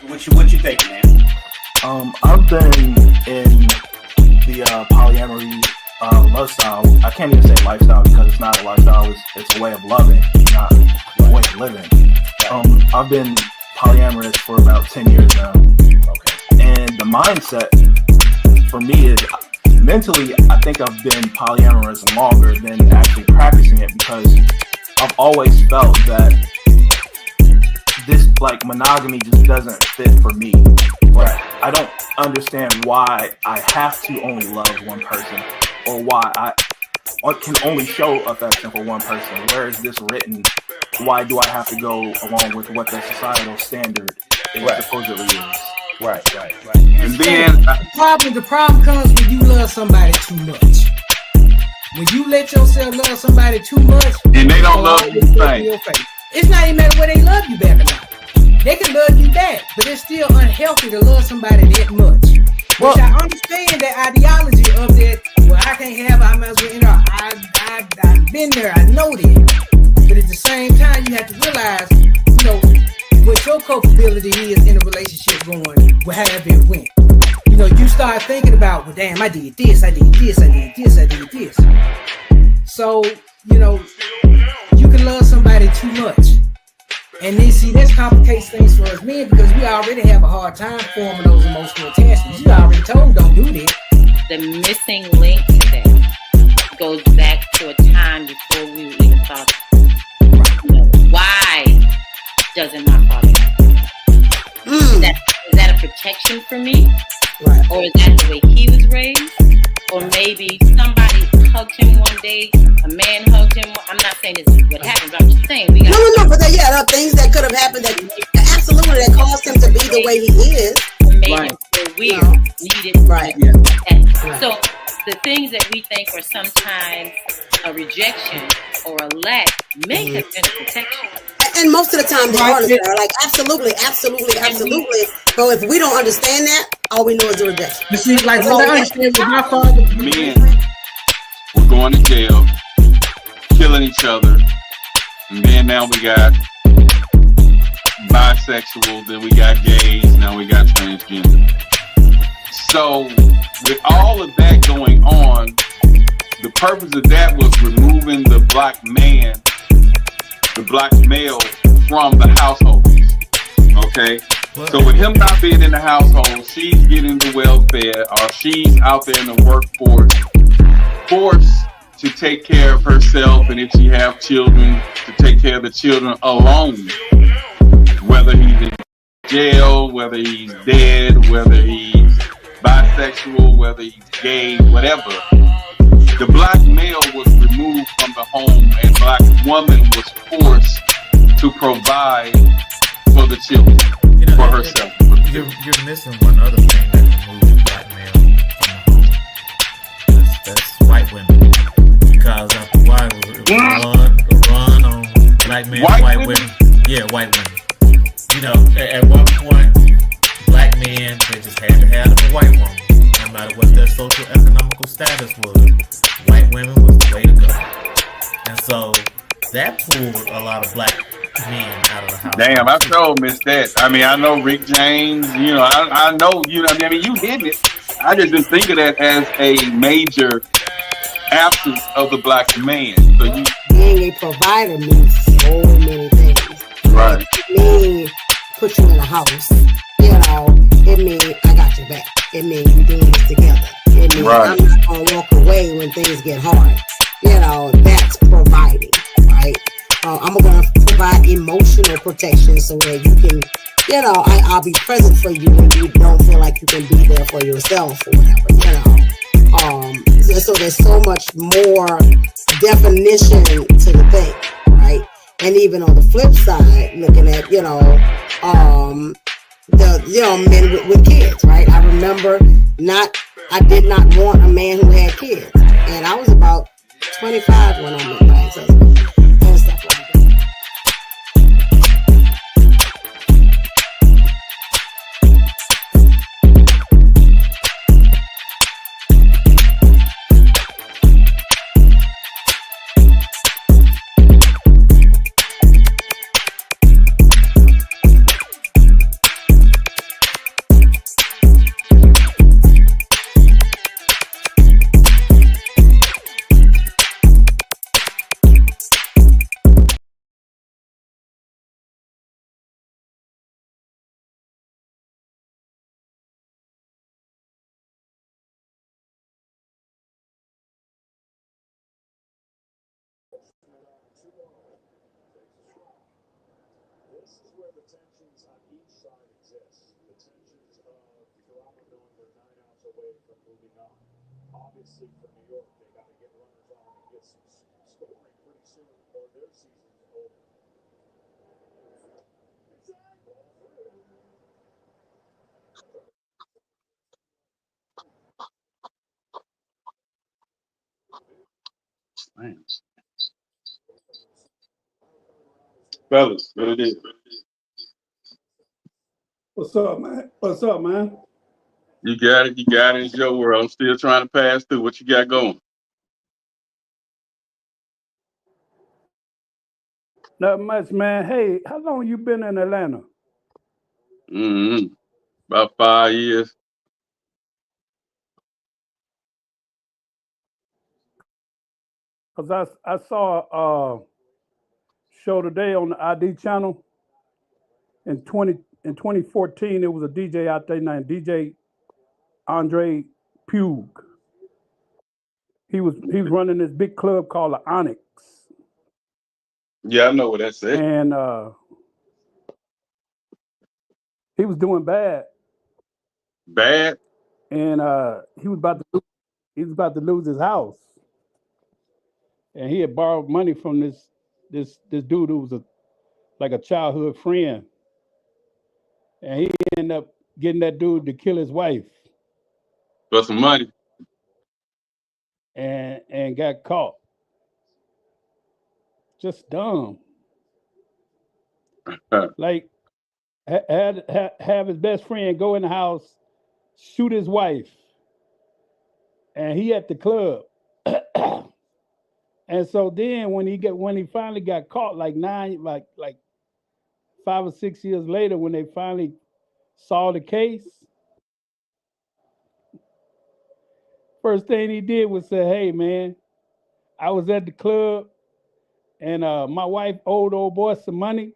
What you think, man? I've been in the polyamory lifestyle. I can't even say lifestyle because it's not a lifestyle. It's a way of loving, not a way of living. I've been polyamorous for about 10 years now. Okay. And the mindset for me is mentally, I think I've been polyamorous longer than actually practicing it because I've always felt that this monogamy just doesn't fit for me. Right. I don't understand why I have to only love one person or why I can only show affection for one person. Where is this written? Why do I have to go along with what the societal standard supposedly is? Right. And then the problem comes when you love somebody too much. When you let yourself love somebody too much, and they don't love you the same. It's not even matter whether they love you back or not. They can love you back, but it's still unhealthy to love somebody that much. Which I understand that ideology of that. Well, I can't have. I might as well. I've been there. I know that. But at the same time, you have to realize, what your culpability is in a relationship going, however it went. You start thinking about, well, damn, I did this. So, you can love somebody too much. And then, see, that complicates things for us men because we already have a hard time forming those emotional attachments. You already told don't do that. The missing link to that goes back to a time before we even thought, why doesn't my father like me? Is that a protection for me? Right. Or is that the way he was raised? Or maybe somebody hugged him one day, a man hugged him. I'm not saying this is what happened, but I'm just saying we got but there are things that could have happened that absolutely that caused him to be the way he is. Made him feel weird, needed. Right. So the things that we think are sometimes a rejection or a lack may have been a protection. And most of the time they are like absolutely. But if we don't understand that, all we know is the rejection. You see, I understand what my father. Men were going to jail, killing each other, and then now we got bisexual, then we got gays, now we got transgender. So with all of that going on, the purpose of that was removing the black man, the black male from the household. Okay? So with him not being in the household, she's getting the welfare, or she's out there in the workforce, forced to take care of herself, and if she have children, to take care of the children alone. Whether he's in jail, whether he's dead, whether he's bisexual, whether he's gay, whatever. The black male was removed from the home, and black woman was forced to provide for the children, for herself. You're missing one other thing that removes black male from the home. That's white women. Because after a while, it was run on black men, white women. Yeah, white women. At one point, black men, they just had to have a white woman. No matter what their social economical status was, white women was the way to go. And so that pulled a lot of black men out of the house. Damn, I sure missed that. I mean, I know Rick James, I know, you hit it. I just didn't think of that as a major absence of the black man. So being a provider means so many things. Right. It means put you in a house. It means I got your back. It means we're doing this together. It means I'm not gonna walk away when things get hard. That's providing, right? I'm gonna provide emotional protection so that you can, I'll be present for you when you don't feel like you can be there for yourself or whatever, so there's so much more definition to the thing, right? And even on the flip side, looking at, the men with kids, right? I remember I did not want a man who had kids. And I was about 25 when I met my ex-husband and stuff like that. where the tensions on each side exist. The tensions of Toronto knowing they're 9 outs away from moving on. Obviously, for New York, they got to get runners on and get some scoring pretty soon, or their season's over. Man. Fellas, what it is? What's up, man? What's up, man? You got it. You got it. It's your world. I'm still trying to pass through. What you got going? Not much, man. Hey, how long you been in Atlanta? About 5 years. Cause I saw a show today on the ID channel. In 2014, there was a DJ out there named DJ Andre Pugh. He was running this big club called the Onyx. Yeah, I know what that's at. And he was doing bad. Bad? And he was about to lose his house. And he had borrowed money from this dude who was like a childhood friend. And he ended up getting that dude to kill his wife. For some money. And got caught. Just dumb. Like have his best friend go in the house, shoot his wife, and he at the club. And so then when he finally got caught, like 5 or 6 years later, when they finally saw the case, first thing he did was say, "Hey man, I was at the club and my wife owed old boy some money.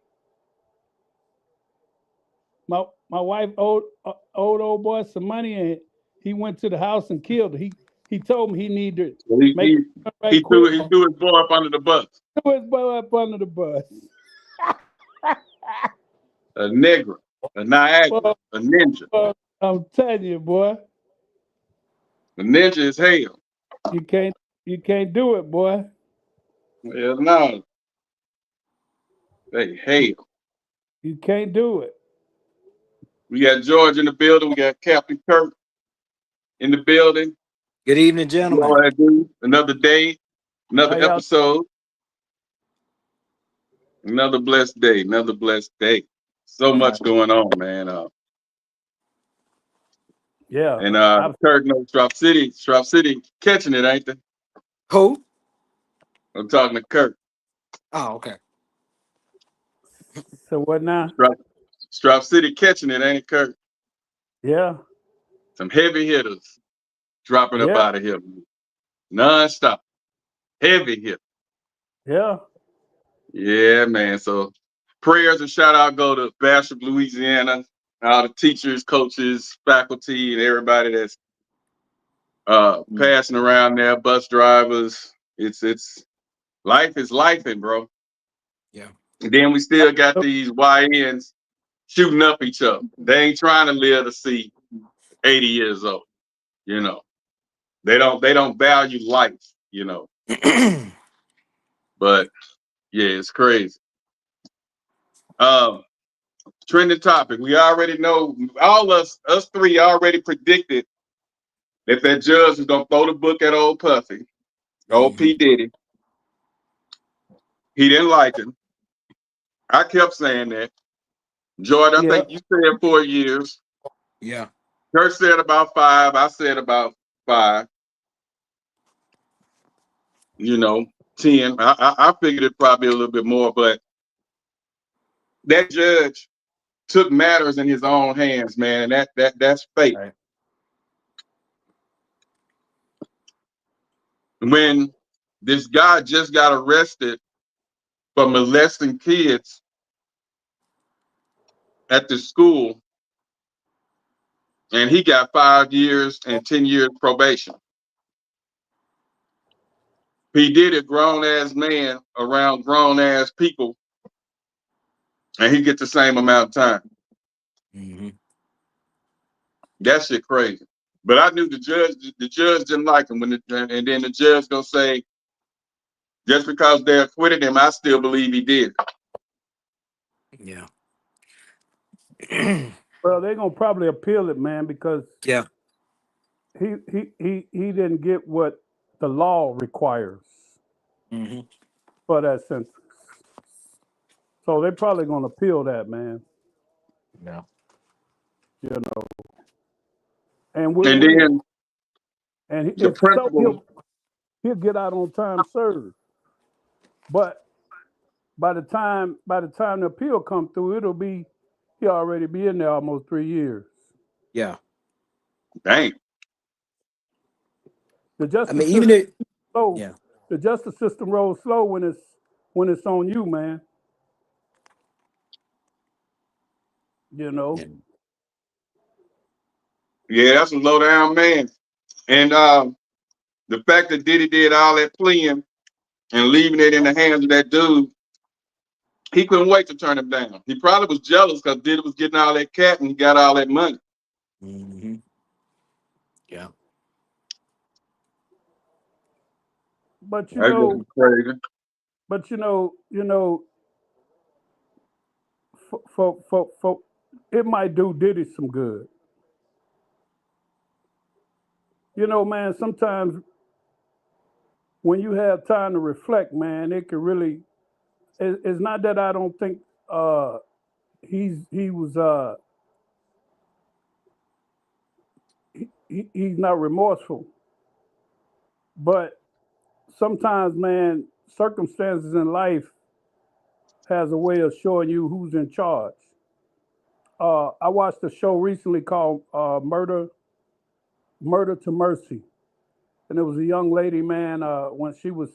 My wife owed old boy some money, and he went to the house and killed her. He told me he needed to make he threw his boy up under the bus. Threw his boy up under the bus. A nigger, a Niagara, a ninja. I'm telling you, boy. The ninja is hell. You can't do it, boy. Hell no. They hell. You can't do it. We got George in the building. We got Captain Kirk in the building. Good evening, gentlemen. You know what I do? Another day, another episode. Another blessed day. Another blessed day. So much going on, man. Yeah. And Kirk knows Strop City catching it, ain't they? Who? I'm talking to Kirk. Oh, okay. So what now? Strop City catching it, ain't it, Kirk? Yeah. Some heavy hitters dropping up out of here. Non-stop. Heavy hitter. Yeah. Yeah, man. So prayers and shout out go to Bastrop, Louisiana, all the teachers, coaches, faculty, and everybody that's passing around there, bus drivers. It's life is lifing, bro. Yeah. And then we still got these YNs shooting up each other. They ain't trying to live to see 80 years old. You know. They don't value life, you know. But yeah, it's crazy. Trending topic. We already know, all us three already predicted that judge was gonna throw the book at old Puffy, old P. Diddy. He didn't like him. I kept saying that. Jordan, I think you said 4 years. Yeah. Kurt said about 5. I said about 5. You know, 10. I figured it probably a little bit more, but that judge took matters in his own hands, man, and that's fate. Right. When this guy just got arrested for molesting kids at the school, and he got 5 years and 10 years probation. He did a grown-ass man around grown-ass people and he get the same amount of time. Mm-hmm. That shit crazy. But I knew the judge didn't like him and then the judge gonna say, just because they acquitted him, I still believe he did. Yeah. Well, they're gonna probably appeal it, man, because Yeah. he didn't get what the law requires Mm-hmm. for that sentence. So they're probably gonna appeal that, man. Yeah. You know, and And then and the if so, principal, he'll get out on time served. But by the time the appeal come through, he'll already be in there almost 3 years. Yeah. dang. The justice I mean, even system if slow. yeah. The justice system rolls slow when it's on you, man. You know. Yeah. Yeah, that's a low down man. And the fact that Diddy did all that fleeing and leaving it in the hands of that dude, he couldn't wait to turn him down. He probably was jealous because Diddy was getting all that cat and he got all that money. Mm-hmm. Yeah. But you That's know, just crazy. but you know, for it might do Diddy some good. You know, man, sometimes when you have time to reflect, man, it can really. It's not that I don't think he's not remorseful, but sometimes, man, circumstances in life has a way of showing you who's in charge. I watched a show recently called Murder to Mercy, and it was a young lady, man. When she was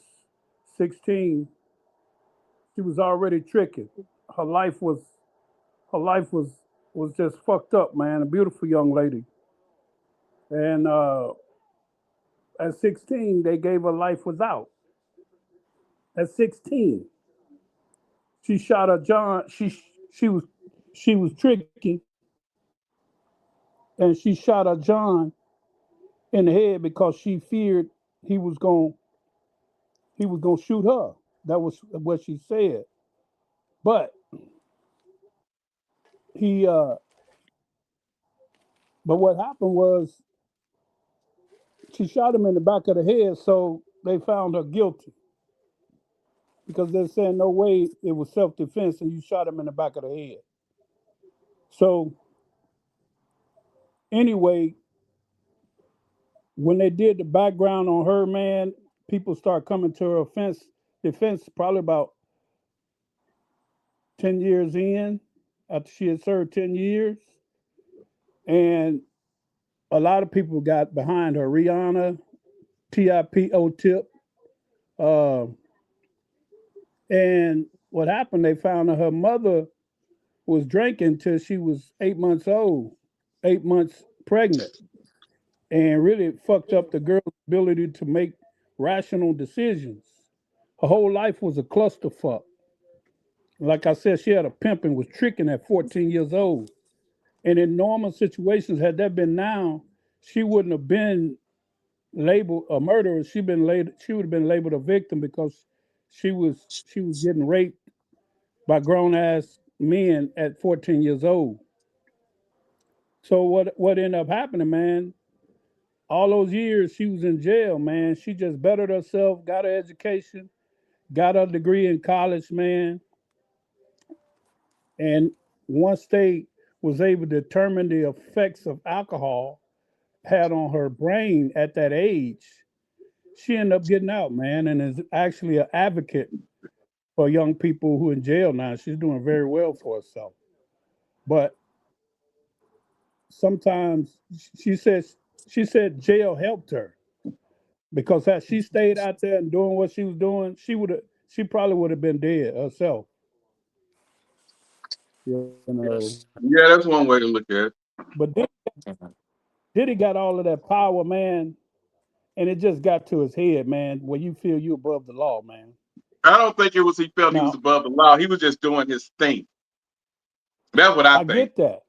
16, she was already tricking. Her life was was just fucked up, man. A beautiful young lady, and at 16, they gave her life was out. At 16, she shot her John. She was tricking, and she shot her John in the head because she feared he was going to shoot her. That was what she said. But he but what happened was she shot him in the back of the head, so they found her guilty because they're saying no way it was self-defense and you shot him in the back of the head. So anyway, when they did the background on her, man, people start coming to her defense probably about 10 years in, after she had served 10 years. And a lot of people got behind her. Rihanna, T.I.P.O. Tip. And what happened, they found that her mother was drinking till she was 8 months old, 8 months pregnant, and really fucked up the girl's ability to make rational decisions. Her whole life was a clusterfuck. Like I said, she had a pimp and was tricking at 14 years old. And in normal situations, had that been now, she wouldn't have been labeled a murderer. She would have been labeled a victim because she was getting raped by grown ass men at 14 years old. So what ended up happening, man? All those years she was in jail, man. She just bettered herself, got her education, got her degree in college, man. And once they was able to determine the effects of alcohol had on her brain at that age, she ended up getting out, man, and is actually an advocate for young people who are in jail now. She's doing very well for herself. But sometimes she said jail helped her because had she stayed out there and doing what she was doing, she probably would have been dead herself. You know. Yeah, that's one way to look at it. But Diddy got all of that power, man, and it just got to his head, man, where you feel you above the law, man. I don't think it was he felt he was Now, above the law. He was just doing his thing. That's what I I think. get that.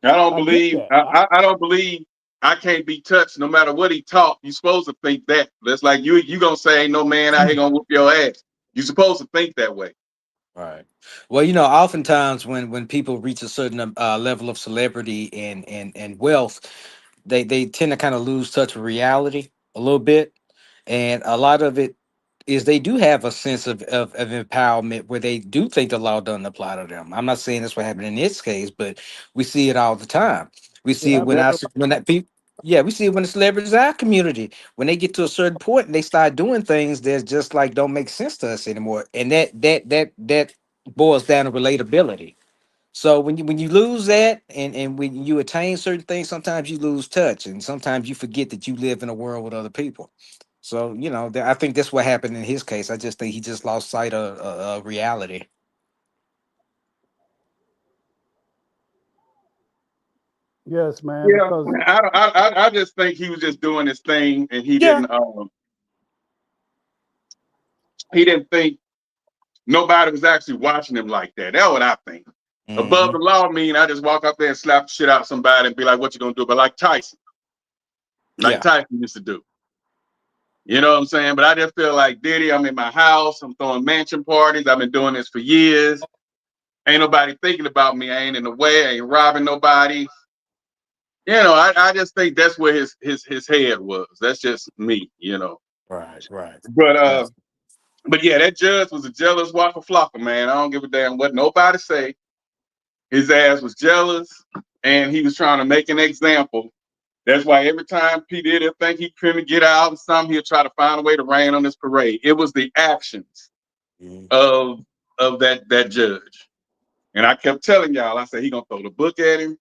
I don't I get believe. that. I don't believe I can't be touched no matter what he taught. You supposed to think that. That's like you gonna say ain't no man out here gonna whoop your ass. You supposed to think that way. Right. Well, you know, oftentimes when people reach a certain level of celebrity and wealth, they tend to kind of lose touch with reality a little bit, and a lot of it is they do have a sense of empowerment where they do think the law doesn't apply to them. I'm not saying that's what happened in this case, but we see it all the time. We see it when that people. Yeah, we see it when the celebrities in our community, when they get to a certain point and they start doing things that just like don't make sense to us anymore, and that boils down to relatability. So when you lose that, and when you attain certain things, sometimes you lose touch, and sometimes you forget that you live in a world with other people. So you know, I think that's what happened in his case. I just think he just lost sight of reality. Yes, man. Yeah, Because I just think he was just doing his thing, and he didn't think nobody was actually watching him like that. That's what I think. Above the law mean I just walk up there and slap the shit out of somebody and be like, what you gonna do? But like Tyson used to do. You know what I'm saying? But I just feel like Diddy, I'm in my house, I'm throwing mansion parties, I've been doing this for years. Ain't nobody thinking about me. I ain't in the way, I ain't robbing nobody. You know, I just think that's where his head was. That's just me, you know. Right. But yeah, that judge was a jealous waka flocka, man. I don't give a damn what nobody say. His ass was jealous, and he was trying to make an example. That's why every time P. Diddy think he couldn't get out and something, he'll try to find a way to rain on this parade. It was the actions of that judge. And I kept telling y'all, I said he gonna throw the book at him,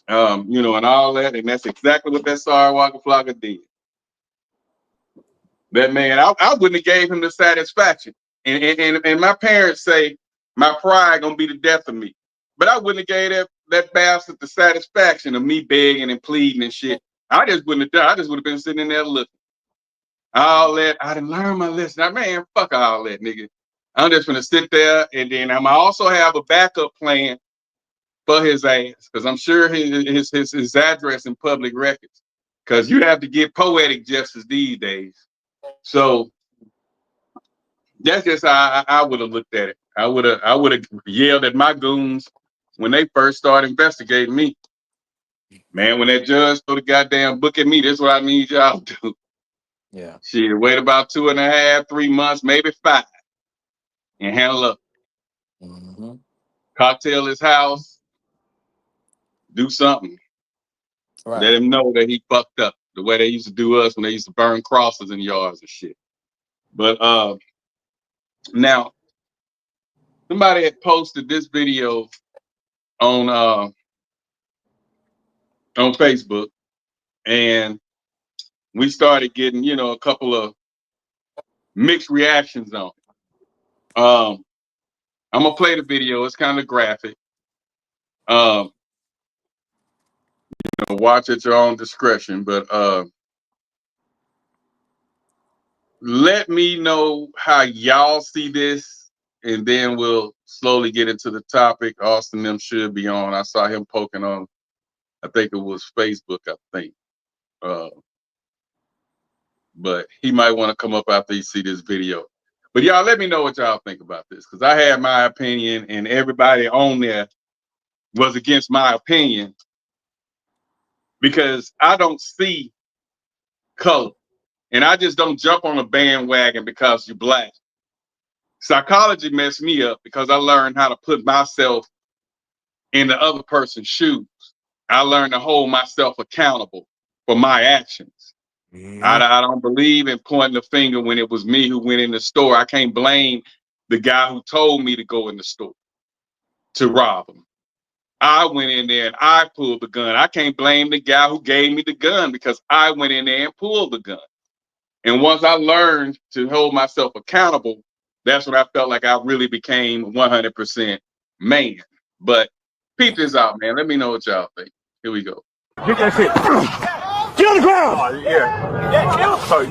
you know, and all that. And that's exactly what that sorry waka flocka did. That man, I wouldn't have gave him the satisfaction. And my parents say my pride gonna be the death of me. But I wouldn't have gave that bastard the satisfaction of me begging and pleading and shit. I just wouldn't have done. I just would have been sitting in there looking. All that, I didn't learn my lesson. Man, fuck all that, nigga. I'm just gonna sit there, and then I'm also have a backup plan for his ass, because I'm sure his address in public records. Because you have to get poetic justice these days. So that's just how I would have looked at it. I would have yelled at my goons when they first started investigating me. Man, when that judge threw the goddamn book at me, this is what I need y'all to do. Yeah. Shit, wait about 2.5, 3 months, maybe 5, and handle up. Cocktail his house, do something. Right. Let him know that he fucked up the way they used to do us when they used to burn crosses in yards and shit. But now somebody had posted this video on Facebook, and we started getting, you know, a couple of mixed reactions on it. I'm gonna play the video. It's kind of graphic. You know, watch at your own discretion, but let me know how y'all see this, and then we'll slowly get into the topic. Austin them should be on. I saw him poking on, I think it was Facebook, I think. But he might want to come up after you see this video. But y'all let me know what y'all think about this, because I had my opinion and everybody on there was against my opinion, because I don't see color, and I just don't jump on a bandwagon because you're black. Psychology messed me up because I learned how to put myself in the other person's shoes. I learned to hold myself accountable for my actions. I don't believe in pointing the finger when it was me who went in the store. I can't blame the guy who told me to go in the store to rob him. I went in there and I pulled the gun. I can't blame the guy who gave me the gun, because I went in there and pulled the gun. And once I learned to hold myself accountable, that's when I felt like I really became 100% man. But peep this out, man. Let me know what y'all think. Here we go. Get that shit. Get on the ground. Yeah. So,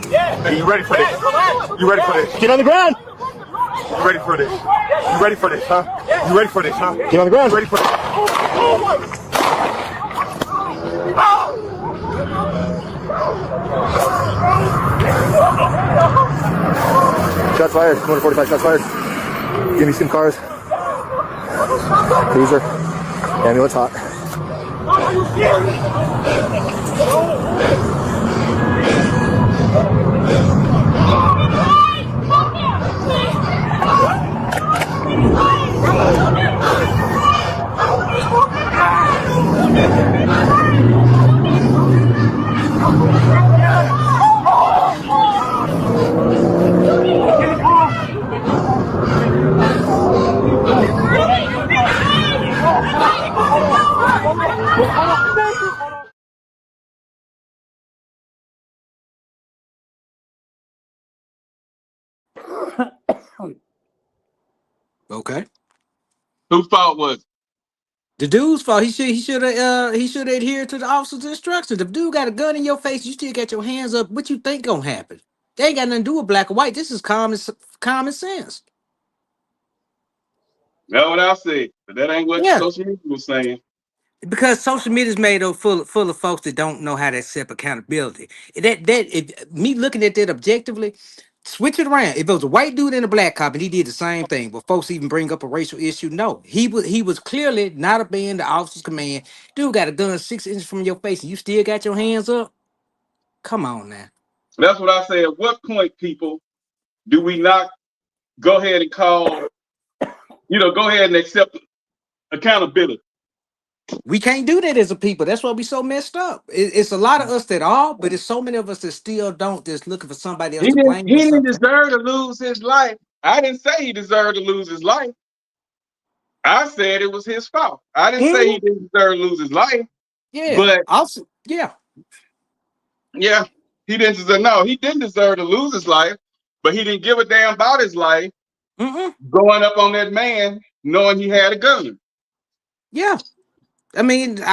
you ready for this? You ready for this? Get on the ground. You ready for this? You ready for this, huh? You ready for this, huh? Get on the ground. You ready for this? Shots fired. 245 shots fired. Give me some cars. Cruiser. Ambulance hot. Okay. Whose fault was it? The dude's fault. He should adhere to the officer's instructions. If the dude got a gun in your face, you still got your hands up. What you think gonna happen? They ain't got nothing to do with black or white. This is common sense. That's what I said. But that ain't what Yeah, social media was saying. because social media is made up full of folks that don't know how to accept accountability. Me looking at that objectively, switch it around. If it was a white dude and a black cop and he did the same thing, but folks even bring up a racial issue, no, he was clearly not obeying the officer's command. Dude got a gun 6 inches from your face and you still got your hands up. Come on now. That's what I said. At what point, people, do we not go ahead and call, go ahead and accept accountability? We can't do that as a people. That's why we so messed up. It's a lot of us that are, but it's so many of us that still don't. Just looking for somebody else He to blame. didn't deserve to lose his life. I didn't say he deserved to lose his life. I said it was his fault. I didn't say he didn't deserve to lose his life. Yeah, but also, yeah, he didn't deserve. No, he didn't deserve to lose his life, but he didn't give a damn about his life. Going up on that man, knowing he had a gun. Yeah. I mean, me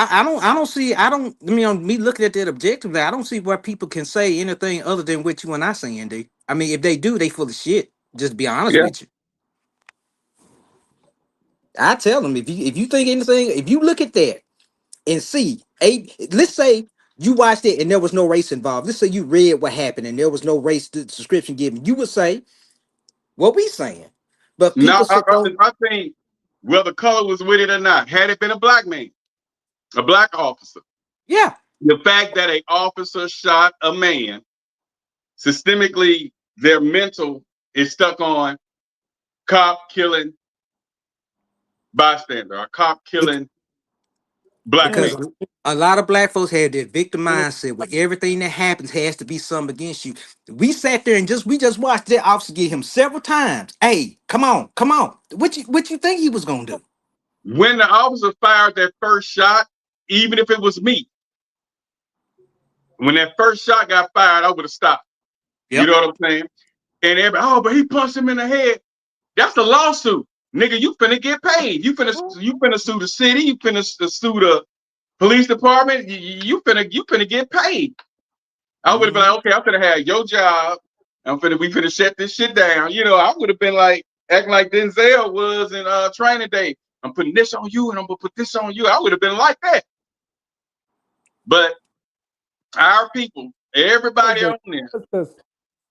looking at that objectively, I don't see where people can say anything other than what you and I saying, D. I mean, if they do, they full of shit. Just to be honest with you. I tell them, if you think anything, if you look at that and see, let's say you watched it and there was no race involved. Let's say you read what happened and there was no race description given. You would say what we saying. But people I think whether color was with it or not, had it been a black man, a black officer. Yeah. The fact that an officer shot a man, systemically, their mental is stuck on cop killing bystander, or cop killing black because man. a lot of black folks had that victim mindset where everything that happens has to be something against you. We sat there and just watched that officer get him several times. Hey, come on. What you think he was gonna do? When the officer fired that first shot, even if it was me, when that first shot got fired, I would have stopped. Yep. You know what I'm saying? And everybody, but he punched him in the head. That's a lawsuit. Nigga, you finna get paid. You finna sue the city. You finna sue the police department. You finna get paid. I would have been like, okay, I'm finna have your job. We finna shut this shit down. I would have been like, acting like Denzel was in Training Day. I'm putting this on you and I'm gonna put this on you. I would have been like that. But our people, everybody on there,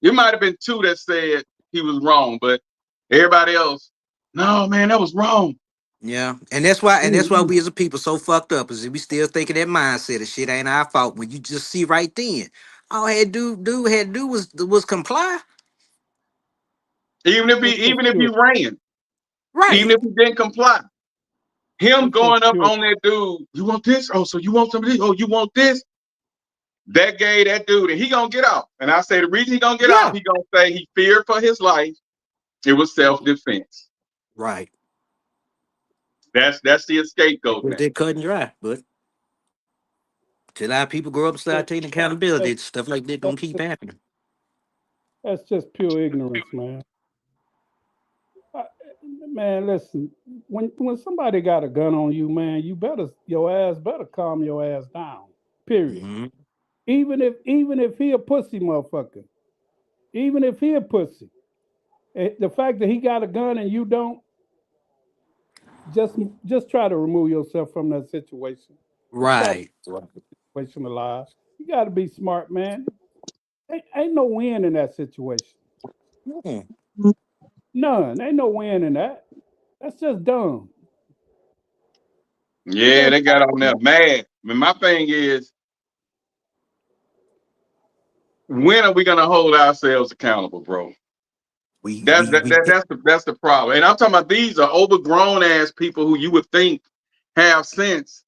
it might have been 2 that said he was wrong, but everybody else, no, man, that was wrong. Yeah, and that's why we as a people so fucked up, is we still thinking that mindset of shit ain't our fault. When you just see right then, all had to do was comply. Even if he ran, right? Even if he didn't comply, him going up on that dude, you want this? Oh, so you want some of this? Oh, you want this? That gave that dude, and he gonna get out. And I say the reason he gonna get out, he gonna say he feared for his life. It was self-defense. Right. That's the scapegoat. They're cutting dry, but till our people grow up and start taking accountability, stuff like that gonna keep happening. That's just pure ignorance, man. Man, listen, when somebody got a gun on you, man, your ass better calm your ass down. Period. Mm-hmm. Even if he a pussy motherfucker, even if he a pussy, The fact that he got a gun and you don't, just try to remove yourself from that situation. Right. Situation alive. You got to be smart, man. Ain't no win in that situation. None. Ain't no win in that. That's just dumb. Yeah, they got on there mad. I mean, my thing is, when are we gonna hold ourselves accountable, bro? That's the problem. And I'm talking about these are overgrown ass people who you would think have sense.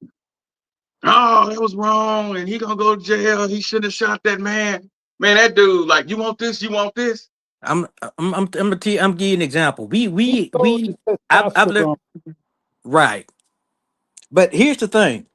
Oh, that was wrong, and he gonna go to jail. He shouldn't have shot that man. Man, that dude, like, you want this? You want this? I'm giving you an example. I've learned, right. But here's the thing.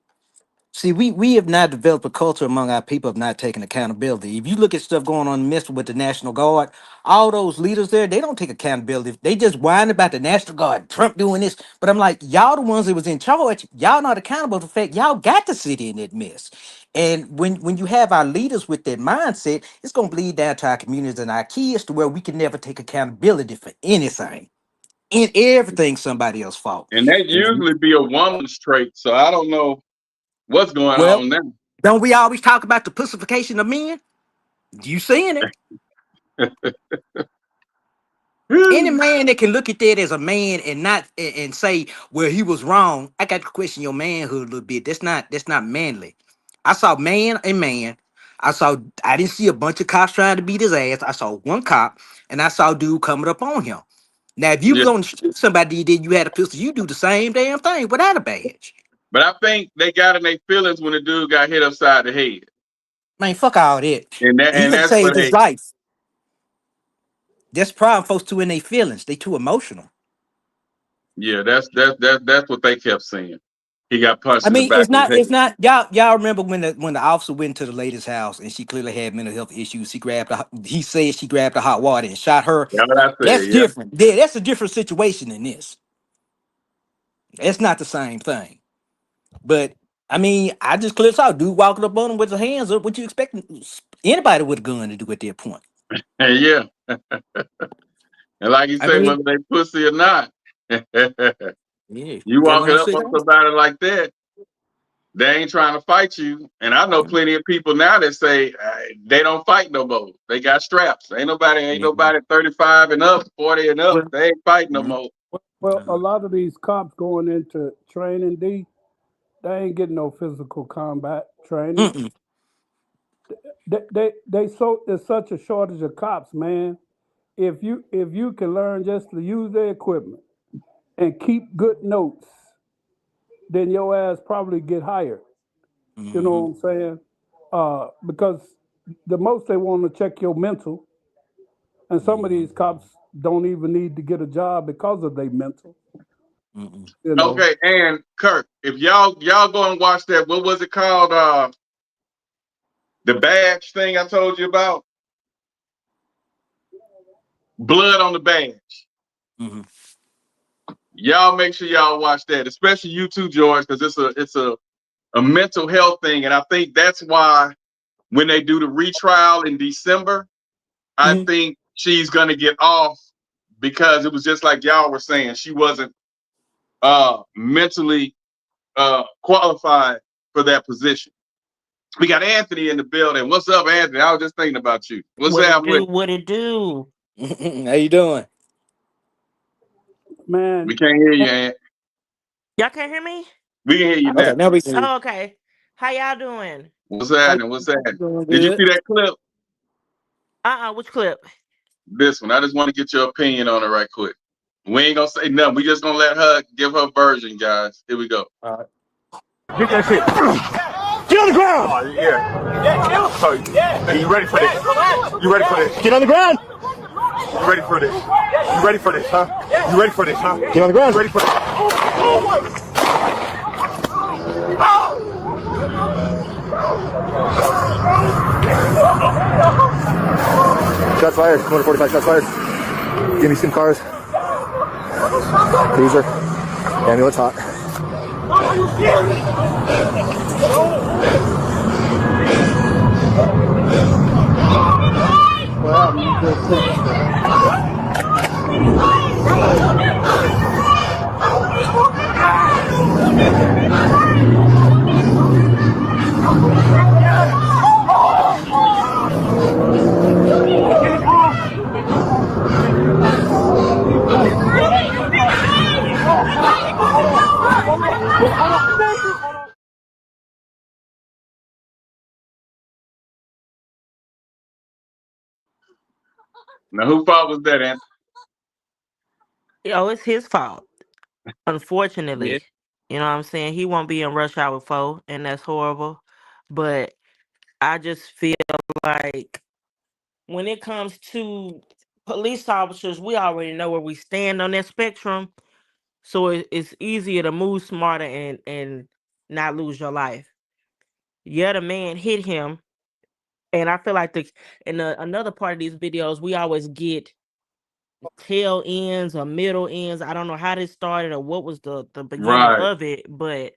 See, we have not developed a culture among our people of not taking accountability. If you look at stuff going on in Mr. with the National Guard, all those leaders there, they don't take accountability. They just whine about the National Guard, Trump doing this. But I'm like, y'all the ones that was in charge. Y'all not accountable for the fact y'all got the city in that mess. And when you have our leaders with that mindset, it's going to bleed down to our communities and our kids to where we can never take accountability for anything. In everything somebody else's fault. And that usually be a woman's trait. So I don't know what's going on now. Don't we always talk about the pussification of men? You seeing it? Any man that can look at that as a man and not and say, well, he was wrong. I got to question your manhood a little bit. That's not manly. I saw man and man. I didn't see a bunch of cops trying to beat his ass. I saw one cop and I saw a dude coming up on him. Now, if you was on the street, somebody did, you had a pistol, you do the same damn thing without a badge. But I think they got in their feelings when the dude got hit upside the head. Man, fuck all that. And that's saved his life. That's problem, folks too in their feelings. They too emotional. Yeah, that's what they kept saying. He got punched. I mean, it's not y'all remember when the officer went to the lady's house and she clearly had mental health issues. He said she grabbed the hot water and shot her. That's different. Yeah, that's a different situation than this. It's not the same thing. But I mean, I just clearly saw a dude walking up on him with his hands up. What you expect anybody with a gun to do at that point? Yeah. And like you say, whether they pussy or not. You walking up on somebody like that, they ain't trying to fight you. And I know plenty of people now that say they don't fight no more. They got straps. Ain't nobody 35 and up, 40 and up. They ain't fighting no more. Well, a lot of these cops going into training, they ain't getting no physical combat training. There's such a shortage of cops, man. If you can learn just to use their equipment and keep good notes, then your ass probably get hired. You know what I'm saying? Because the most they want to check your mental, and some of these cops don't even need to get a job because of their mental. You know? Okay, and Kirk, if y'all go and watch that, what was it called? The badge thing I told you about? Blood on the badge. Y'all make sure y'all watch that, especially you too, George, because it's a mental health thing. And I think that's why when they do the retrial in December, I think she's gonna get off, because it was just like y'all were saying, she wasn't mentally qualified for that position. We got Anthony in the building. What's up, Anthony? I was just thinking about you. What's happening? What it do? How you doing? Man, we can't hear you, Ant. Y'all can't hear me? We can hear you now. Okay, now we can hear you. Oh, okay. How y'all doing? What's happening? Did you see that clip? Which clip? This one. I just want to get your opinion on it right quick. We ain't gonna say nothing. We just gonna let her give her version, guys. Here we go. All right. Get that shit. Get on the ground. Oh, yeah. So, you ready for this? You ready for this? Get on the ground. You ready for this? You ready for this, huh? You ready for this, huh? Get on the ground. You ready for this? Shots fired. 245 shots fired. Give me some cars. Cruiser. Ambulance hot. Now, whose fault was that, Anthony? Oh, it's his fault. Yeah. Unfortunately, you know what I'm saying. He won't be in rush hour 4, and that's horrible. But I just feel like when it comes to police officers, we already know where we stand on that spectrum. So it's easier to move smarter and not lose your life. Yeah, the man hit him, and I feel like another part of these videos, we always get tail ends or middle ends. I don't know how this started or what was the beginning Right. of it, but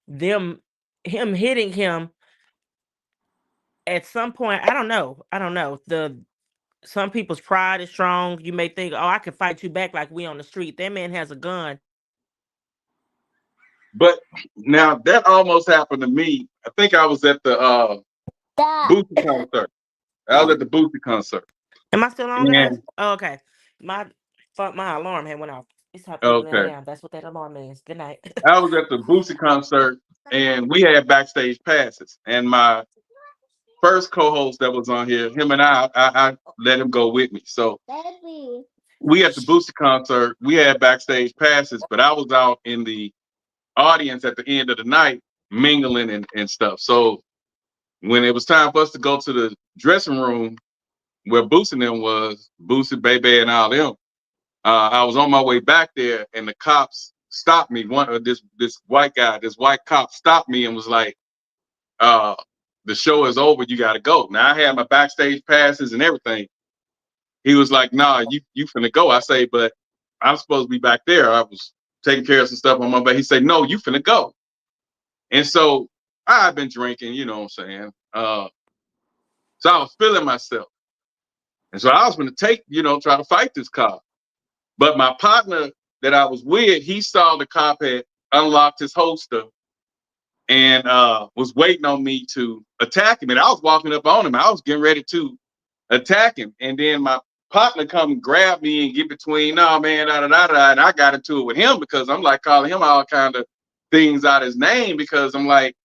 him hitting him at some point, I don't know. Some people's pride is strong. You may think, oh, I can fight you back like we on the street. That man has a gun. But now that almost happened to me. I think I was at the Boosie concert. I was at the Boosie concert. Am I still on, guys? Yeah. Oh, okay. My alarm had went off. It's time to lay Okay. down. That's what that alarm means. Good night. I was at the Boosie concert, and we had backstage passes. And my first co-host that was on here, him and I let him go with me. So we at the Boosie concert, we had backstage passes, but I was out in the audience at the end of the night mingling and stuff. So when it was time for us to go to the dressing room where Boosie and them was, Boosie, Baby, and all them, I was on my way back there, and the cops stopped me. This white cop stopped me and was like, the show is over, you gotta go. Now I had my backstage passes and everything. He was like, nah, you finna go. I say, but I'm supposed to be back there. I was taking care of some stuff on my back. He said, no, you finna go. And so I've been drinking, you know what I'm saying? So I was feeling myself. And so I was gonna try to fight this cop. But my partner that I was with, he saw the cop had unlocked his holster and was waiting on me to attack him. And I was walking up on him. I was getting ready to attack him. And then my partner come and grab me and get between, no, man, and I got into it with him because I'm like calling him all kind of things out his name because I'm like,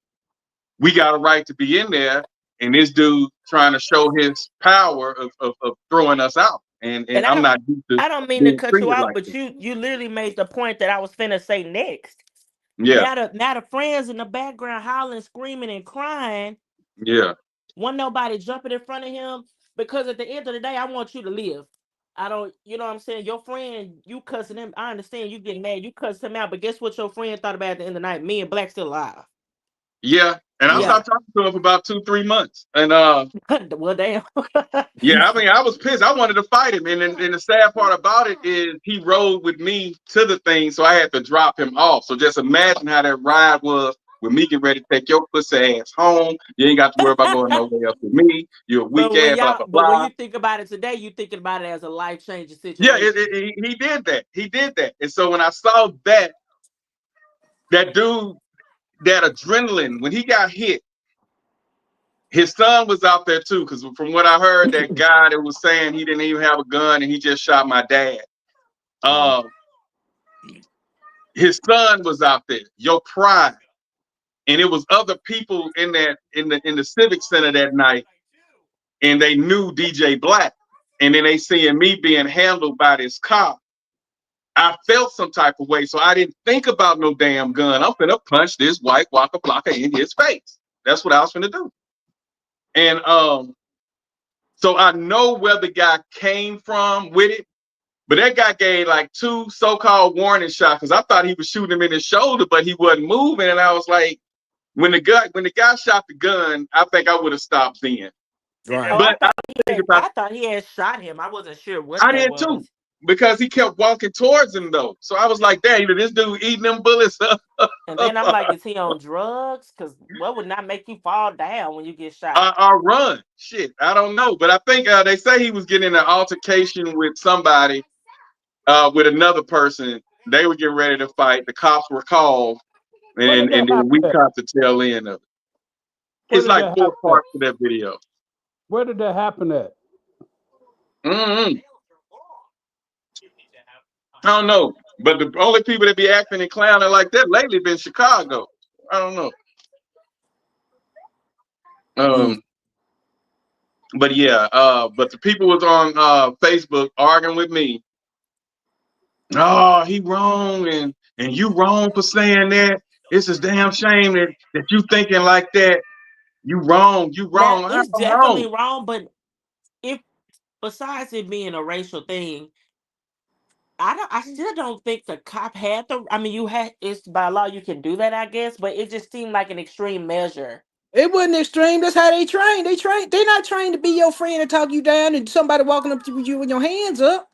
we got a right to be in there. And this dude trying to show his power of throwing us out. And I'm not used to. I don't mean to cut you out, but you literally made the point that I was finna say next. Yeah. Now the friends in the background howling, screaming, and crying. Yeah. Wasn't nobody jumping in front of him because at the end of the day, I want you to live. I don't, you know what I'm saying? Your friend, you cussing him. I understand you getting mad, you cussed him out, but guess what your friend thought about at the end of the night? Me and Black still alive. Yeah. And I stopped talking to him for about 2-3 months. And well, damn. Yeah, I mean, I was pissed. I wanted to fight him. And the sad part about it is he rode with me to the thing, so I had to drop him off. So just imagine how that ride was with me getting ready to take your pussy ass home. You ain't got to worry about going no way up with me. You're a weak ass, blah, blah, blah. But when you think about it today, you thinking about it as a life-changing situation. Yeah, he did that. He did that. And so when I saw that dude, that adrenaline, when he got hit, his son was out there too, because from what I heard, that guy that was saying he didn't even have a gun and he just shot my dad. His son was out there, your pride. And it was other people in the Civic Center that night, and they knew DJ Black. And then they seeing me being handled by this cop. I felt some type of way, so I didn't think about no damn gun. I'm finna punch this white Waka Flocka in his face. That's what I was finna do. And so I know where the guy came from with it, but that guy gave like 2 so-called warning shots because I thought he was shooting him in his shoulder, but he wasn't moving. And I was like, when the guy shot the gun, I think I would have stopped then. Right. But I thought he had shot him. I wasn't sure what I that did was. too, because he kept walking towards him though. So I was like, damn, either this dude eating them bullets up. And then I'm like, is he on drugs? Because what would not make you fall down when you get shot? Or run. Shit, I don't know. But I think they say he was getting in an altercation with somebody, with another person. They were getting ready to fight. The cops were called, and then we caught the tail end of it. It's like 4 parts to that video. Where did that happen at? I don't know. But the only people that be acting and clowning like that lately been Chicago. I don't know. But yeah, but the people was on Facebook arguing with me. Oh, he wrong and you wrong for saying that. It's a damn shame that you thinking like that. You wrong. Now How it's I'm wrong? definitely wrong, but if besides it being a racial thing, I still don't think the cop had the. I mean, you had it's by law you can do that, I guess, but it just seemed like an extreme measure. It wasn't extreme. That's how they train. They're not trained to be your friend and talk you down and somebody walking up to you with your hands up.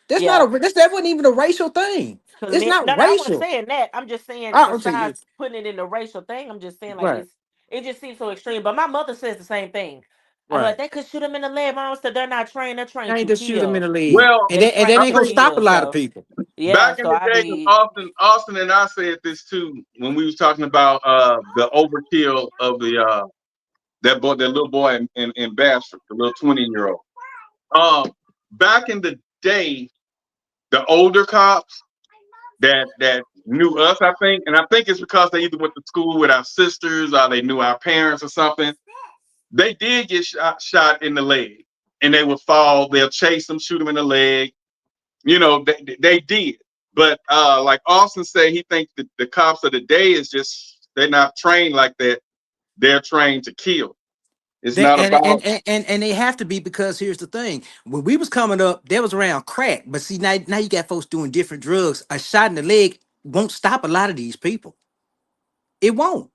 That's not Yeah, a. That wasn't even a racial thing. because It's men. not No, I wasn't racial. saying that. I'm just saying I'm saying, besides putting it in the racial thing, I'm just saying like right, it just seems so extreme. But my mother says the same thing. I'm like right. they could shoot him in the leg. My mom said they're not trained. They're trained I ain't to just shoot him in kill. the leg, Well, and They that trained I ain't to gonna think stop a kill. lot of So people. yeah. back in So the I day, 'cause be Austin and I said this too when we was talking about the overkill of the that little boy in Bastrop, the little 20-year-old. Back in the day, the older cops that knew us, I think, and I think it's because they either went to school with our sisters or they knew our parents or something. They did get shot in the leg, and they would fall. They'll chase them, shoot them in the leg. You know, they did. But like Austin said, he thinks that the cops of the day is just they're not trained like that. They're trained to kill. It's They not about. and they have to be, because here's the thing: when we was coming up, there was around crack, but see now you got folks doing different drugs. A shot in the leg won't stop a lot of these people. It won't.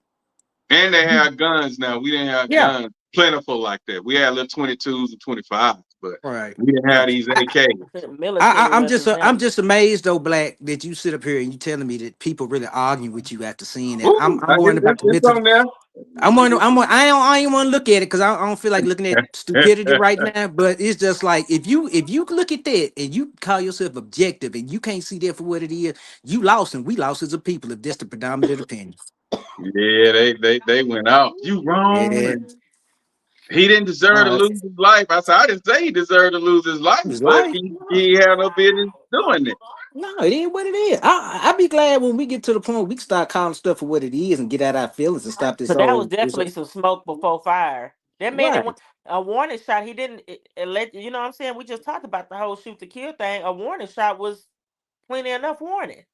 And they had guns now. We didn't have Yeah. guns plentiful like that. We had little 22s and 25s, but Right. we didn't have Right. these AKs. military I'm representative. just amazed though, Black, that you sit up here and you telling me that people really arguing with you after seeing that. Ooh, I'm worried about the it's mental. on there. I ain't want to look at it because I don't feel like looking at stupidity right now. But it's just like if you look at that and you call yourself objective and you can't see that for what it is, you lost and we lost as a people if that's the predominant opinion. Yeah, they went out. You wrong. Yeah, And he didn't deserve to lose his life. I said, I didn't say he deserved to lose his life, his but life. he had no business doing it. No, it ain't what it is. I be glad when we get to the point where we can start calling stuff for what it is and get out our feelings and stop this But that was whole this. definitely some smoke before fire. That man didn't Right, want a warning shot. He didn't let you know what I'm saying. We just talked about the whole shoot to kill thing. A warning shot was plenty enough warning.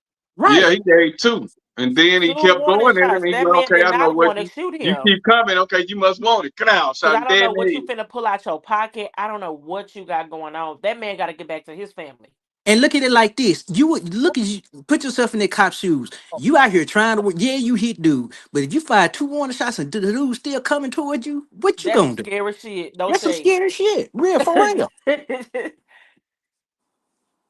Yeah, right. he gave two. And then he 2 kept warning going in and shots. he That went, man okay, did I know not what want to shoot you him. keep coming. Okay, you must want it. Come on, Cause shot I him don't dead know in what the you head. finna pull out your pocket. I don't know what you got going on. That man got to get back to his family. And look at it like this: you would look at you, put yourself in that cop's shoes. You out here trying to work. Yeah, you hit dude, but if you fire 2 warning shots and the dude still coming towards you, what you That's some gonna do? scary shit. Don't That's some say. scary shit. Real for real.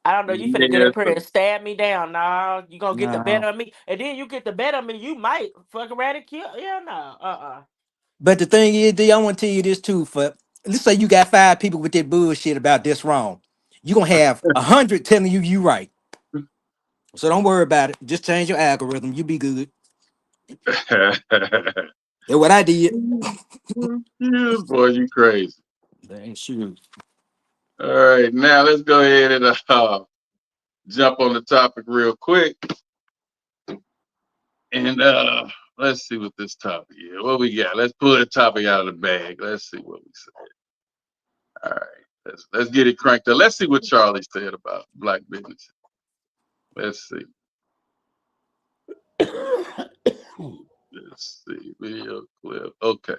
I don't know. You finna get Yes, up here and stab me down. Nah, you gonna get the No. better of me, and then you get the better of me. You might fuck around and kill. Yeah, no. But the thing is, D, I want to tell you this too. For let's say you got 5 people with that bullshit about this wrong, you gonna have 100 telling you right. So don't worry about it. Just change your algorithm. You be good. sir. That's what I did. Yeah, boy, you crazy. That ain't true. All right, now let's go ahead and jump on the topic real quick. And let's see what this topic is. What we got? Let's pull the topic out of the bag. Let's see what we said. All right, let's get it cranked up. Let's see what Charlie said about black business. Let's see. Let's see. Video clip. Okay.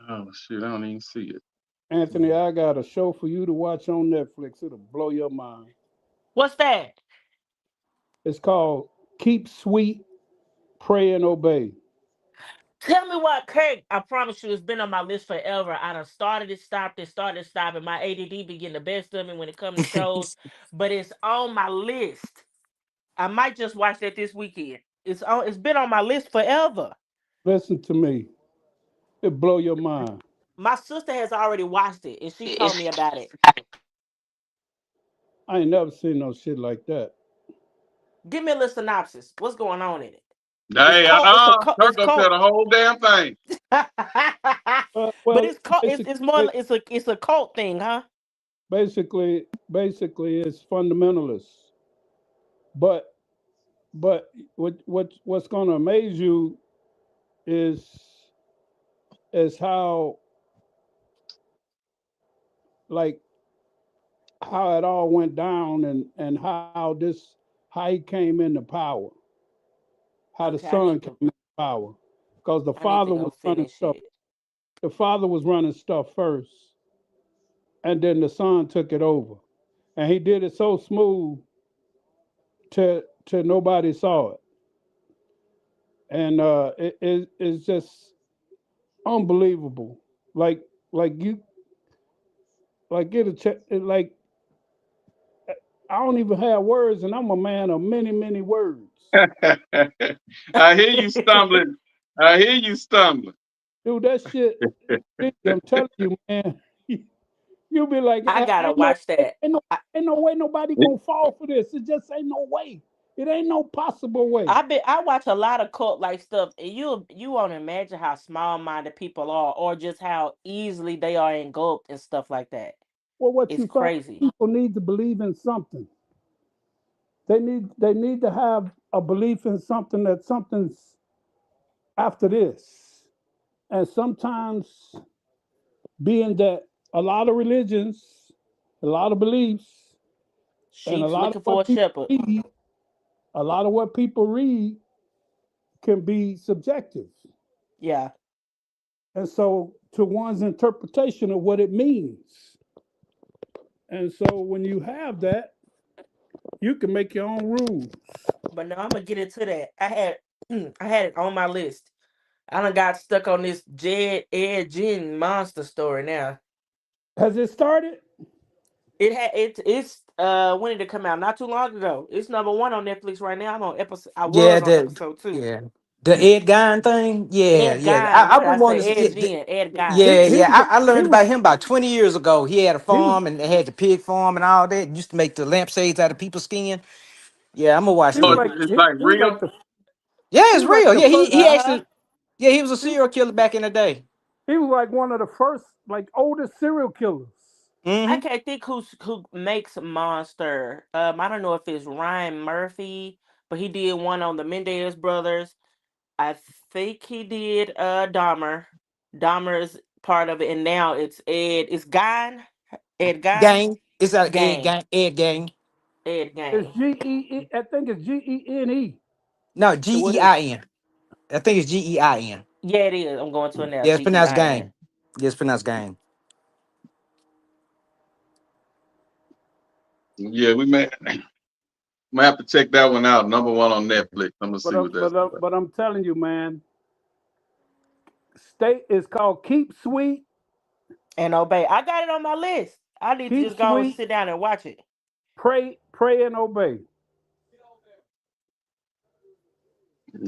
Oh shoot, I don't even see it. Anthony, I got a show for you to watch on Netflix. It'll blow your mind. What's that? It's called Keep Sweet, Pray and Obey. Tell me what, Kirk. I promise you, it's been on my list forever. I done started it, stopped it, started, stopped it. My ADD be getting the best of me when it comes to shows, but it's on my list. I might just watch that this weekend. It's on. It's been on my list forever. Listen to me. It'll blow your mind. My sister has already watched it, and she told me about it. I ain't never seen no shit like that. Give me a little synopsis. What's going on in it? It's Hey, cult. It's a cult. Kirk It's gonna tell cult. the whole damn thing. But Well, it's cult. It's more. It's a cult thing, huh? basically, it's fundamentalists. But what's going to amaze you is is how, like, how it all went down, and how he came into power, how the Okay, I son need came into power, because to go finish it. the father was running stuff first, and then the son took it over, and he did it so smooth to nobody saw it, and it's just unbelievable. Like you like get a check like I don't even have words, and I'm a man of many words. I hear you stumbling. I hear you stumbling. Dude, that shit, I'm telling you, man. You'll be like, I gotta watch that. ain't no way nobody gonna fall for this. It just ain't no way. It ain't no possible way. I watch a lot of cult like stuff, and you won't imagine how small minded people are, or just how easily they are engulfed and stuff like that. Well, what It's you find, crazy. people need to believe in something. They need to have a belief in something, that something's after this. And sometimes, being that a lot of religions, a lot of beliefs, and Sheep's looking for a shepherd. a lot of what people read can be subjective. Yeah. And so, to one's interpretation of what it means. And so, when you have that, you can make your own rules. But no, I'm gonna get into that. I had it on my list. I done got stuck on this Ed Gein monster story now. Has it started? It's when did it come out? Not too long ago. It's #1 on Netflix right now. I'm on episode. I was Yeah, on episode 2. yeah. The Ed Gein thing, Ed yeah. Gein. I What would I want say? to see Ed it. Gein. Ed Gein. Yeah. I learned he was about him about 20 years ago. He had a he was farm and they had the pig farm and all that. Used to make the lampshades out of people's skin. Yeah, I'm gonna watch he Oh, was that. like it's like he was like real. the Yeah, he it's was like real. the Yeah, first he actually, yeah, he was a he, serial killer back in the day. he was like one of the first, like, oldest serial killers. I Hmm. can't think who makes Monster. I don't know if it's Ryan Murphy, but he did one on the Mendez brothers. I think he did Dahmer. Dahmer is part of it, and now it's Ed. It's Gein. Ed Gein. Gang. It's a Ed Gang. Gang. Ed Gang. Ed It's Gang. GEE. I think it's GENE. No, What is? GEIN. I think it's GEIN. Yeah, it is. I'm going to it now. Yeah, it's pronounced GEIN. gang. Yeah, it's pronounced gang. Yeah, we may have to check that one out. #1 on Netflix. I'm gonna see what that's about. But I'm telling you, man, it's called Keep Sweet. And Obey. I got it on my list. I need to Keep just go and sweet. sit down and watch it. Pray, and obey.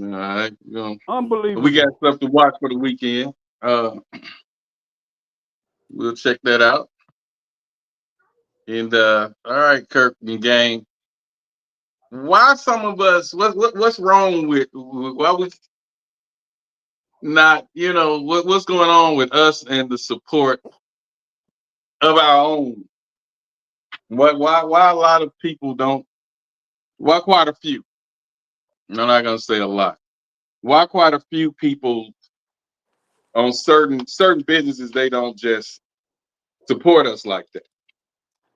All right, Unbelievable. we got stuff to watch for the weekend. We'll check that out. And all right, Kirk and gang. Why some of us? What's wrong with why we not? What's going on with us and the support of our own? Why a lot of people don't? Why quite a few? I'm not gonna say a lot. Why quite a few people on certain businesses, they don't just support us like that?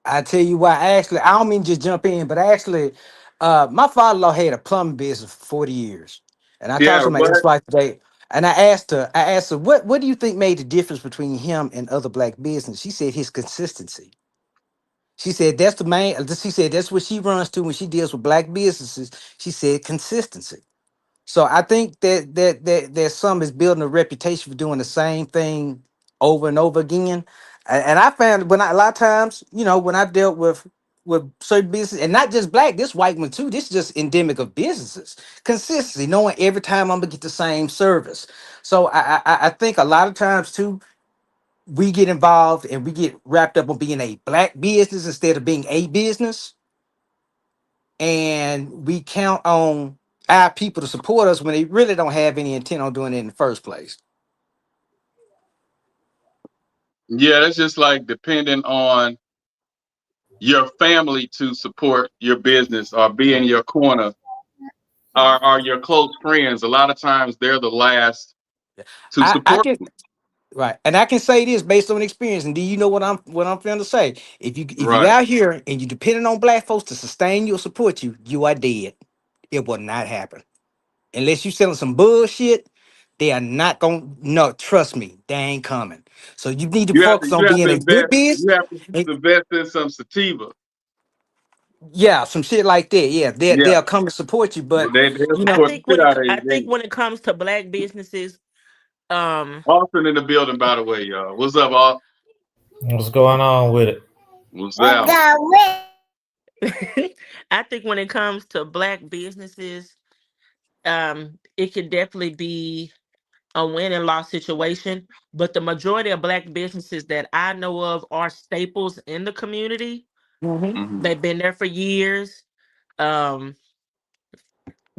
I tell you why. I don't mean just jump in, but my father-in-law had a plumbing business for 40 years. And I talked Yeah, to my but ex-wife today, and I asked her, what do you think made the difference between him and other black business? She said his consistency. She said that's the main, she said that's what she runs to when she deals with black businesses. She said consistency. So I think that some is building a reputation for doing the same thing over and over again. And I found a lot of times, when I dealt with certain businesses, and not just black, this white one too. This is just endemic of businesses. Consistency, knowing every time I'm gonna get the same service. So I think a lot of times too, we get involved and we get wrapped up on being a black business instead of being a business, and we count on our people to support us when they really don't have any intent on doing it in the first place. yeah, that's just like depending on your family to support your business or be in your corner, or your close friends. A lot of times they're the last to I support can you. Right. And I can say this based on experience. And do you know what I'm finna say? If you Right. out here and you depending on black folks to sustain you or support you, you are dead. It will not happen. Unless you selling some bullshit, they are not gonna no, trust me, they ain't coming. So you need to focus on You have being to a good invest. biz. You have to And invest in some sativa. yeah, some shit like that. Yeah, Yeah, they'll come and support you. But they'll you I know, support the think shit out of I you. think when it comes to black businesses, um, Austin in the building, by the way, y'all. What's up, Austin? What's going on with it? What's up? I think when it comes to black businesses, it could definitely be a win and loss situation. But the majority of black businesses that I know of are staples in the community. mhm. Mm-hmm. They've been there for years. Um,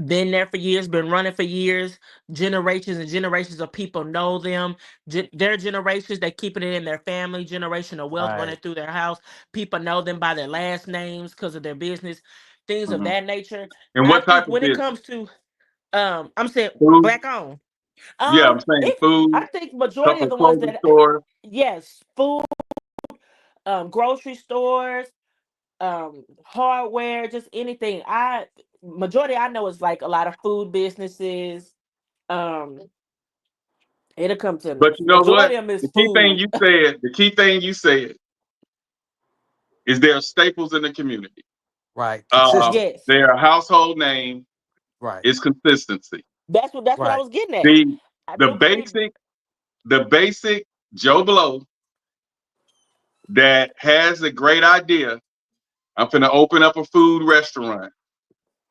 been there for years, been running for years. Generations and generations of people know them. Their generations, they keeping it in their family. Generational wealth running Right. through their house. People know them by their last names because of their business, things of Mm-hmm. that nature. And I what think type of when it business? comes to, I'm saying Food? black owned. Yeah, I'm saying I food. think majority Couple of of the ones clothing that, stores. yes, food, grocery stores, hardware, just anything. Majority I know is like a lot of food businesses. Um, it'll come to But you know majority what? of them is The key thing food. you said is there are staples in the community. Right. Consistent. Yes, Their household name Right. is consistency. that's what I Right. was getting at. The I the do believe basic Joe Blow that has a great idea. I'm gonna open up a food restaurant.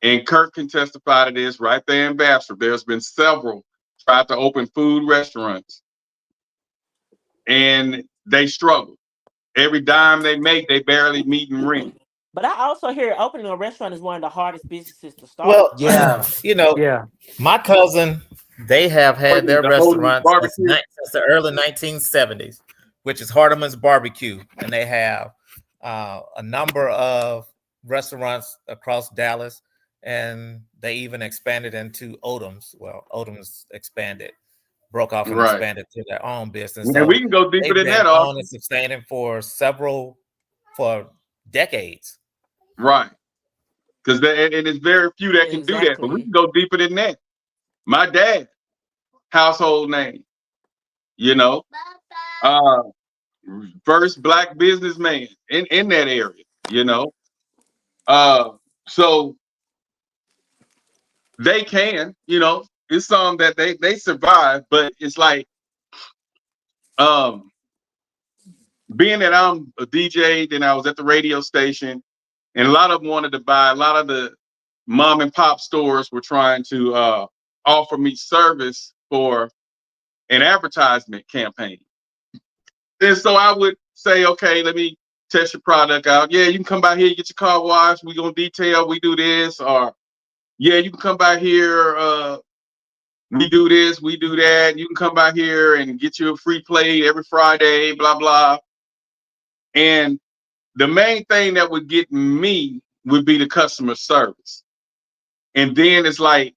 And Kirk can testify to this right there in Bastrop. There's been several tried to open food restaurants and they struggle. Every dime they make, they barely meet and rent. but I also hear opening a restaurant is one of the hardest businesses to start. Well, Yeah. you know, Yeah. my cousin, they have had their The Holy restaurant Barbecue. since the early 1970s, which is Hardeman's Barbecue, and they have a number of restaurants across Dallas, and they even expanded into Odom's. Well, Odom's broke off and Right. expanded to their own business. And So we can go deeper they've than been that, on Austin. and sustaining for decades. Right. Because and it's very few that can do that, but we Exactly. can go deeper than that. My dad, household name, you know, first black businessman in that area, you know. So they can, you know, it's some that they survive, but it's like being that I'm a DJ, then I was at the radio station, and a lot of them wanted to buy, a lot of the mom and pop stores were trying to offer me service for an advertisement campaign. And so I would say, okay, let me test your product out. Yeah, you can come by here, get your car washed, we gonna detail, we do this, or yeah, you can come by here, we do this, we do that. You can come by here and get you a free plate every Friday, blah, blah. And the main thing that would get me would be the customer service. And then it's like,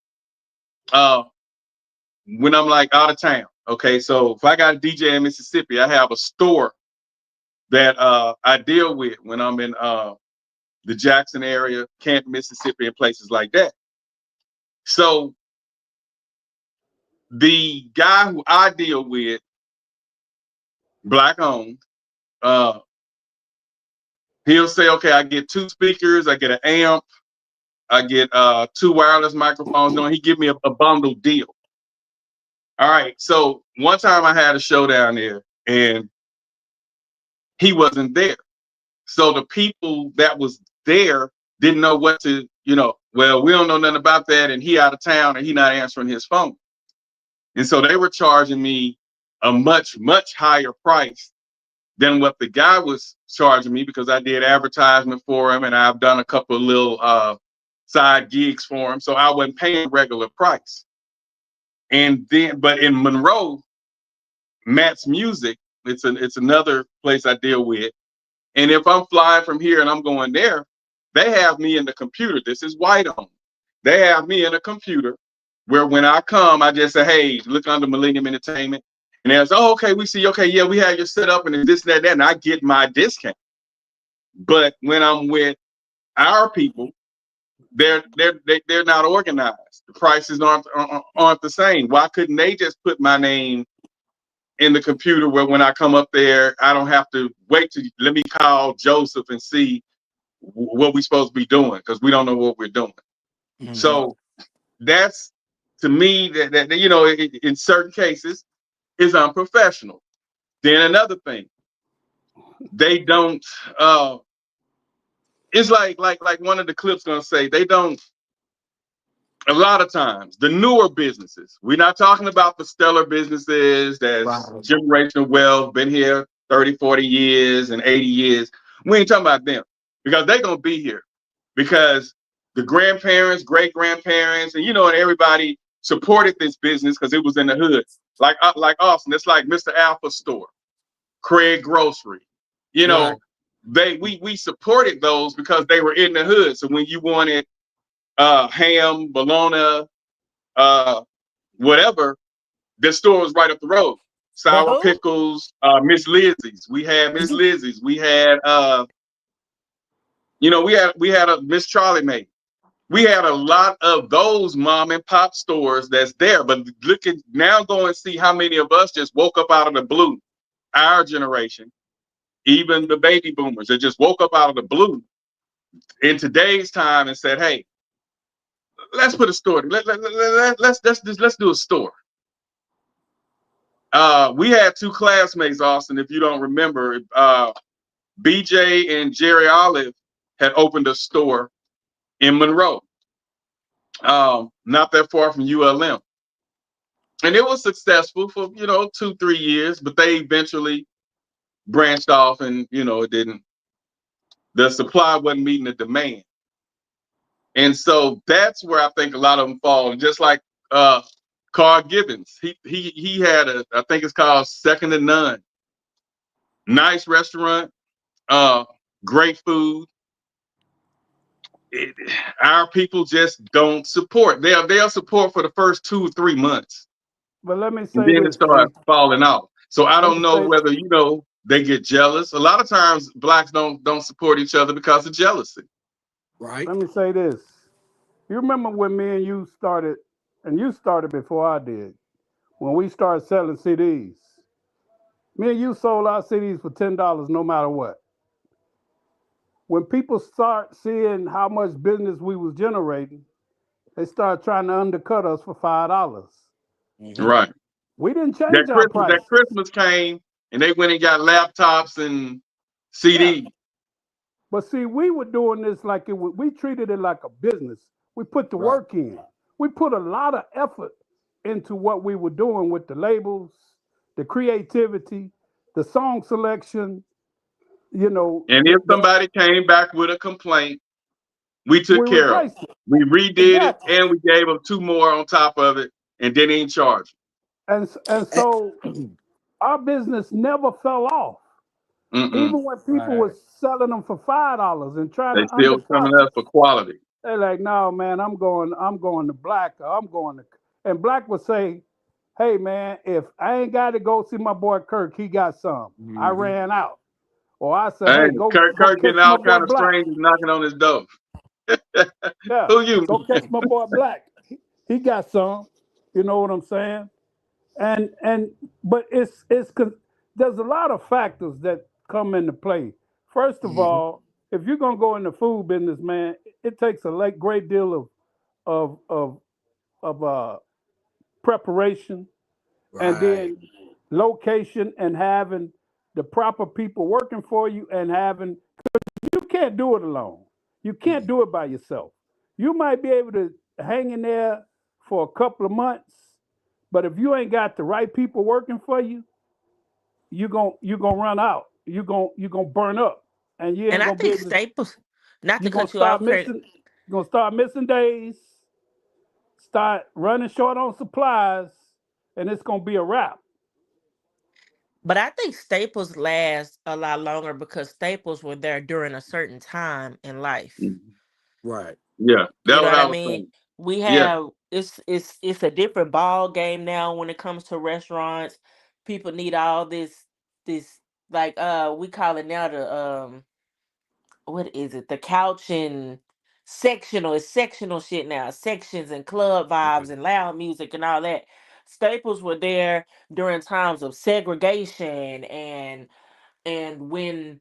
when I'm like out of town, okay, so if I got a DJ in Mississippi, I have a store that I deal with when I'm in the Jackson area, Canton, Mississippi, and places like that. So the guy who I deal with, black owned, he'll say, okay, I get 2 speakers, I get an amp, I get 2 wireless microphones. No, he give me a bundle deal. All right. So one time I had a show down there and he wasn't there. So the people that was there didn't know what to, you know, well, we don't know nothing about that. And he out of town and he not answering his phone. And so they were charging me a much, much higher price than what the guy was charging me because I did advertisement for him and I've done a couple of little side gigs for him. So I wasn't paying regular price. And then, but in Monroe, Matt's Music, it's another place I deal with. And if I'm flying from here and I'm going there, they have me in the computer. This is white owned. They have me in a computer where when I come, I just say, hey, look under Millennium Entertainment. And they say, oh, okay, we see, okay, yeah, we have your setup and this, that, and I get my discount. But when I'm with our people, they're not organized. The prices aren't the same. Why couldn't they just put my name in the computer where when I come up there, I don't have to wait to let me call Joseph and see what we're supposed to be doing, because we don't know what we're doing. Mm-hmm. So that's, to me, that you know, in certain cases is unprofessional. Then another thing, they don't it's like one of the clips gonna say, they don't, a lot of times, the newer businesses, we're not talking about the stellar businesses that's generational wealth, been here 30, 40 years and 80 years. We ain't talking about them, because they're going to be here because the grandparents, great-grandparents, and, you know, and everybody supported this business because it was in the hood. Like Austin, it's like Mr. Alpha Store, Craig Grocery. You know, we supported those because they were in the hood. So when you wanted ham, bologna, whatever, the store was right up the road. Sour pickles, Miss Lizzie's. We had Miss Lizzie's. We had you know, we had a Miss Charlie Mae. We had a lot of those mom and pop stores that's there. But look at now, go and see how many of us just woke up out of the blue. Our generation, even the baby boomers, that just woke up out of the blue in today's time and said, hey, let's put a store. Let's do a store. We had two classmates, Austin, if you don't remember. BJ and Jerry Olive had opened a store in Monroe, not that far from ULM. And it was successful for, you know, 2-3 years, but they eventually branched off and, you know, the supply wasn't meeting the demand. And so that's where I think a lot of them fall. Just like Carl Gibbons, he had I think it's called Second to None. Nice restaurant, great food. Our people just don't support. They'll support for the first 2 or 3 months. But let me say and then this, it starts falling off. So I don't know whether, you know, they get jealous. A lot of times blacks don't support each other because of jealousy. Right. Let me say this. You remember when me and you started, and you started before I did, when we started selling CDs. Me and you sold our CDs for $10 no matter what. When people start seeing how much business we was generating, they start trying to undercut us for $5. Mm-hmm. Right. We didn't change our price. That Christmas came and they went and got laptops and CDs. Yeah. But see, we were doing this like we treated it like a business. We put the work in. We put a lot of effort into what we were doing with the labels, the creativity, the song selection, you know. And if somebody came back with a complaint, we took care of it. We redid it, and we gave them 2 more on top of it, and then ain't charged. And so our business never fell off. Even when people were selling them for $5 and trying to still coming up for quality. They're like, no, man, I'm going to Black, or I'm going to, and Black would say, hey, man, if I ain't got to go see my boy Kirk, he got some. Mm-hmm. I ran out. Or I said, hey, go Kirk getting all kind of strangers knocking on his door. Yeah. Who you? Go catch my boy Black. He got some. You know what I'm saying? But it's there's a lot of factors that come into play. First of all, if you're gonna go in the food business, man, it takes a great deal of preparation, and then location, and having the proper people working for you, and having, you can't do it alone. You can't do it by yourself. You might be able to hang in there for a couple of months, but if you ain't got the right people working for you, you're gonna run out. You're gonna burn up, and you ain't gonna be able to. Staples, not to cut you off, you're gonna start missing days, start running short on supplies, and it's gonna be a wrap. But I think Staples lasts a lot longer because Staples were there during a certain time in life. Right. Yeah, that's what I mean. Saying. We have it's a different ball game now when it comes to restaurants. people need all this like we call it now the what is it? The couch and sectional. It's sectional shit now. Sections and club vibes and loud music and all that. Staples were there during times of segregation and when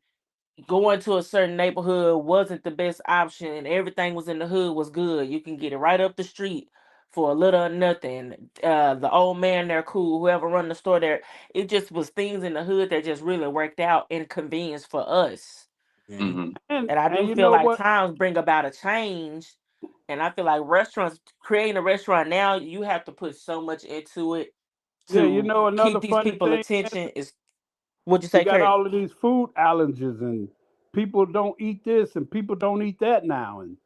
going to a certain neighborhood wasn't the best option and everything was in the hood was good. You can get it right up the street for a little or nothing. The old man there cool, whoever run the store there. It just was things in the hood that just really worked out in convenience for us. Mm-hmm. And I do you feel know like what? times bring about a change. And I feel like restaurants, creating a restaurant now, you have to put so much into it Yeah, you to know another keep these funny people thing. attention. Is what'd you We say, got Kurt? all of these food allergies, and people don't eat this, and people don't eat that now, and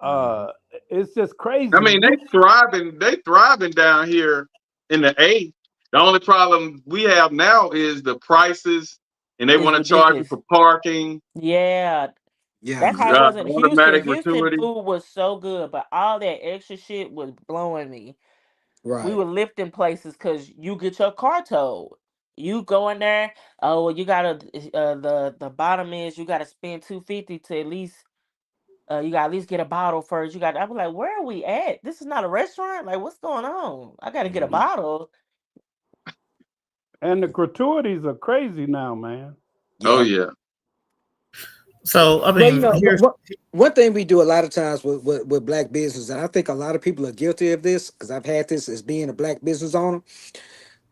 uh, it's just I crazy. mean, they thriving. They thriving down here in the A. The only problem we have now is the prices, and they It's want to charge you ridiculous. for parking, Yeah. That's how it was in Houston. automatic Houston gratuity. food was so good, but all that extra shit was blowing me. We Right. were lifting places because you get your car towed. You go in there, oh, well, you gotta the bottom is you gotta spend $250 to at least you gotta at least get a bottle first. You got I was like, where are we at? This is not a restaurant. Like, what's going on? I gotta get a bottle. And the gratuities are crazy now, man. Oh Yeah. yeah. So I Well, you mean, know, here's one thing we do a lot of times with black business, and I think a lot of people are guilty of this because I've had this as being a black business owner.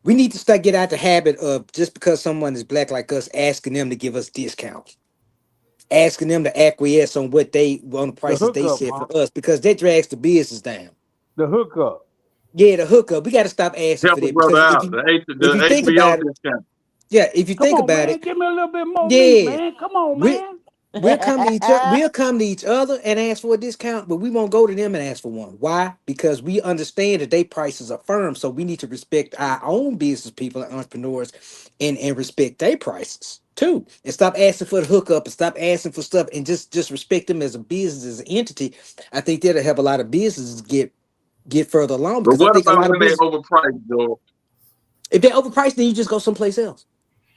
We need to start get out the habit of just because someone is black like us, asking them to give us discounts, asking them to acquiesce on what they on the The prices they hookup, set huh? for us because that drags the business down. The hookup. Yeah, the hookup. We got to stop asking Help for a that brother because out. if The you think HBO about it, discount. yeah, if you Come think on, about man. it, Give me a little bit more meat, yeah, man. Come on, we man. we'll come to each other. We'll come to each other and ask for a discount, but we won't go to them and ask for one. Why? Because we understand that they prices are firm, so we need to respect our own business people and entrepreneurs, and respect their prices too, and stop asking for the hookup and stop asking for stuff and just respect them as a business as an entity. I think that'll help a lot of businesses get further along But because I what think a about lot of when they business, overprice, Joe? if they're overpriced, then you just go someplace else.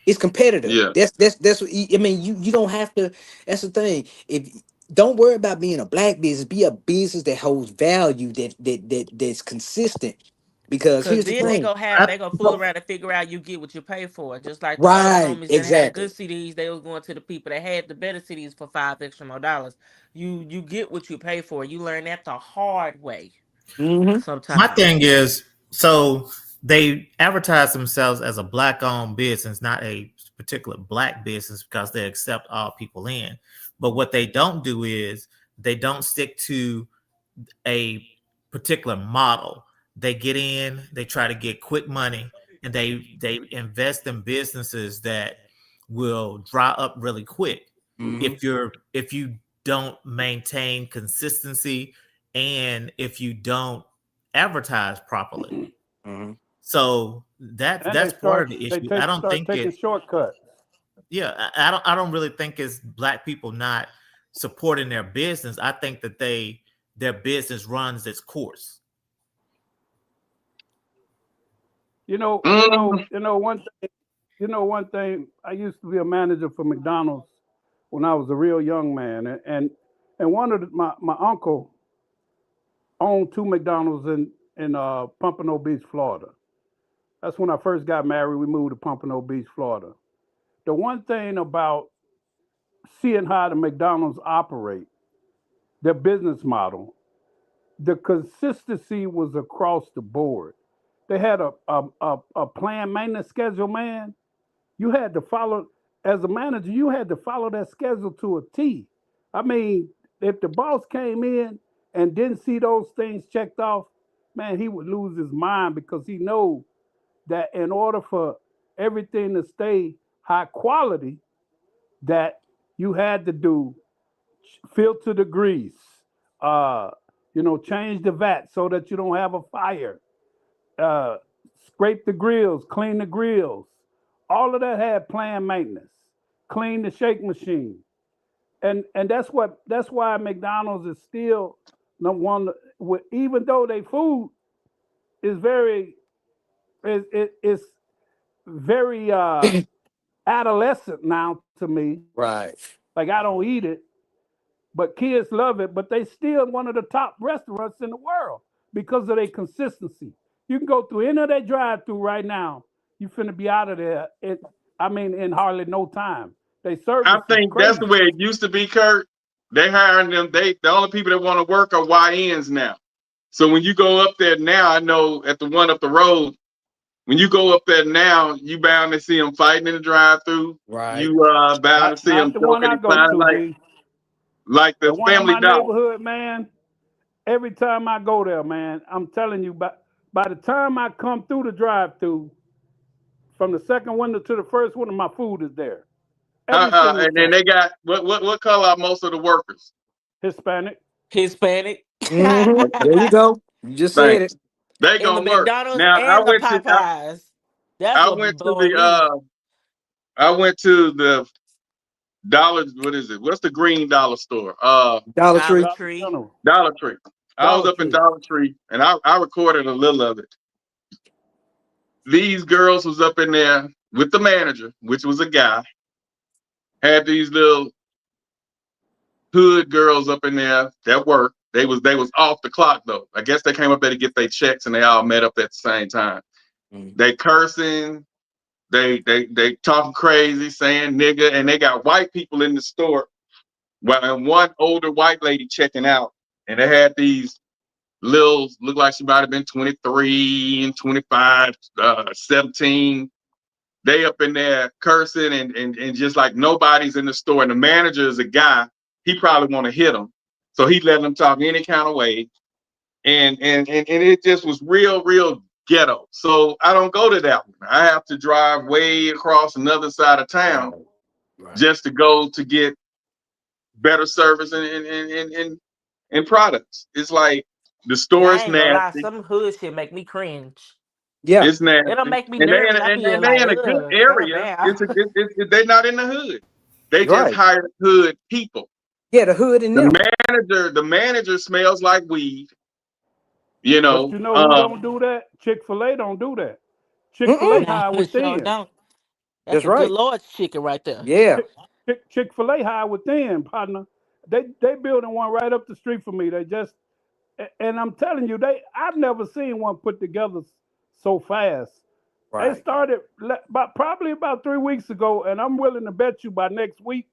It's competitive. Yeah. That's what I mean. You don't have to. That's the thing. If don't worry about being a black business, be a business that holds value that's consistent. Because Cause here's the then they thing. gonna have they gonna fool around and figure out you get what you pay for. Just like the other Right. homies that had good Exactly. CDs, they was going to the people that had the better CDs for $5 extra more. You get what you pay for. You learn that the hard way Mm-hmm. my sometimes. thing is, so they advertise themselves as a black-owned business, not a particular black business, because they accept all people in. But what they don't do is they don't stick to a particular model. They get in, they try to get quick money, and they invest in businesses that will dry up really quick. Mm-hmm. If you don't maintain consistency and if you don't advertise properly. Mm-hmm. So And that's part of the issue. I don't start think taking it shortcuts. yeah, I don't really think it's black people not supporting their business. I think that their business runs its course. One thing. I used to be a manager for McDonald's when I was a real young man, and one of my uncle owned two McDonald's in Pompano Beach, Florida. That's when I first got married. We moved to Pompano Beach, Florida. The one thing about seeing how the McDonald's operate, their business model, the consistency was across the board. They had a planned maintenance schedule, man. You had to follow, as a manager, you had to follow that schedule to a T. I mean, if the boss came in and didn't see those things checked off, man, he would lose his mind because he knows that in order for everything to stay high quality, that you had to do filter the grease, uh, change the vat so that you don't have a fire, uh, scrape the grills, clean the grills. All of that had planned maintenance. Clean the shake machine, and that's why McDonald's is still the one. Even though they food is very, it's very adolescent now to me. Right. Like I don't eat it, but kids love it. But they still one of the top restaurants in the world because of their consistency. You can go through any of their drive-through right now. You finna be out of there. In hardly no time. They service I is think that's crazy. the way it used to be, Kurt. They hiring them. The only people that want to work are YNs now. So when you go up there now, I know at the one up the road, when you go up there now, you bound to see them fighting in the drive-through. Right. You bound to see them Not the one joking I and go finding to, B. like The the one in Family my Dollar. neighborhood, man. Every time I go there, man, I'm telling you, by the time I come through the drive-through, from the second window to the first window, my food is there. Every single And then time. they got what color are most of the workers? Hispanic. Hispanic. Mhm. There you go. You just said Thanks. it. They In the gonna work. McDonald's Now and the Popeyes. That's I what be went to blowing me. I went to the Dollar. What is it? What's the green dollar store? Dollar Tree. Dollar Tree. Dollar Tree. I was Dollar up in Tree. Dollar Tree, and I recorded a little of it. These girls was up in there with the manager, which was a guy. Had these little hood girls up in there that worked. They was off the clock though. I guess they came up there to get their checks, and they all met up at the same time. They cursing, they talking crazy, saying nigga, and they got white people in the store. Well, and one older white lady checking out, and they had these little, look like she might have been 23 and 25, 17. They up in there cursing and just like nobody's in the store. And the manager is a guy, he probably want to hit them. So he letting them talk any kind of way. And it just was real ghetto. So I don't go to that one. I have to drive way across another side of town just to go to get better service and products. It's like the store I is ain't gonna lie, nasty. some hood shit make me cringe. Yeah. It's nasty. It'll make me And they nervous. I and be they like, in a good ugh, area. goddamn. They're not in the hood. They just Right. hired hood people. Yeah, the hood and them. The manager smells like weed. You know, But you know who don't do that? Chick-fil-A don't do that. Chick-fil-A Nah, high it sure within. don't. That's That's a good right. Lord's chicken right there. Yeah. Chick-fil-A high within, partner. They building one right up the street from me. They just, and I'm telling you, I've never seen one put together so fast. They Right. started probably about 3 weeks ago, and I'm willing to bet you by next week,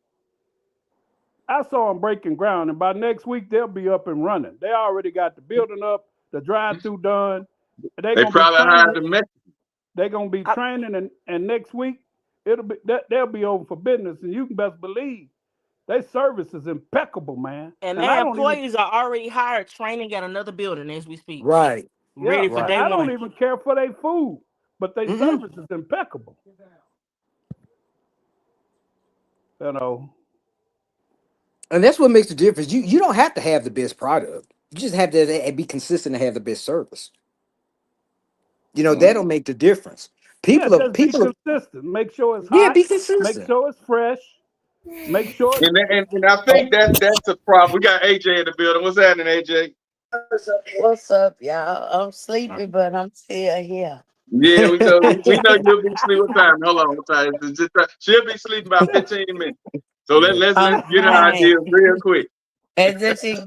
I saw them breaking ground, and by next week they'll be up and running. They already got the building up, the drive-through done. they probably hired the Mexican. They're gonna be training, and next week they'll be open for business, and you can best believe their service is impeccable, man. And I their don't even, employees are already hired, training at another building as we speak. Right. Ready yeah, for and day I don't one. even care for their food, but their service is impeccable. You know, And that's what makes the difference. You don't have to have the best product. You just have to be consistent and have the best service. You know, that'll make the difference. yeah, People just be consistent. Make sure it's yeah, hot. be Make consistent. sure it's fresh. Make sure. And I think that's a problem. We got AJ in the building. What's happening, AJ? What's up, y'all? I'm sleepy, but I'm still here. Yeah, we know you'll be asleep. What time? Hold on, what time? She'll be sleeping about 15 minutes. So let's get an idea real quick. Let's get it.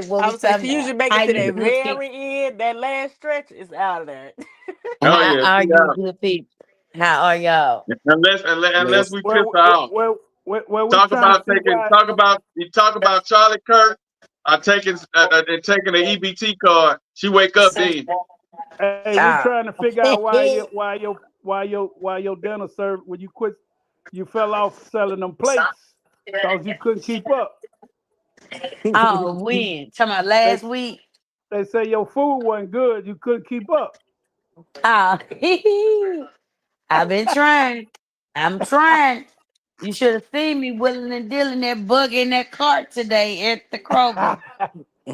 What I we was saying, talking she usually about? make How it to you that good people? very end, that last stretch is out of there. Oh How yeah, are you good people? How are y'all? unless we piss her off. Well, Talk about you talk about Charlie Kirk. Taking an EBT card. She wake up then. Hey, we trying to figure out why your dinner served when you quit. You fell off selling them plates because you couldn't keep up. Oh, when? Talking about last week? They say your food wasn't good. You couldn't keep up. Oh, I've been trying. I'm trying. You should have seen me willing and dealing that bug in that cart today at the Kroger. You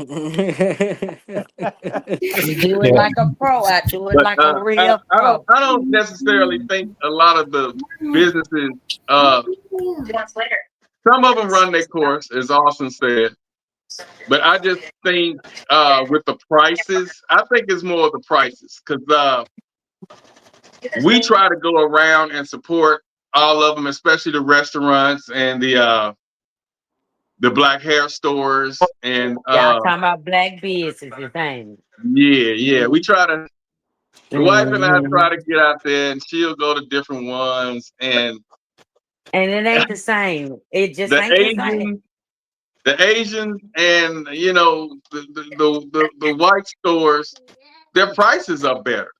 do it like a pro. I do it But like a real pro. I don't necessarily think a lot of the businesses. Some of them run their course, as Austin said. But I just think with the prices, I think it's more of the prices because we try to go around and support all of them, especially the restaurants and the black hair stores and Y'all talking about black businesses, ain't yeah. We try to. it? The wife and I try Mhm. to get out there, and she'll go to different ones, and And it ain't the same. It just the ain't the same. Asians, and the white stores, their prices are better.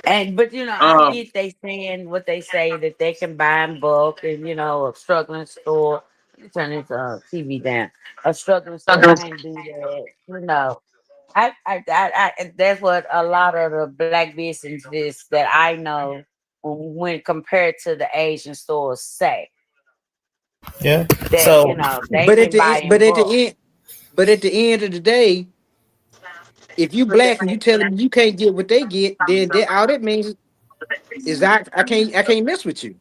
And but you know, I get they saying what they say that they can buy in bulk, and you know, a struggling store. Let me turn this TV down. A struggling store can't do that. You know, that's what a lot of the black businesses that I know when compared to the Asian stores say Yeah. that you So know they But at can buy the in bulk. at the end of the day, if you black and you tell them you can't get what they get, then all that means is that I can't mess with you.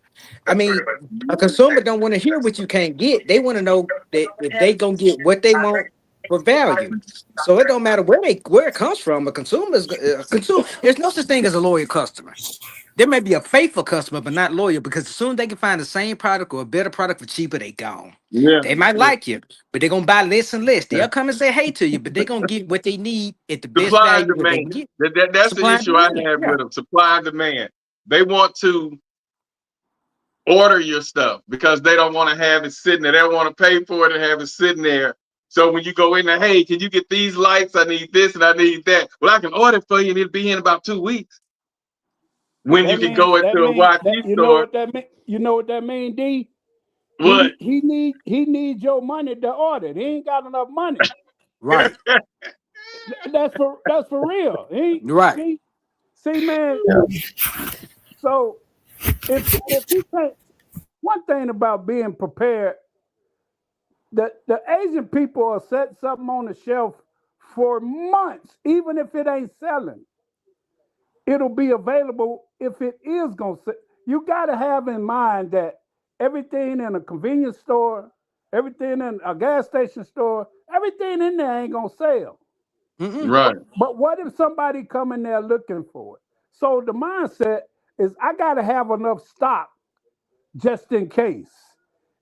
I mean, a consumer don't want to hear what you can't get. They want to know that if they gonna get what they want for value. So it don't matter where it comes from. A consumer is a consumer. There's no such thing as a loyal customer. There may be a faithful customer, but not loyal, because as soon as they can find the same product or a better product for cheaper, they gone. Yeah, They might yeah. like you, but they're gonna buy less and less. They'll come and say hey to you, but they're gonna get what they need at the best Supply and value that they can demand. get. That's the Supply and issue I demand. have Yeah. with them. Supply and demand. They want to order your stuff because they don't want to have it sitting there. They don't want to pay for it and have it sitting there. So when you go in there, hey, can you get these lights? I need this and I need that. Well, I can order it for you and it'll be in about 2 weeks. When you can go into a YT you know store. what that mean? You know what that mean, D? What? He needs your money to order it. He ain't got enough money. Right. That's for real. Right. See, man. So if he can't, one thing about being prepared, the Asian people will set something on the shelf for months, even if it ain't selling. It'll be available if it is gonna sell. You gotta have in mind that everything in a convenience store, everything in a gas station store, everything in there ain't gonna sell. Right. But what if somebody come in there looking for it? So the mindset is I gotta have enough stock just in case.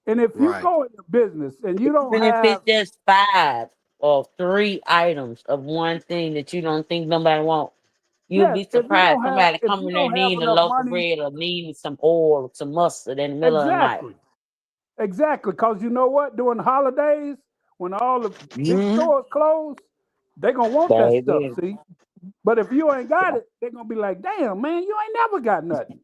And if you Right. go into business and you don't Even if have, it's just 5 or 3 items of one thing that you don't think nobody want, you'll yes, be surprised. Somebody if you coming there don't have needing a enough loaf of money, bread or needing some oil, some mustard in the middle of the night. exactly, because you know what? During the holidays, when all the big Mhm. stores close, they're gonna want that stuff. Baby. See, but if you ain't got it, they're gonna be like, "Damn, man, you ain't never got nothing." Right.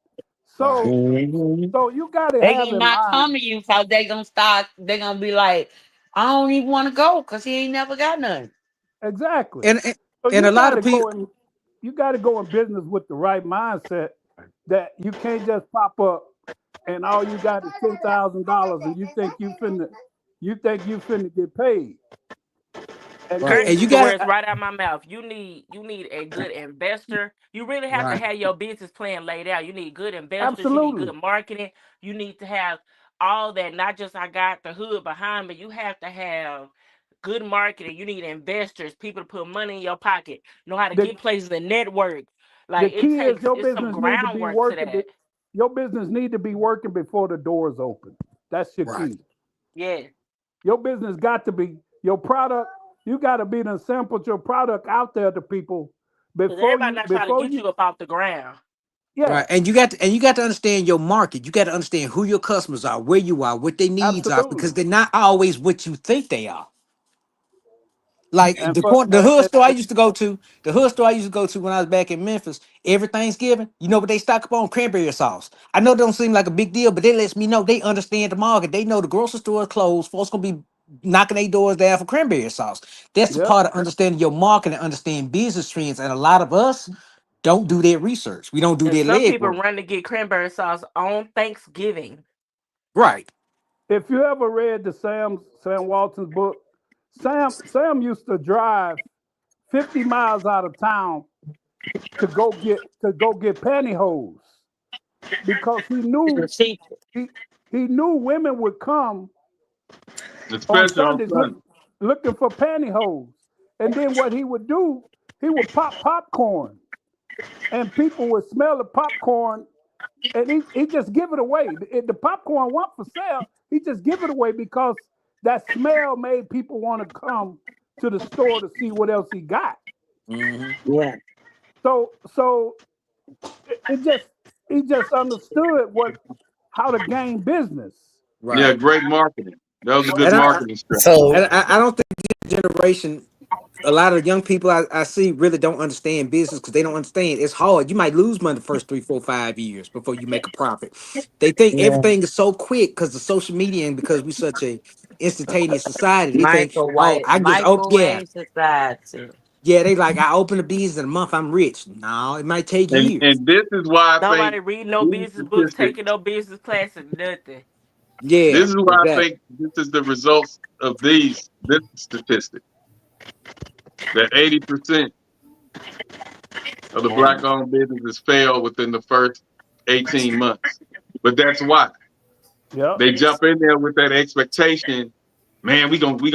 So, Mhm. so you gotta They have gonna in not mind come to you because they gonna start. They gonna be like, I don't even want to go because he ain't never got nothing. exactly. And So and you a lot gotta of people. go in. You gotta go in business with the right mindset. That you can't just pop up and all you got is $10,000 and you think you finna get paid. And Right. Kurt And then you used the got words right out of my mouth. You need a good investor. You really have to right. have your business plan laid out. You need good investors. You need absolutely good marketing. You need to have all that. Not just I got the hood behind me. You have to have good marketing. You need investors, people to put money in your pocket, know how to the get places and network. the Like key is your it's some business need to be groundwork to working. that. Your business need to be working before the doors open. That's your Right. key. Yeah. Your business got to be your product. You got to be the sampled your product out there to people Because everybody not trying to before get you. you up off the ground. Yeah, Right. And you got to understand your market. You got to understand who your customers are, where you are, what their needs are, absolutely. because they're not always what you think they are. Like And the hood store I used to go to, the hood store I used to go to when I was back in Memphis, every Thanksgiving, you know what they stock up on? Cranberry sauce. I know it don't seem like a big deal, but that lets me know they understand the market. They know the grocery store is closed. Folks gonna be knocking their doors down for cranberry sauce. That's the yep. part of understanding your market and understand business trends. And a lot of us don't do their research. We don't do And their some people legwork. run to get cranberry sauce on Thanksgiving. Right. If you ever read the Sam Walton's book, Sam used to drive 50 miles out of town to go get pantyhose because See, he he knew women would come on Especially on Sundays Sunday. looking for pantyhose. And then what he would do, he would pop popcorn and people would smell the popcorn, and he just give it away. If the popcorn wasn't for sale, he just give it away because that smell made people want to come to the store to see what else he got. Yeah. So he just understood how to gain business. Right. Yeah, great marketing. That was a good And marketing strategy. So I don't think this generation, a lot of young people I see really don't understand business because they don't understand it's hard. You might lose money the first 3, 4, 5 years before you make a profit. They think everything is so quick because of social media and because we're such a instantaneous society. They think, Microwave society. Yeah, they like I open a business in a month, I'm rich. No, it might take years. And this is why I Nobody think read no business books, taking no business classes, nothing. Yeah, this is why I think this is the results of this statistic. That 80% of the black-owned businesses fail within the first 18 months. But that's why. Yep. They jump in there with that expectation, man, we gonna do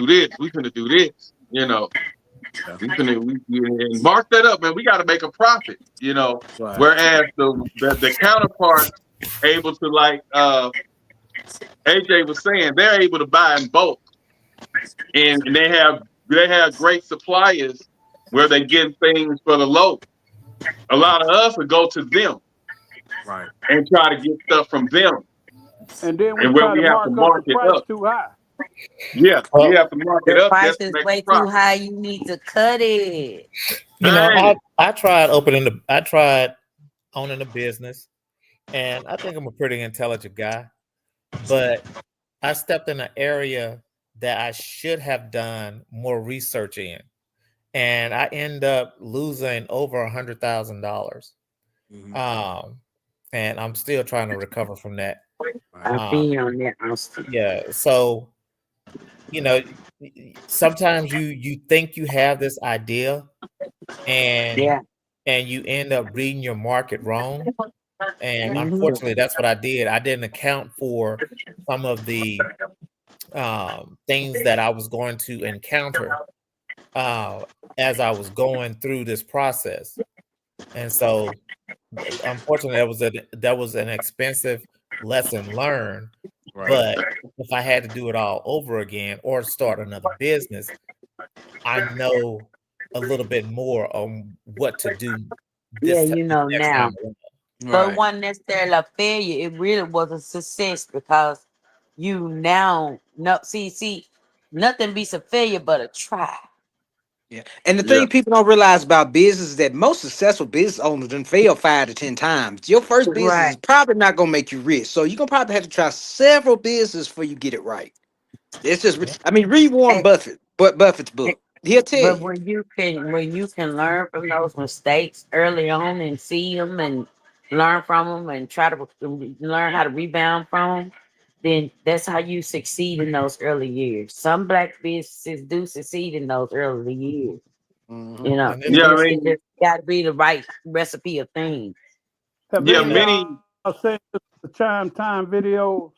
this, we gonna do this, you know. And mark that up, man. We got to make a profit, you know. Right. Whereas the counterpart able to, like AJ was saying, they're able to buy in bulk, and they have great suppliers where they get things for the low. A lot of us would go to them, right, and try to get stuff from them, and then we have to mark the it price up. too high. Yeah, you have to mark it The up. price is way too high. You need to cut it. You know, I tried owning a business, and I think I'm a pretty intelligent guy, but I stepped in an area that I should have done more research in, and I end up losing over $100,000. And I'm still trying to recover from that. I've been on that. Yeah, so you know, sometimes you think you have this idea, and you end up reading your market wrong. And unfortunately, that's what I did. I didn't account for some of the things that I was going to encounter as I was going through this process. And so, unfortunately, that was an expensive lesson learned. Right. But if I had to do it all over again or start another business, I know a little bit more on what to do. You know now. But it wasn't necessarily a failure. It really was a success because you now know. See, nothing beats a failure but a try. Yeah, and the thing people don't realize about business is that most successful business owners done fail 5 to 10 times. Your first business is probably not gonna make you rich, so you're gonna probably have to try several businesses before you get it right. It's just, I mean, read Warren Buffett's book. He'll tell But when you can learn from those mistakes early on and see them and learn from them and try to learn how to rebound from them, then that's how you succeed in those early years. Some black businesses do succeed in those early years. You know, it just got to be the right recipe of things. Many are saying the Chime Time videos.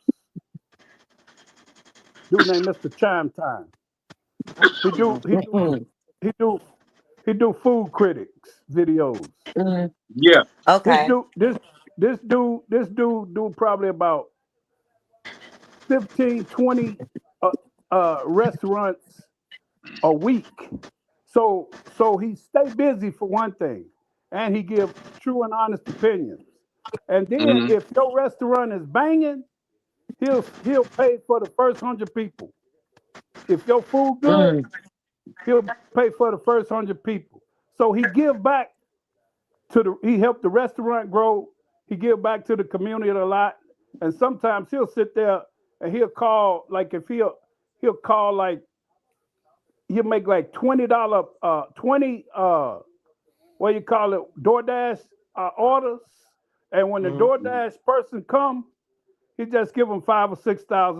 Dude named Mr. Chime Time. He do food critics videos. Yeah. Okay. This dude do probably about 15, 20 restaurants a week. So he stay busy for one thing, and he give true and honest opinions. And then if your restaurant is banging, he'll pay for the first 100 people. If your food good, he'll pay for the first 100 people. So he give back he helped the restaurant grow. He give back to the community a lot. And sometimes he'll sit there and he'll call, like if he'll call like, he'll make like $20, DoorDash orders. And when the DoorDash person come, he just give them $5,000 or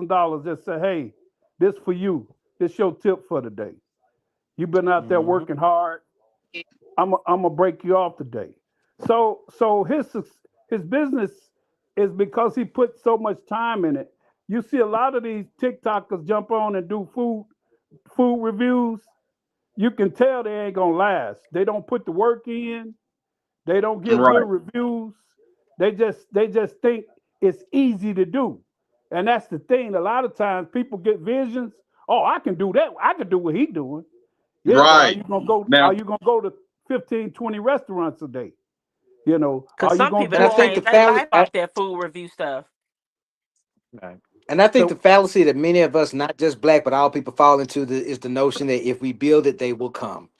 $6,000. Just say, hey, this for you. This your tip for the day. You've been out there working hard. I'm gonna break you off today. So his business is because he put so much time in it. You see a lot of these TikTokers jump on and do food reviews. You can tell they ain't gonna last. They don't put the work in. They don't give Right. good reviews. They just think it's easy to do. And that's the thing. A lot of times people get visions. Oh, I can do that. I can do what he's doing. Yeah, but are Right. you gonna go? Now, Are you gonna go to 15, 20 restaurants a day? You know, Cause are you some gonna people And do I done all? think the changed their fallacy, life off that food review stuff. and I think the So fallacy that many of us, not just black but all people, fall into is the notion that if we build it, they will come.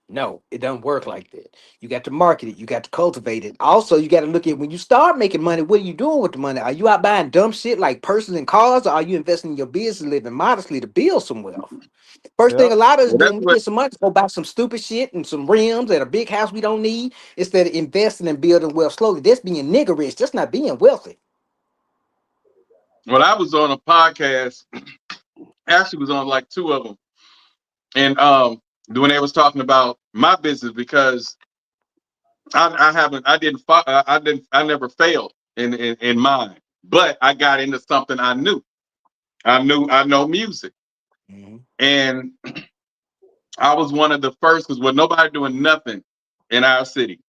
No, it doesn't work like that. You got to market it. You got to cultivate it. Also, you got to look at when you start making money, what are you doing with the money? Are you out buying dumb shit like purses and cars, or are you investing in your business, living modestly to build some wealth? First thing yeah, a lot of us well, do that's when we what. get some money, is go buy some stupid shit and some rims and a big house we don't need instead of investing and building wealth slowly. That's being nigger rich. That's not being wealthy. Well, I was on a podcast. Actually, was on like two of them, and when they was talking about my business because I never failed in mine, but I got into something I knew. I know music, Mhm. and I was one of the first because well nobody doing nothing in our city,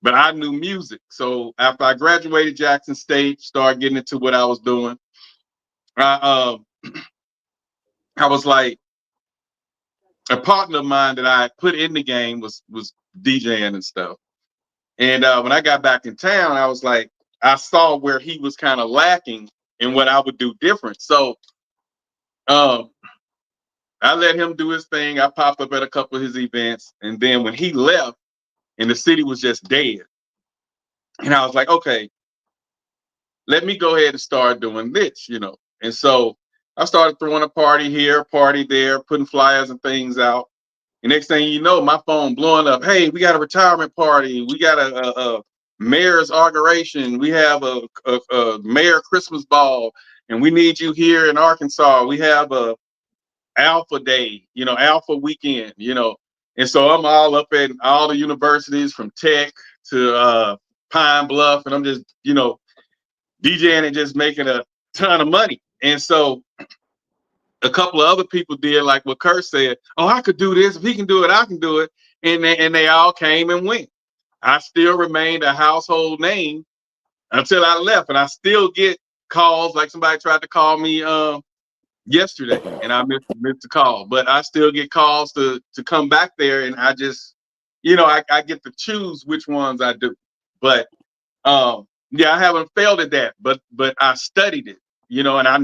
but I knew music. So after I graduated Jackson State, started getting into what I was doing. I I was like a partner of mine that I put in the game was DJing and stuff. And when I got back in town, I was like, I saw where he was kind of lacking and what I would do different. So um, I let him do his thing. I popped up at a couple of his events. And then when he left and the city was just dead, and I was like, okay, let me go ahead and start doing this, you know. And so I started throwing a party here, party there, putting flyers and things out. And next thing you know, my phone blowing up. Hey, we got a retirement party. We got a mayor's inauguration. We have a mayor Christmas ball, and we need you here in Arkansas. We have a Alpha Day, you know, Alpha Weekend, you know. And so I'm all up at all the universities from Tech to Pine Bluff, and I'm just, you know, DJing and just making a ton of money. And so a couple of other people did like what Kurt said. Oh, I could do this. If he can do it, I can do it. And they all came and went. I still remained a household name until I left, and I still get calls. Like somebody tried to call me yesterday, and I missed the call. But I still get calls to come back there, and I just, you know, I get to choose which ones I do. But yeah, I haven't failed at that. But I studied it. You know, and I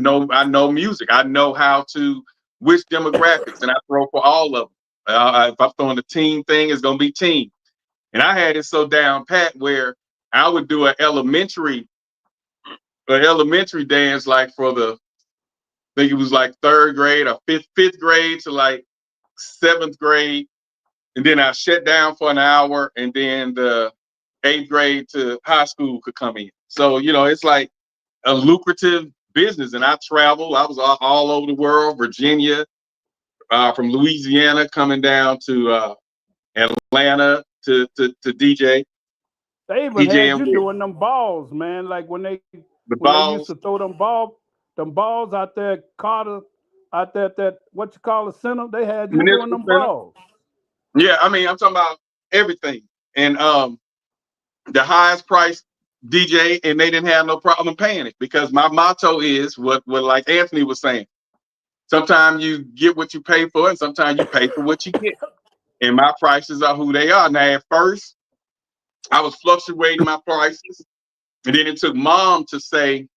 know music. I know how to which demographics, and I throw for all of them. If I'm throwing the team thing, it's gonna be team. And I had it so down pat where I would do an elementary dance like for the, I think it was like third grade or fifth grade to like seventh grade, and then I shut down for an hour, and then the eighth grade to high school could come in. So you know, it's like a lucrative business, and I travel. I was all over the world, Virginia, from Louisiana, coming down to Atlanta to DJ. they even had DJing you with doing them balls, man. Like when they the used balls, to throw them balls out there, at Carter, out there at that what you call the center. They had you doing municipal them center. balls. Yeah, I mean, I'm talking about everything, and the highest price DJ, and they didn't have no problem paying it because my motto is what like Anthony was saying. Sometimes you get what you pay for, and sometimes you pay for what you get. And my prices are who they are. Now, at first, I was fluctuating my prices, and then it took mom to say,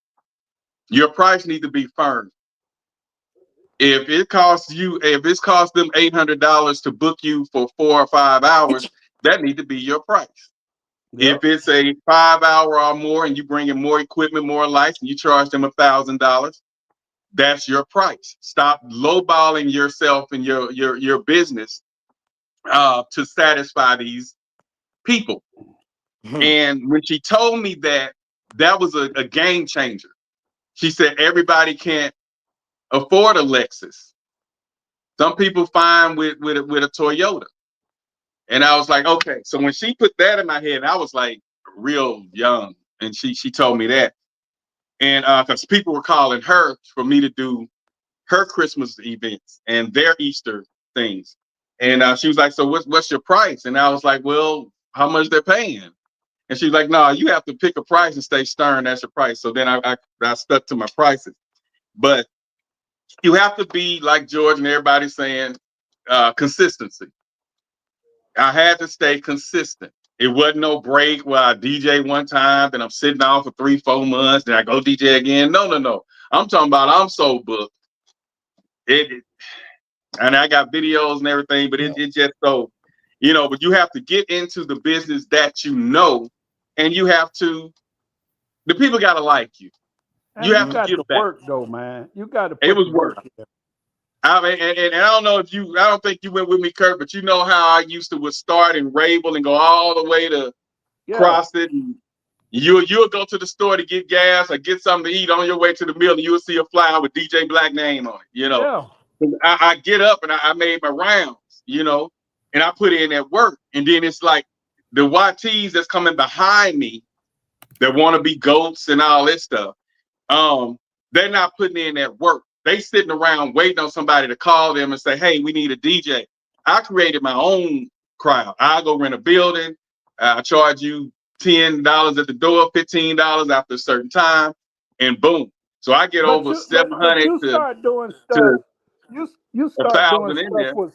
your price needs to be firm. If it's cost them $800 to book you for 4 or 5 hours, that needs to be your price. Yep. If it's a 5 hour or more, and you bring in more equipment, more lights, and you charge them $1,000, that's your price. Stop lowballing yourself and your business to satisfy these people. And when she told me that, that was a game changer. She said everybody can't afford a Lexus. Some people fine with a Toyota. And I was like, okay. So when she put that in my head, I was like real young, and she told me that. And because people were calling her for me to do her Christmas events and their Easter things. And she was like, so what's your price? And I was like, well, how much they're paying. And she's like, no, you have to pick a price and stay stern. That's your price. So then I stuck to my prices. But you have to be, like George and everybody saying, consistency. I had to stay consistent. It wasn't no break where I DJ one time, then I'm sitting down for 3-4 months, then I go DJ again. No. I'm talking about I'm so booked. And I got videos and everything, but it just so, but you have to get into the business that you know, and you have to, the people got to like you. And you have to got give to back. work though, man. You got to. It was work. I mean, and I don't know if I don't think you went with me, Kurt, but you know how I used to would start in Rabel and go all the way to CrossFit, and you'll go to the store to get gas or get something to eat on your way to the mill, and you'll see a flyer with DJ Black name on it. I get up and I made my rounds, and I put in that work, and then it's like the YTs that's coming behind me that want to be goats and all this stuff. They're not putting in that work. They sitting around waiting on somebody to call them and say, hey, we need a DJ. I created my own crowd. I go rent a building. I charge you $10 at the door, $15 after a certain time, and boom. So I get over 700 you start doing stuff. You start doing stuff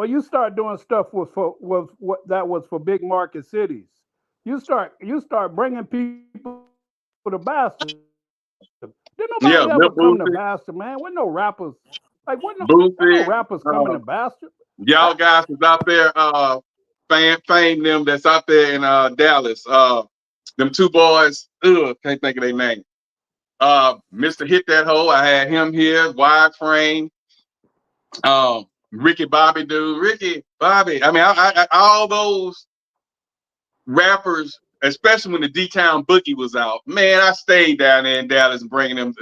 you start doing stuff that was for big market cities. You start bringing people to Bastard. Didn't nobody ever come to Bastard, man? Wasn't no rappers. Like, wasn't no rappers coming to Bastard? Y'all guys is out there, fame them that's out there in Dallas. Them two boys, can't think of their name. Mr. Hit That Hole, I had him here, Wide Frame. Ricky Bobby dude, Ricky Bobby. I mean, I all those rappers, especially when the D-Town Boogie was out, man, I stayed down there in Dallas and bringing them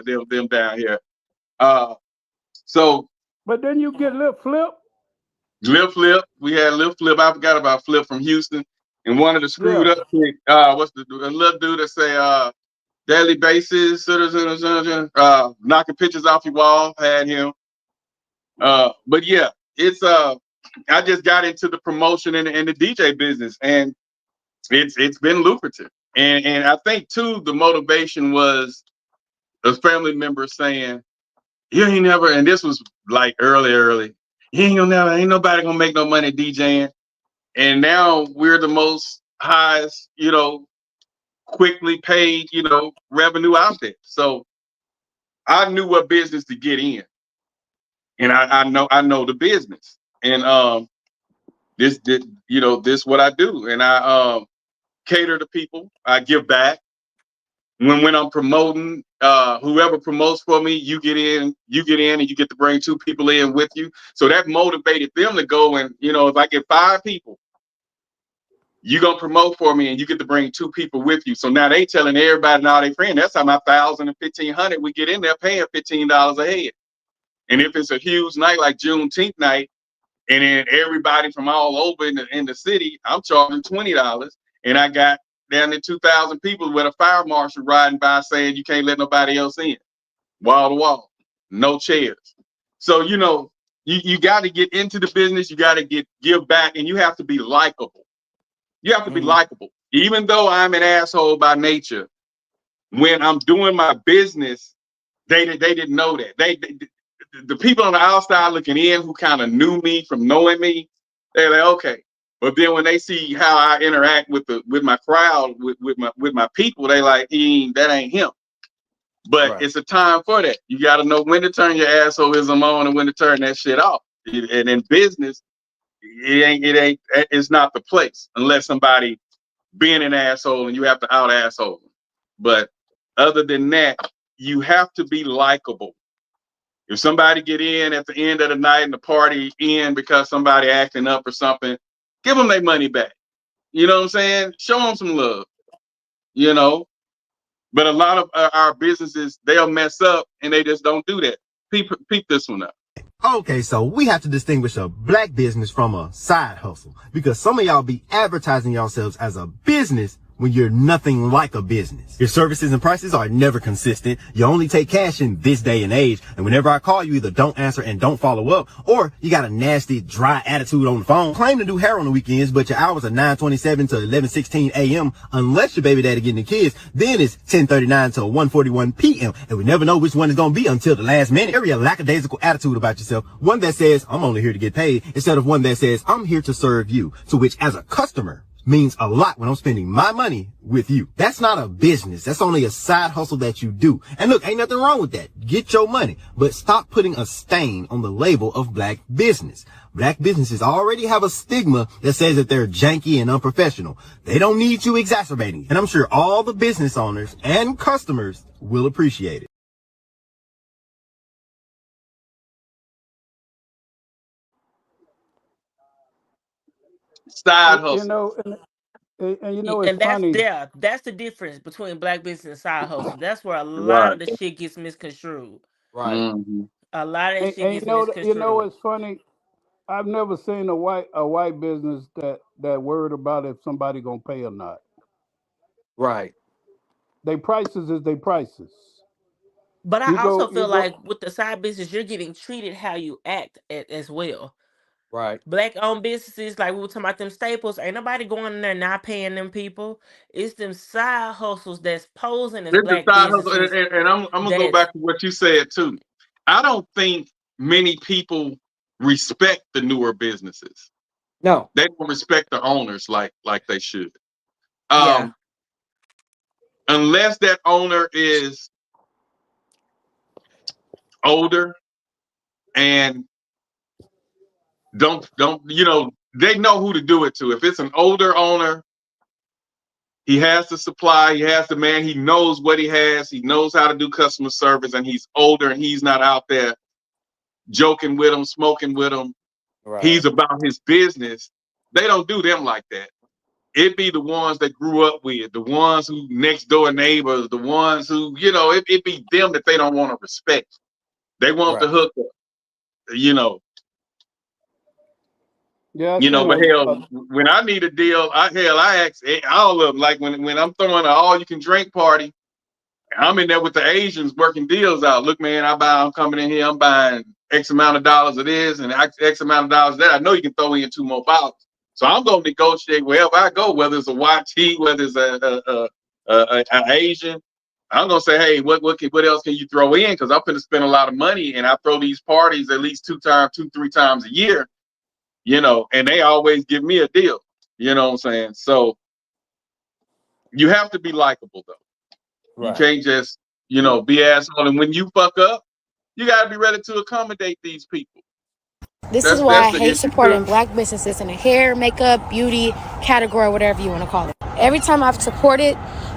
down here. But then you get Lil Flip. Lil Flip, we had Lil Flip. I forgot about Flip from Houston. And one of the screwed up kids, what's the little dude that say daily basis, knocking pictures off your wall, had him. But yeah, it's I just got into the promotion and the DJ business, and it's been lucrative. And I think too the motivation was a family member saying, you ain't never, and this was like early, ain't nobody gonna make no money DJing. And now we're the most highest, quickly paid, revenue out there. So I knew what business to get in. And I know the business. And this what I do. And I cater to people. I give back. When I'm promoting, whoever promotes for me, you get in and you get to bring 2 people in with you. So that motivated them to go and, if I get 5 people, you're going to promote for me and you get to bring 2 people with you. So now they telling everybody and all their friends, that's how my 1,000 and 1,500, we get in there paying $15 a head. And if it's a huge night like Juneteenth night, and then everybody from all over in the city, I'm charging $20. And I got down to 2,000 people with a fire marshal riding by saying you can't let nobody else in. Wall to wall, no chairs. So, you got to get into the business. You got to give back, and you have to be likable. You have to be likable. Even though I'm an asshole by nature, when I'm doing my business, they didn't know that. The people on the outside looking in who kind of knew me from knowing me, they're like, okay. But then when they see how I interact with my crowd, with my people, they like, that ain't him. But It's a time for that. You got to know when to turn your assholism on and when to turn that shit off. And in business, it's not the place unless somebody being an asshole and you have to out asshole them. But other than that, you have to be likable. If somebody get in at the end of the night and the party in because somebody acting up or something, give them their money back. You know what I'm saying? Show them some love, But a lot of our businesses, they'll mess up and they just don't do that. Peep this one up. Okay, so we have to distinguish a black business from a side hustle, because some of y'all be advertising yourselves as a business, when you're nothing like a business. Your services and prices are never consistent. You only take cash in this day and age. And whenever I call, you either don't answer and don't follow up, or you got a nasty, dry attitude on the phone. Claim to do hair on the weekends, but your hours are 9:27 to 11:16 a.m. unless your baby daddy getting the kids. Then it's 10:39 to 1:41 p.m. And we never know which one it's going to be until the last minute. Carry a lackadaisical attitude about yourself. One that says, I'm only here to get paid, instead of one that says, I'm here to serve you. To which, as a customer, means a lot when I'm spending my money with you. That's not a business. That's only a side hustle that you do. And look, ain't nothing wrong with that. Get your money, but stop putting a stain on the label of black business. Black businesses already have a stigma that says that they're janky and unprofessional. They don't need you exacerbating it. And I'm sure all the business owners and customers will appreciate it. Side hustle. You know, and you know, it's And that's funny. that's the difference between black business and side hustle. That's where a lot Right. of the shit gets misconstrued. Right. Mm-hmm. A lot of that shit And gets you know, misconstrued. it's funny. I've never seen a white business that worried about if somebody gonna pay or not. Right. They prices is they prices. But I You also go, feel like with the side business, you're getting treated how you act as well. Right. Black owned businesses, like we were talking about them staples, ain't nobody going in there not paying them people. It's them side hustles that's posing as This is black side hustle, businesses. and I'm gonna go back to what you said too. I don't think many people respect the newer businesses. No. They don't respect the owners like they should. Yeah. Unless that owner is older and don't they know who to do it to. If it's an older owner, he has the supply, he has the man, he knows what he has, he knows how to do customer service, and he's older and he's not out there joking with them, smoking with them. Right. He's about his business. They don't do them like that. It be the ones that grew up with, the ones who next door neighbors, the ones who, it be them that they don't want to respect. They want the hookup, Yeah, but hell, when I need a deal, I ask all of them. Like when I'm throwing an all-you-can-drink party, I'm in there with the Asians working deals out. Look, man, I'm coming in here, I'm buying X amount of dollars of this and X amount of dollars of that. I know you can throw in 2 more bottles. So I'm going to negotiate wherever I go, whether it's a YT, whether it's an Asian. I'm going to say, hey, what else can you throw in? Because I'm going to spend a lot of money, and I throw these parties at least 2-3 times a year, and they always give me a deal. You know what I'm saying? So you have to be likable, though. Right. You can't just, be asshole. And when you fuck up, you got to be ready to accommodate these people. This is why I hate supporting black businesses in the hair, makeup, beauty category, whatever you want to call it. Every time I've supported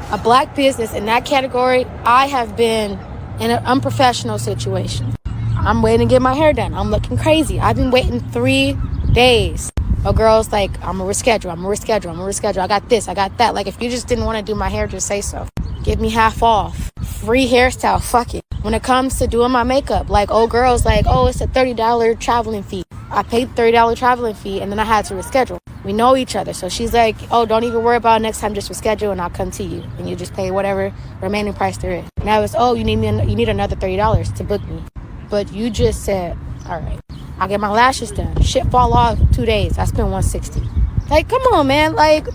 a black business in that category, I have been in an unprofessional situation. I'm waiting to get my hair done. I'm looking crazy. I've been waiting 3 days. A girl's like, I'm going to reschedule. I got this, I got that. Like, if you just didn't want to do my hair, just say so. Give me half off. Free hairstyle, fuck it. When it comes to doing my makeup, like old girls like, oh, it's a $30 traveling fee. I paid $30 traveling fee and then I had to reschedule. We know each other. So she's like, oh, don't even worry about it. Next time, just reschedule and I'll come to you. And you just pay whatever remaining price there is. Now it's, oh, you need another $30 to book me. But you just said, all right, I'll get my lashes done. Shit fall off 2 days. I spent $160. Like, come on, man. Like, do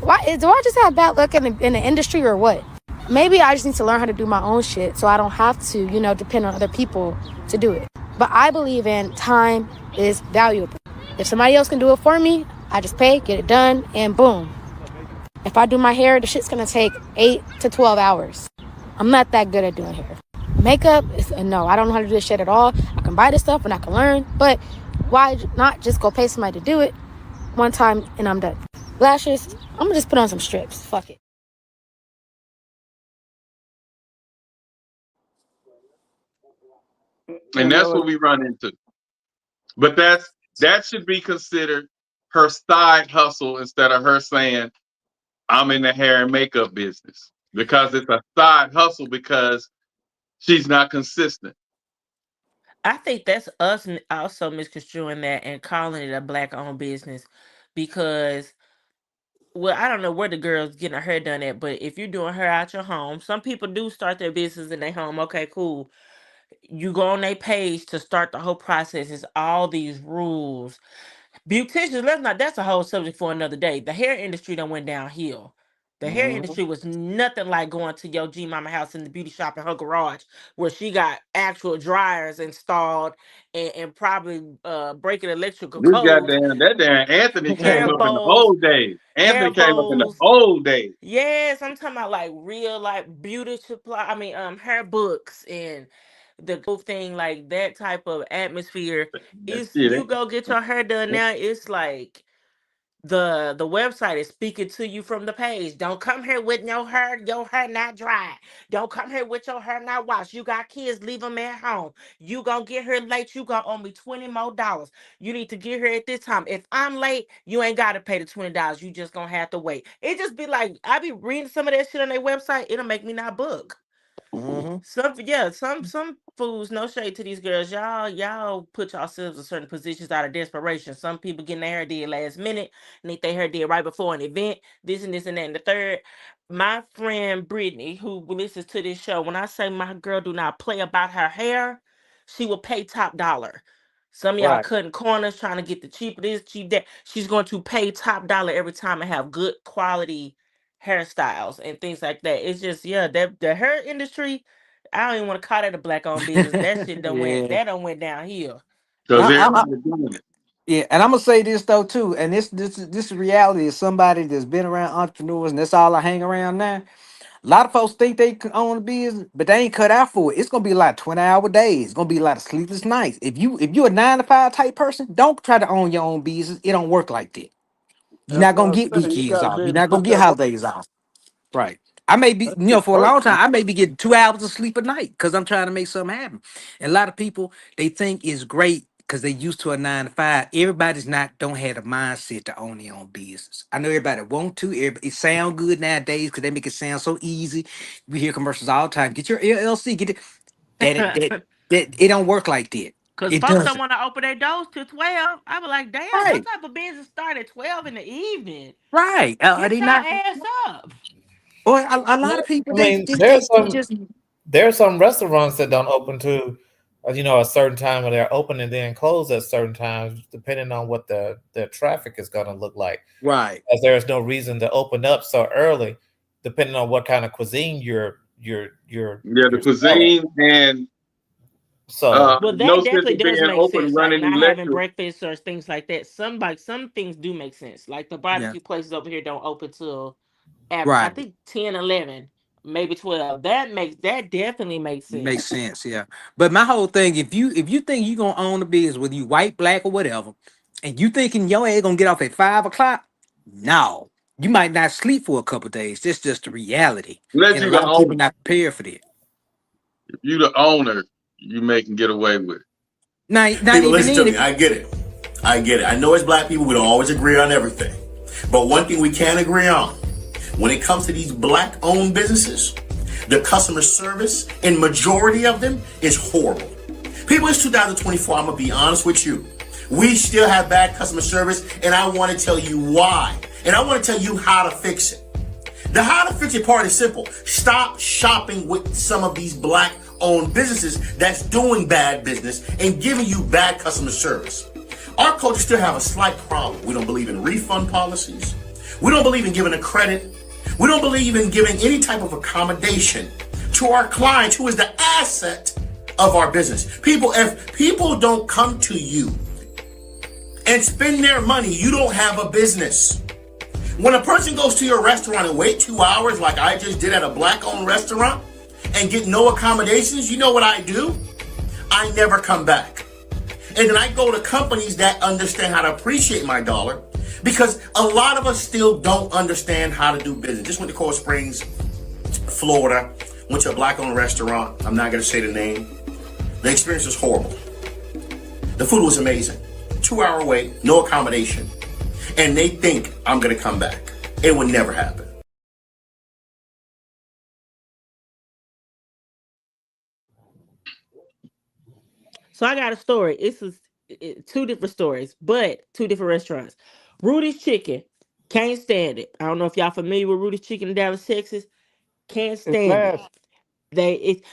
I just have bad luck in the industry or what? Maybe I just need to learn how to do my own shit so I don't have to, depend on other people to do it. But I believe in time is valuable. If somebody else can do it for me, I just pay, get it done, and boom. If I do my hair, the shit's gonna take 8 to 12 hours. I'm not that good at doing hair. Makeup, no, I don't know how to do this shit at all. I can buy this stuff and I can learn, but why not just go pay somebody to do it one time and I'm done? Lashes, I'm gonna just put on some strips. Fuck it. And that's what we run into. But that should be considered her side hustle instead of her saying, I'm in the hair and makeup business. Because it's a side hustle because she's not consistent. I think that's us also misconstruing that and calling it a black-owned business because well, I don't know where the girl's getting her hair done at, but if you're doing hair out your home, some people do start their business in their home. Okay, cool. You go on their page to start the whole process. It's all these rules. Beauticians, that's a whole subject for another day. The hair industry done went downhill. The hair industry was nothing like going to your G Mama house in the beauty shop in her garage, where she got actual dryers installed and probably breaking electrical This codes, goddamn that damn Anthony came hair up in the bows, old days. hair Anthony came up in the bows. old days. Yes, I'm talking about like real like beauty supply. I mean, hair books and the whole thing, like that type of atmosphere. That Is shit you ain't. go get your hair done now, it's like the website is speaking to you from the page. Don't come here with your hair not dry. Don't come here with your hair not washed. You got kids, leave them at home. You gonna get here late, you gonna owe me $20 more. You need to get here at this time. If I'm late, you ain't gotta pay the $20. You just gonna have to wait. It just be like, I be reading some of that shit on their website, it'll make me not book. Some fools, no shade to these girls. Y'all put yourselves in certain positions out of desperation. Some people getting their hair did last minute, need their hair did right before an event, this and this and that and the third. My friend Brittany, who listens to this show, when I say my girl do not play about her hair, she will pay top dollar. Some of y'all Right. cutting corners trying to get the cheap this, cheap that. She's going to pay top dollar every time and have good quality hairstyles and things like that. It's just, yeah, that the hair industry, I don't even want to call that a black owned business. That shit Yeah. done went downhill. Because I'm everybody's doing it. Yeah, and I'm gonna say this though too, and this reality is somebody that's been around entrepreneurs, and that's all I hang around now. A lot of folks think they can own a business, but they ain't cut out for it. It's gonna be a lot of 20-hour days. It's gonna be a lot of sleepless nights. If you're a 9 to 5 type person, don't try to own your own business. It don't work like that. You're That's not gonna what get I'm saying. You weekends gotta off. be You're able to not gonna put get that work. holidays off. Right. I may be, That shit for a work. long time, I may be getting 2 hours of sleep a night because I'm trying to make something happen. And a lot of people, they think it's great because they used to a 9 to 5. Everybody's don't have the mindset to own their own business. I know everybody want to. It sound good nowadays because they make it sound so easy. We hear commercials all the time. Get your LLC. Get it. It don't work like that. Cause It folks don't doesn't. want to open their doors till 12. I be like, damn, what Right. type of business start at 12 in the evening? Right. Are Get they your not? ass up. Or a lot of people, I they mean, just, they just there are some restaurants that don't open to, a certain time, or they're open and then close at certain times, depending on what the traffic is going to look like. right. As there is no reason to open up so early, depending on what kind of cuisine you're Yeah, the selling. cuisine and So Well, no that sense definitely of being does make open sense. Like running not having electric. breakfast or things like that. Some things do make sense. Like the Yeah. barbecue places over here don't open till after I Right. think 10, 11, maybe 12. That definitely makes Makes sense. sense, yeah. But my whole thing, if you think you gonna own a business, whether you white, black, or whatever, and you thinking your ass gonna get off at 5 o'clock, no, you might not sleep for a couple days. That's just the reality, Unless and a you the lot of people owner. not prepared for that. If you the owner, you may can get away with it. Not People, even listen to then. me. I get it. I know as black people, we don't always agree on everything. But one thing we can agree on, when it comes to these black-owned businesses, the customer service, in majority of them, is horrible. People, it's 2024. I'm going to be honest with you. We still have bad customer service, and I want to tell you why. And I want to tell you how to fix it. The how to fix it part is simple. Stop shopping with some of these black-owned businesses that's doing bad business and giving you bad customer service. Our culture still have a slight problem. We don't believe in refund policies. We don't believe in giving a credit. We don't believe in giving any type of accommodation to our clients, who is the asset of our business. People, if people don't come to you and spend their money, you don't have a business. When a person goes to your restaurant and wait 2 hours, like I just did at a black-owned restaurant, and get no accommodations, you know what I do? I never come back. And then I go to companies that understand how to appreciate my dollar, because a lot of us still don't understand how to do business. Just went to Coral Springs, Florida, went to a black-owned restaurant. I'm not going to say the name. The experience was horrible. The food was amazing. 2 hour wait, no accommodation. And they think I'm going to come back. It will never happen. So I got a story. Two different stories, but two different restaurants. Rudy's Chicken. Can't stand it. I don't know if y'all familiar with Rudy's Chicken in Dallas, Texas. Can't It's stand it. nasty.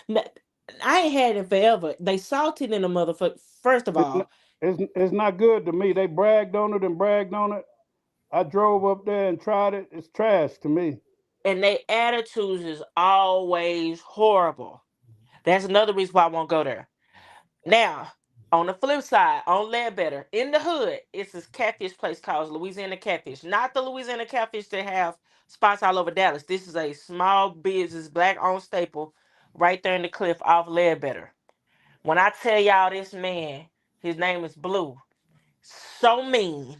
I ain't had it forever. They salted in the motherfucker. First of all, It's not good to me. They bragged on it and bragged on it. I drove up there and tried it. It's trash to me. and their attitudes is always horrible. That's another reason why I won't go there. Now, on the flip side, on Ledbetter, in the hood, it's this catfish place called Louisiana Catfish. Not the Louisiana Catfish that have spots all over Dallas. This is a small business, black-owned staple right there in the cliff off Ledbetter. When I tell y'all this man, his name is Blue, so mean.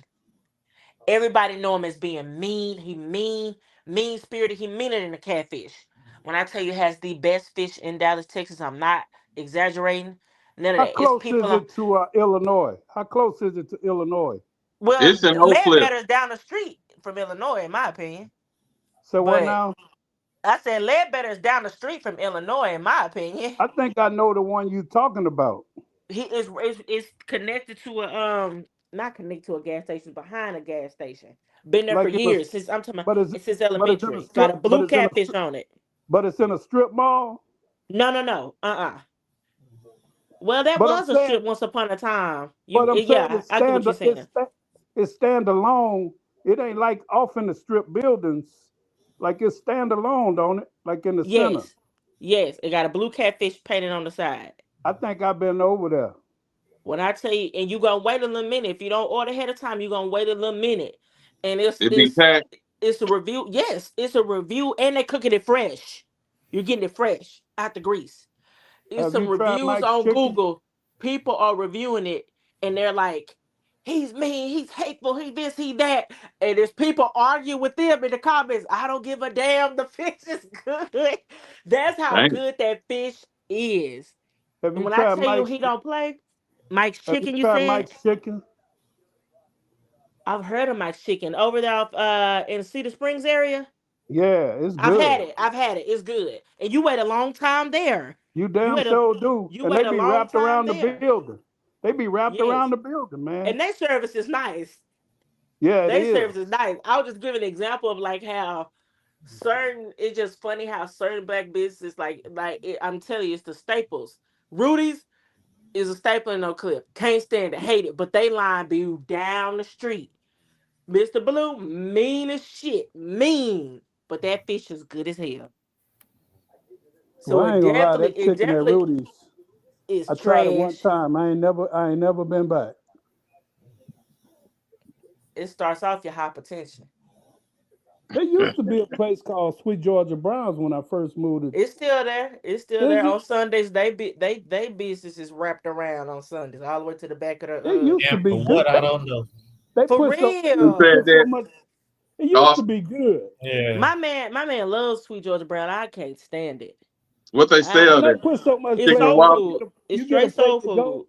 Everybody know him as being mean. He mean-spirited. He meaner than a catfish. When I tell you, he has the best fish in Dallas, Texas, I'm not exaggerating. None of How that. It's close people is on. it to Illinois? How close is it to Illinois? Well, It's in Oak Cliff. Ledbetter is down the street from Illinois, in my opinion. So what But now? I said Ledbetter is down the street from Illinois, in my opinion. I think I know the one you talking about. He is connected to a not connected to a gas station, behind a gas station. Been there for Like in a, years. Since I'm talking about, but it's since it's in a elementary. Got strip, a blue catfish on it. but it's in a strip mall. No. Well, that But I'm was a saying, strip once upon a time. but I'm saying Yeah, I get what you're saying. it's standalone. It ain't like off in the strip buildings. Like it's standalone, don't it? Like in the center. Yes, it got a blue catfish painted on the side. I think I've been over there. When I tell you, and you gonna wait a little minute. If you don't order ahead of time, you gonna wait a little minute. And it's a review. Yes, it's a review, and they cooking it fresh. You're getting it fresh out the grease. It's Have some you tried reviews Mike's on chicken? Google. People are reviewing it, and they're like, "He's mean, he's hateful, he this, he that." And there's people argue with them in the comments. I don't give a damn. The fish is good. That's how good that fish is. Have And you when I tried tell you Mike's? he don't play, Mike's Have Chicken, you you tried said? Mike's chicken? I've heard of Mike's Chicken over there in Cedar Springs area. Yeah, it's I've good. had it. It's good. And you wait a long time there. You damn sure do. You And wait they a be long wrapped time around the there. building. They be wrapped Yes. around the building, man. And their service is nice. Yeah, it Their is. service is nice. I'll just give an example of like how it's just funny how certain black businesses I'm telling you, it's the staples. Rudy's is a staple in Oak Cliff. Can't stand it, hate it, but they line be down the street. Mr. Blue, mean as shit. Mean. But that fish is good as hell. So Well, I ain't gonna lie, that chicken at Rudy's, is I tried it one trash. time. I ain't never been back. It starts off your hypertension. There used to be a place called Sweet Georgia Browns when I first moved. It's still there. It's still Is there. it? On Sundays, they business is wrapped around on Sundays, all the way to the back of the. It used to be For good. what I don't know. They For put real. so much. It used to be good. Yeah. My man loves Sweet Georgia Brown. I can't stand it. What they sell They there? put so much It's flavor. soul Waffle. food. You It's get a straight soul plate to go. food.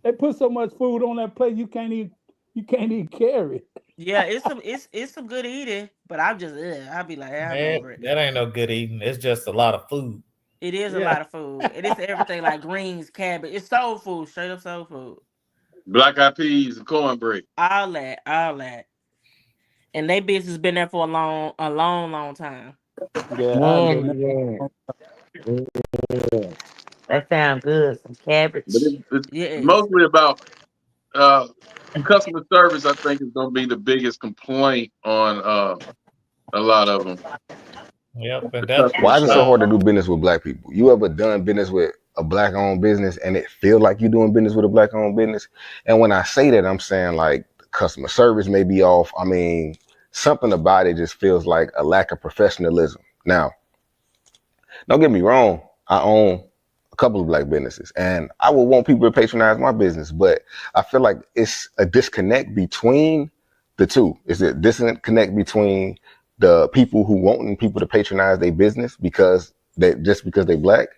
They put so much food on that plate you can't even carry it. Yeah, it's some good eating, but I'm just I'll be like, I'm over it. That ain't no good eating. It's just a lot of food. It is a Yeah. lot of food. It is everything like greens, cabbage. It's soul food, straight up soul food. Black eyed peas and cornbread. All that. And they business been there for a long time. Yeah, Yeah. That sounds good. Some cabbage. But it's Yes. mostly about customer service. I think is going to be the biggest complaint on a lot of them. Yep. And that's Why is it so hard to do business with black people? You ever done business with a black-owned business and it feel like you're doing business with a black-owned business? And when I say that, I'm saying like customer service may be off. I mean, something about it just feels like a lack of professionalism. Now, don't get me wrong. I own a couple of black businesses and I would want people to patronize my business, but I feel like it's a disconnect between the two. It's a disconnect between the people who wanting people to patronize their business because they black.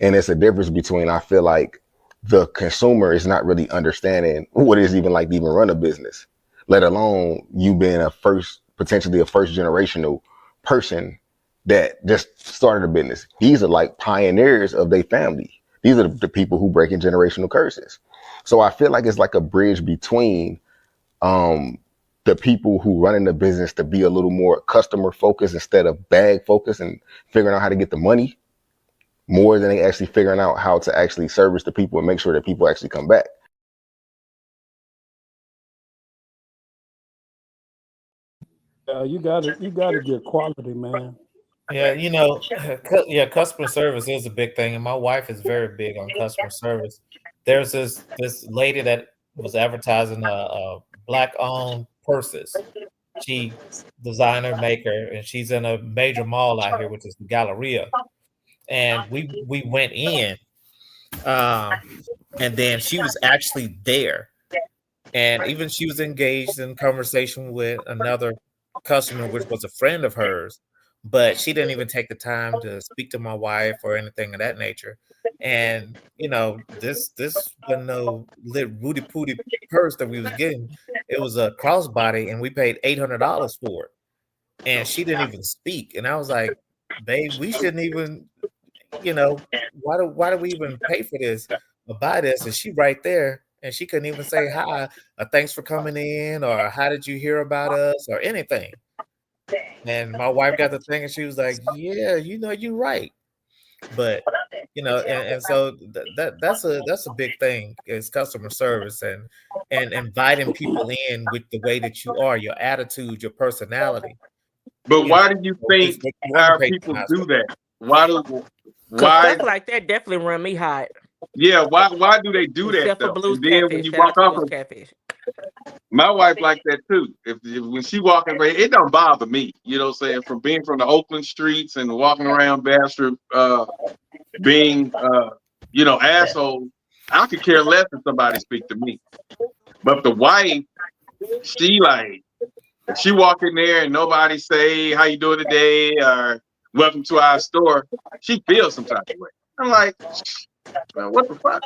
And it's a difference between, I feel like the consumer is not really understanding what it is even like to even run a business, let alone you being potentially a first generational person that just started a business. These are like pioneers of their family. These are the people who break in generational curses. So I feel like it's like a bridge between the people who running the business to be a little more customer focused instead of bag focused and figuring out how to get the money more than they actually figuring out how to actually service the people and make sure that people actually come back. You gotta get quality, man. Yeah, yeah, customer service is a big thing, and my wife is very big on customer service. There's this lady that was advertising black-owned purses. She designer maker, and she's in a major mall out here, which is the Galleria. And we went in, and then she was actually there, and even she was engaged in conversation with another customer, which was a friend of hers, but she didn't even take the time to speak to my wife or anything of that nature. And this wasn't no Rudy Pooty purse that we was getting. It was a crossbody, and we paid $800 for it. And she didn't even speak. And I was like, babe, we shouldn't even, why do we even pay for this or buy this? And she right there, and she couldn't even say hi, or thanks for coming in, or how did you hear about us, or anything. And my wife got the thing, and she was like, yeah, you're right. But and so that's a big thing, is customer service and inviting people in with the way that you are, your attitude, your personality. But why do you think our people do that? Why stuff like that definitely run me hot. Yeah, why do they do that though? And then when you walk off of catfish. My wife like that too. If when she walking away, it don't bother me. You know what I'm saying? From being from the Oakland streets and walking around Bastrop, being asshole, I could care less if somebody speak to me. But the wife, she walk in there and nobody say how you doing today or welcome to our store, she feels some type of way. I'm like, what the fuck,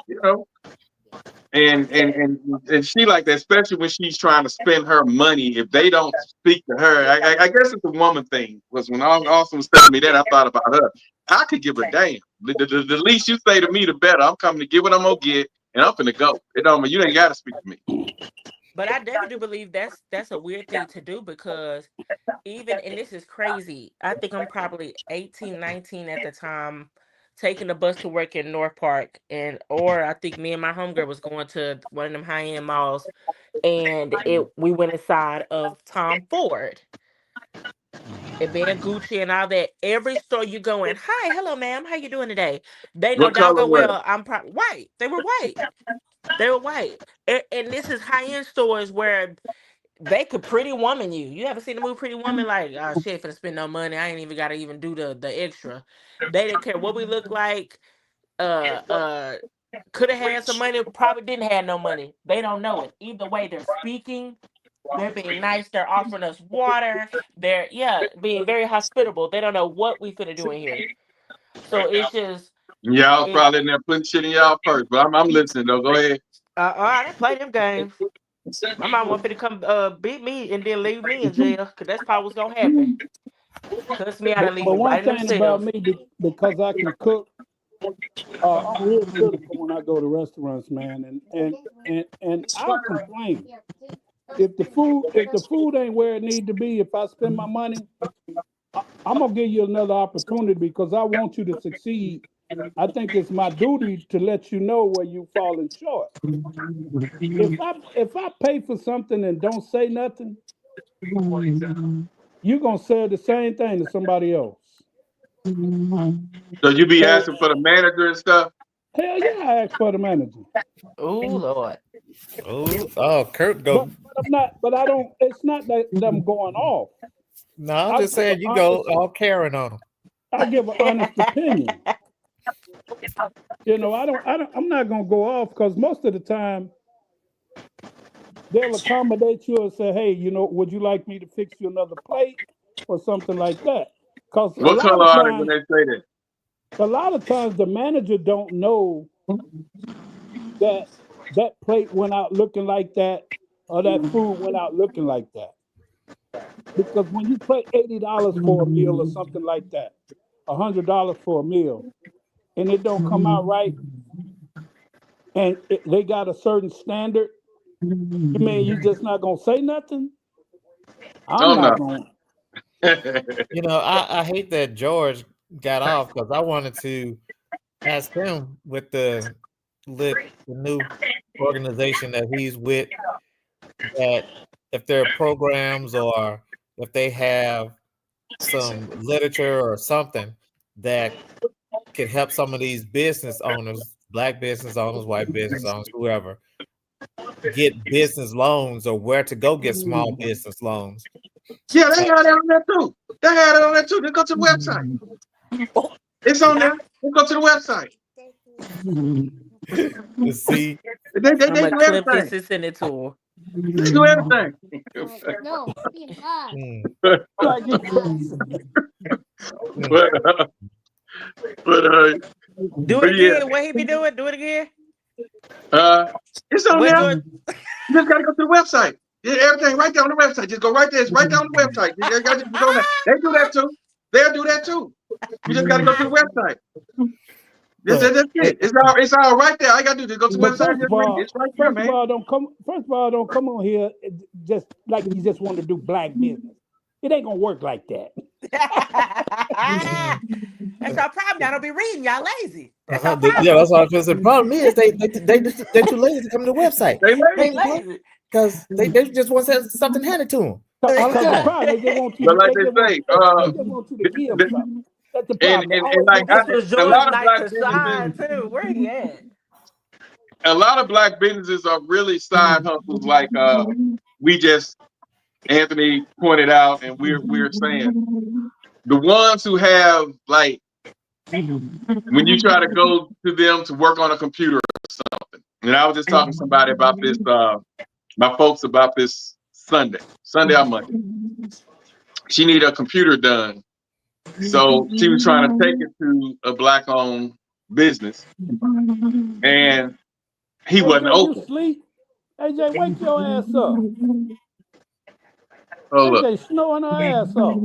And she like that, especially when she's trying to spend her money. If they don't speak to her, I guess it's a woman thing. Was when Austin was telling me that, I thought about her. I could give a damn. The least you say to me, the better. I'm coming to get what I'm gonna get, and I'm finna go. It don't mean you ain't gotta speak to me. But I definitely believe that's a weird thing to do, because even, and this is crazy, I think I'm probably 18, 19 at the time, taking the bus to work in North Park, or I think me and my homegirl was going to one of them high-end malls, and we went inside of Tom Ford. And being Gucci and all that, every store you go in, hi, hello, ma'am, how you doing today? They know doggone well I'm probably white. They were white. And this is high-end stores where they could Pretty Woman you. You haven't seen the movie Pretty Woman? Like, oh shit, finna spend no money. I ain't even gotta even do the extra. They didn't care what we look like. Could have had some money, probably didn't have no money. They don't know it. Either way, they're speaking. They're being nice. They're offering us water. They're being very hospitable. They don't know what we finna do in here. So it's just y'all probably in there putting shit in y'all purse. But I'm listening though. Go ahead. I didn't play them games. My mom want to come beat me and then leave me in jail, because that's probably what's gonna happen. Cuss me out and leave me right in them thing about me, because I can cook, I'm real critical when I go to restaurants, man, and I'll complain if the food ain't where it need to be. If I spend my money, I'm gonna give you another opportunity because I want you to succeed. I think it's my duty to let you know where you falling short. If I pay for something and don't say nothing, you're gonna say the same thing to somebody else. So you be asking for the manager and stuff? Hell yeah, I ask for the manager. Oh Lord. Oh, Kurt go. But I don't. It's not that I'm going off. No, I'm just saying you go all Karen on them. I give an honest opinion. I'm not gonna go off, because most of the time they'll accommodate you and say, hey, would you like me to fix you another plate or something like that? Because what color are they when they say that? A lot of times the manager don't know that plate went out looking like that, or that food went out looking like that. Because when you pay $80 for a meal or something like that, $100 for a meal, and it don't come out right, and they got a certain standard, you mean you just not gonna say nothing? I'm not going. You know, I hate that George got off because I wanted to ask him with the new organization that he's with, that if there are programs or if they have some literature or something that could help some of these business owners, black business owners, white business owners, whoever, get business loans or where to go get small business loans. Yeah, they had it on there too. They had it on there too. They go to the website. It's on there. They go to the website. To see, they I'm do gonna clip everything. this and send it to her. They do everything. No, Do it again. What he be doing? Do it again. It's on Where there. You just gotta go to the website. Yeah, everything right there on the website. Just go right there. It's right down on the website. You gotta just go there. They do that too. They'll do that too. You just gotta go to the website. That's it. It's all right there. All you gotta do is go to the website. It's right there, man. First of all, don't come on here just like you just want to do black business. It ain't gonna work like that. That's our problem. Y'all don't be reading. Y'all lazy. That's yeah, that's what I was saying. The problem is they're too lazy to come to the website. They lazy. Because they just want to have something handed to them. But like they say, and like a lot of black businesses too. Where he at? A lot of black businesses are really side hustles, like Anthony pointed out, and we're saying the ones who have, like, when you try to go to them to work on a computer or something. And I was just talking to somebody about this, my folks about this Sunday or Monday. She needed a computer done. So she was trying to take it to a black-owned business. And he wasn't open. Sleep? AJ, wake your ass up. Oh, AJ snowing her ass off.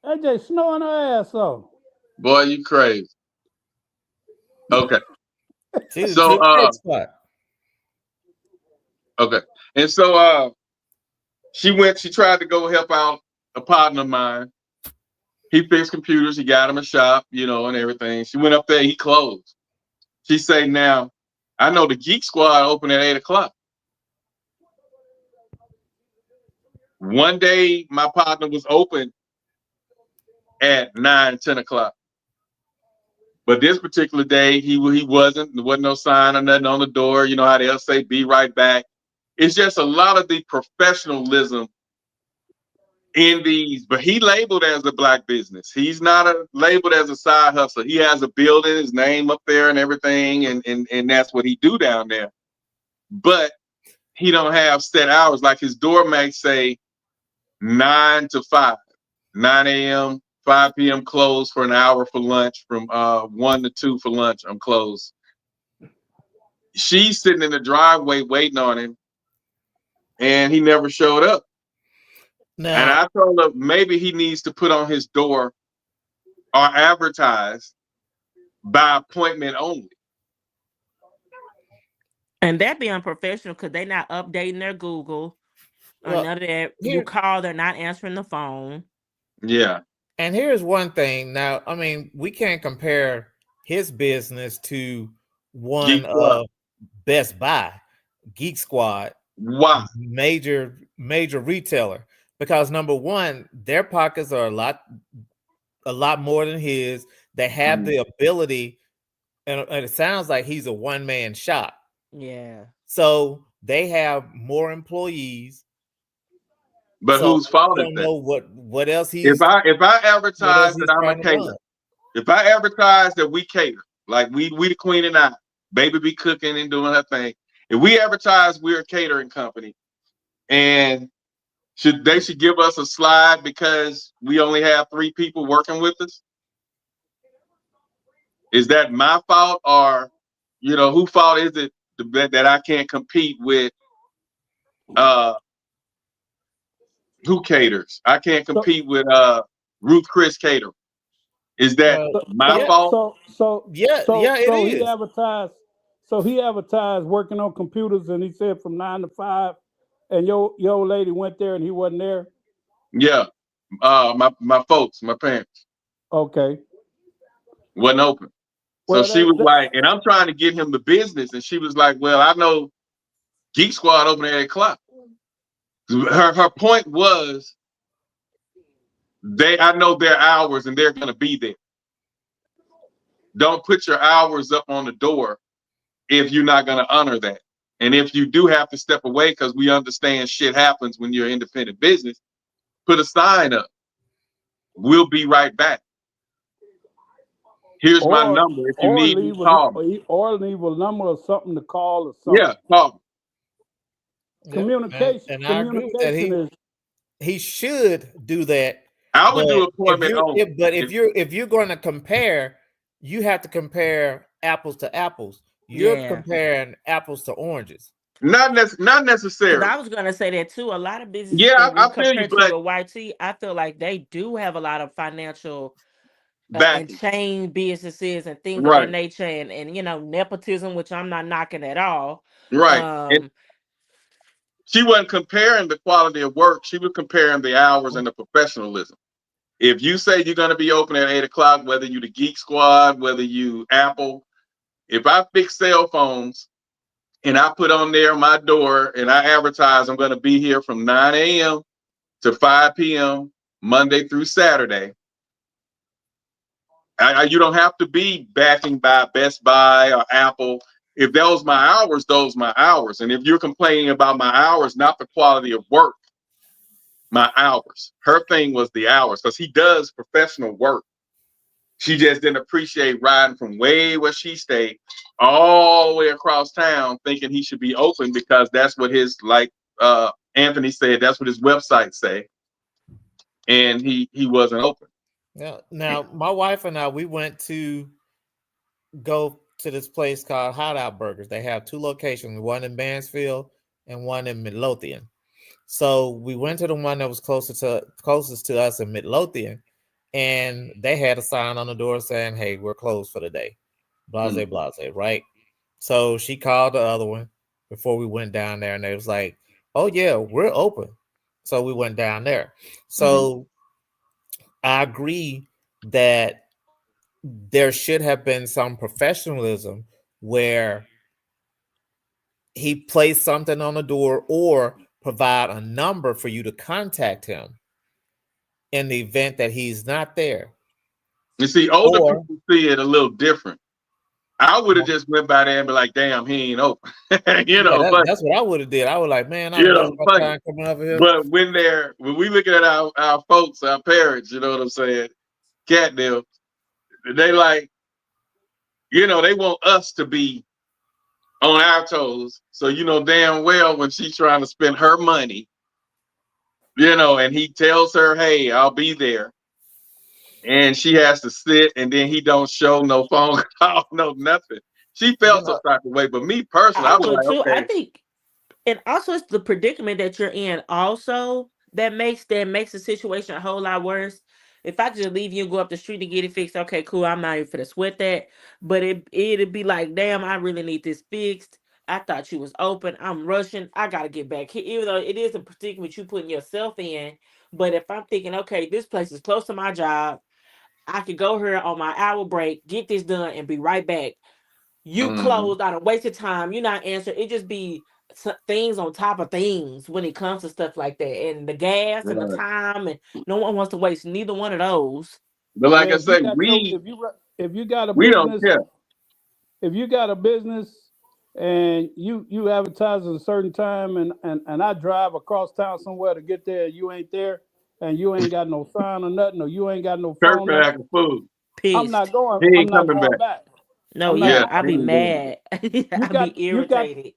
AJ snowing her ass off. Boy, you crazy. Okay. Okay. And so she tried to go help out a partner of mine. He fixed computers, he got him a shop, and everything. She went up there, he closed. She said, now, I know the Geek Squad open at 8:00. One day, my partner was open at 9, 10 o'clock. But this particular day, he wasn't. There wasn't no sign or nothing on the door. You know how they'll say, be right back. It's just a lot of the professionalism in these, but he labeled as a black business. He's not labeled as a side hustler. He has a building, his name up there and everything, and that's what he do down there. But he don't have set hours. Like his doormates say 9 to 5, 9 a.m., 5 p.m. closed for an hour for lunch, from 1 to 2 for lunch, I'm closed. She's sitting in the driveway waiting on him, and he never showed up. No. And I told her maybe he needs to put on his door or advertise by appointment only. And that be unprofessional because they're not updating their Google. Or none of that. You call, they're not answering the phone. Yeah. And here's one thing. Now, I mean, we can't compare his business to one of Best Buy, Geek Squad. Wow. Major retailer. Because number one, their pockets are a lot more than his. They have the ability, and it sounds like he's a one-man shop. Yeah. So they have more employees. But whose fault is that? I don't know what else he's. If I advertise that I'm a caterer, if I advertise that we cater, like we the Queen and I, baby be cooking and doing her thing. If we advertise we're a catering company, and they should give us a slide because we only have 3 people working with us. Is that my fault, or whose fault is it that I can't compete with who caters? I can't compete with Ruth Chris Cater. Is that my fault? So it is. He advertised. So he advertised working on computers, and he said from 9 to 5. And your old lady went there, and he wasn't there. Yeah, my folks, my parents, Okay. wasn't open. So Well, she was like, and I'm trying to get him the business, and she was like, "Well, I know Geek Squad open at 8 o'clock." Her point was, I know their hours, and they're gonna be there. Don't put your hours up on the door if you're not gonna honor that. And if you do have to step away, because we understand shit happens when you're independent business, put a sign up. We'll be right back. Here's my number. If you need me, call me. Or leave a number or something to call or something. Yeah, call me. Communication. And I agree with that. Communication He should do that. I would do appointment only. But if you're going to compare, you have to compare apples to apples. You're comparing apples to oranges. Not necessarily. I was gonna say that too. A lot of businesses, I feel you, but to a YT, I feel like they do have a lot of financial backing. and chain businesses and things of Right. that nature, and nepotism, which I'm not knocking at all. Right. And she wasn't comparing the quality of work. She was comparing the hours and the professionalism. If you say you're going to be open at 8 o'clock, whether you the Geek Squad, whether you Apple, if I fix cell phones and I put on there my door and I advertise I'm going to be here from 9 a.m. to 5 p.m. Monday through Saturday, you don't have to be backing by Best Buy or Apple. If those my hours, those my hours. And if you're complaining about my hours, not the quality of work, my hours. Her thing was the hours, because he does professional work. She just didn't appreciate riding from way where she stayed all the way across town, thinking he should be open because that's what his, like Anthony said, that's what his website say. And he wasn't open. Yeah. Now, my wife and I, we went to go to this place called Hideout Burgers. They have 2 locations, one in Mansfield and one in Midlothian. So we went to the one that was closest to us in Midlothian, and they had a sign on the door saying, "Hey, we're closed for the day." Blase, right? So she called the other one before we went down there, and they was like, "Oh yeah, we're open." So we went down there. So I agree that there should have been some professionalism where he placed something on the door or provide a number for you to contact him in the event that he's not there. You see, older people see it a little different. I would have just went by there and be like, "Damn, he ain't open." That's what I would have did. I was like, "Man, I'm my time coming over here." But when we looking at our folks, our parents, you know what I'm saying? Catnip, they like, they want us to be on our toes. So damn well when she's trying to spend her money, and he tells her, "Hey, I'll be there," and she has to sit, and then he don't show no phone call, no nothing. She felt some type of way, but me personally, I was like, too. okay. I think, and also it's the predicament that you're in. Also, that makes the situation a whole lot worse. If I just leave you and go up the street and get it fixed, okay, cool. I'm not even finna sweat that. But it'd be like, damn, I really need this fixed. I thought you was open. I'm rushing. I gotta get back here, even though it is a predicament you putting yourself in. But if I'm thinking, okay, this place is close to my job, I could go here on my hour break, get this done, and be right back. You closed out of wasted time. You're not answering. It just be things on top of things when it comes to stuff like that, and the gas and the time, and no one wants to waste neither one of those. But like I said, if you got a we business, don't care. If you got a business and you advertise at a certain time, and I drive across town somewhere to get there, you ain't there, and you ain't got no sign or nothing, or you ain't got no phone. Food. I'm not going. He I'm ain't not coming going back. No, I'll be mad. I'll be irritated.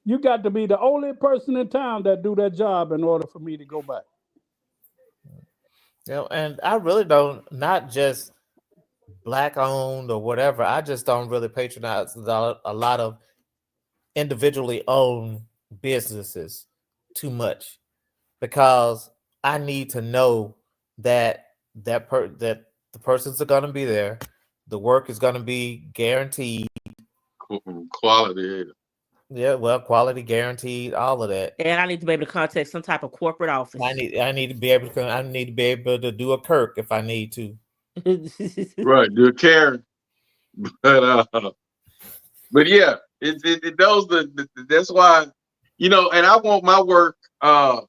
You got to be the only person in town that do that job in order for me to go back. And I really don't, not just Black owned or whatever. I just don't really patronize a lot of individually owned businesses too much, because I need to know that the persons are going to be there, the work is going to be guaranteed, Quality. Yeah, well, quality guaranteed, all of that. And I need to be able to contact some type of corporate office. I need to be able to do a Kirk if I need to. Right, do a Karen. But yeah, that's why, and I want my work. I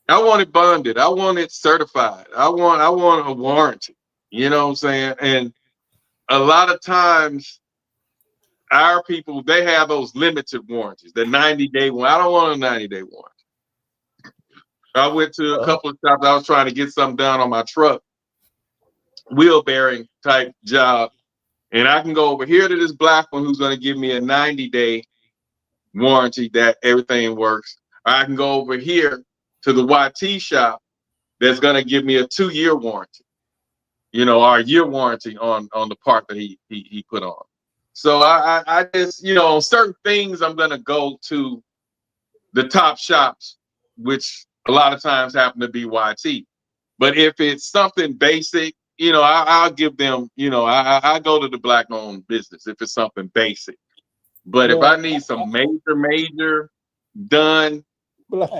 want it bonded. I want it certified. I want a warranty. You know what I'm saying? And a lot of times, our people, they have those limited warranties, the 90-day one. I don't want a 90-day warranty. I went to a couple of times. I was trying to get something done on my truck, wheel bearing type job, and I can go over here to this black one who's going to give me a 90-day warranty that everything works. Or I can go over here to the YT shop that's going to give me a 2-year warranty, or a year warranty on the part that he put on. So I just, on certain things, I'm going to go to the top shops, which a lot of times happen to be YT. But if it's something basic, I'll give them, I go to the black-owned business if it's something basic. But if I need some major done, Black.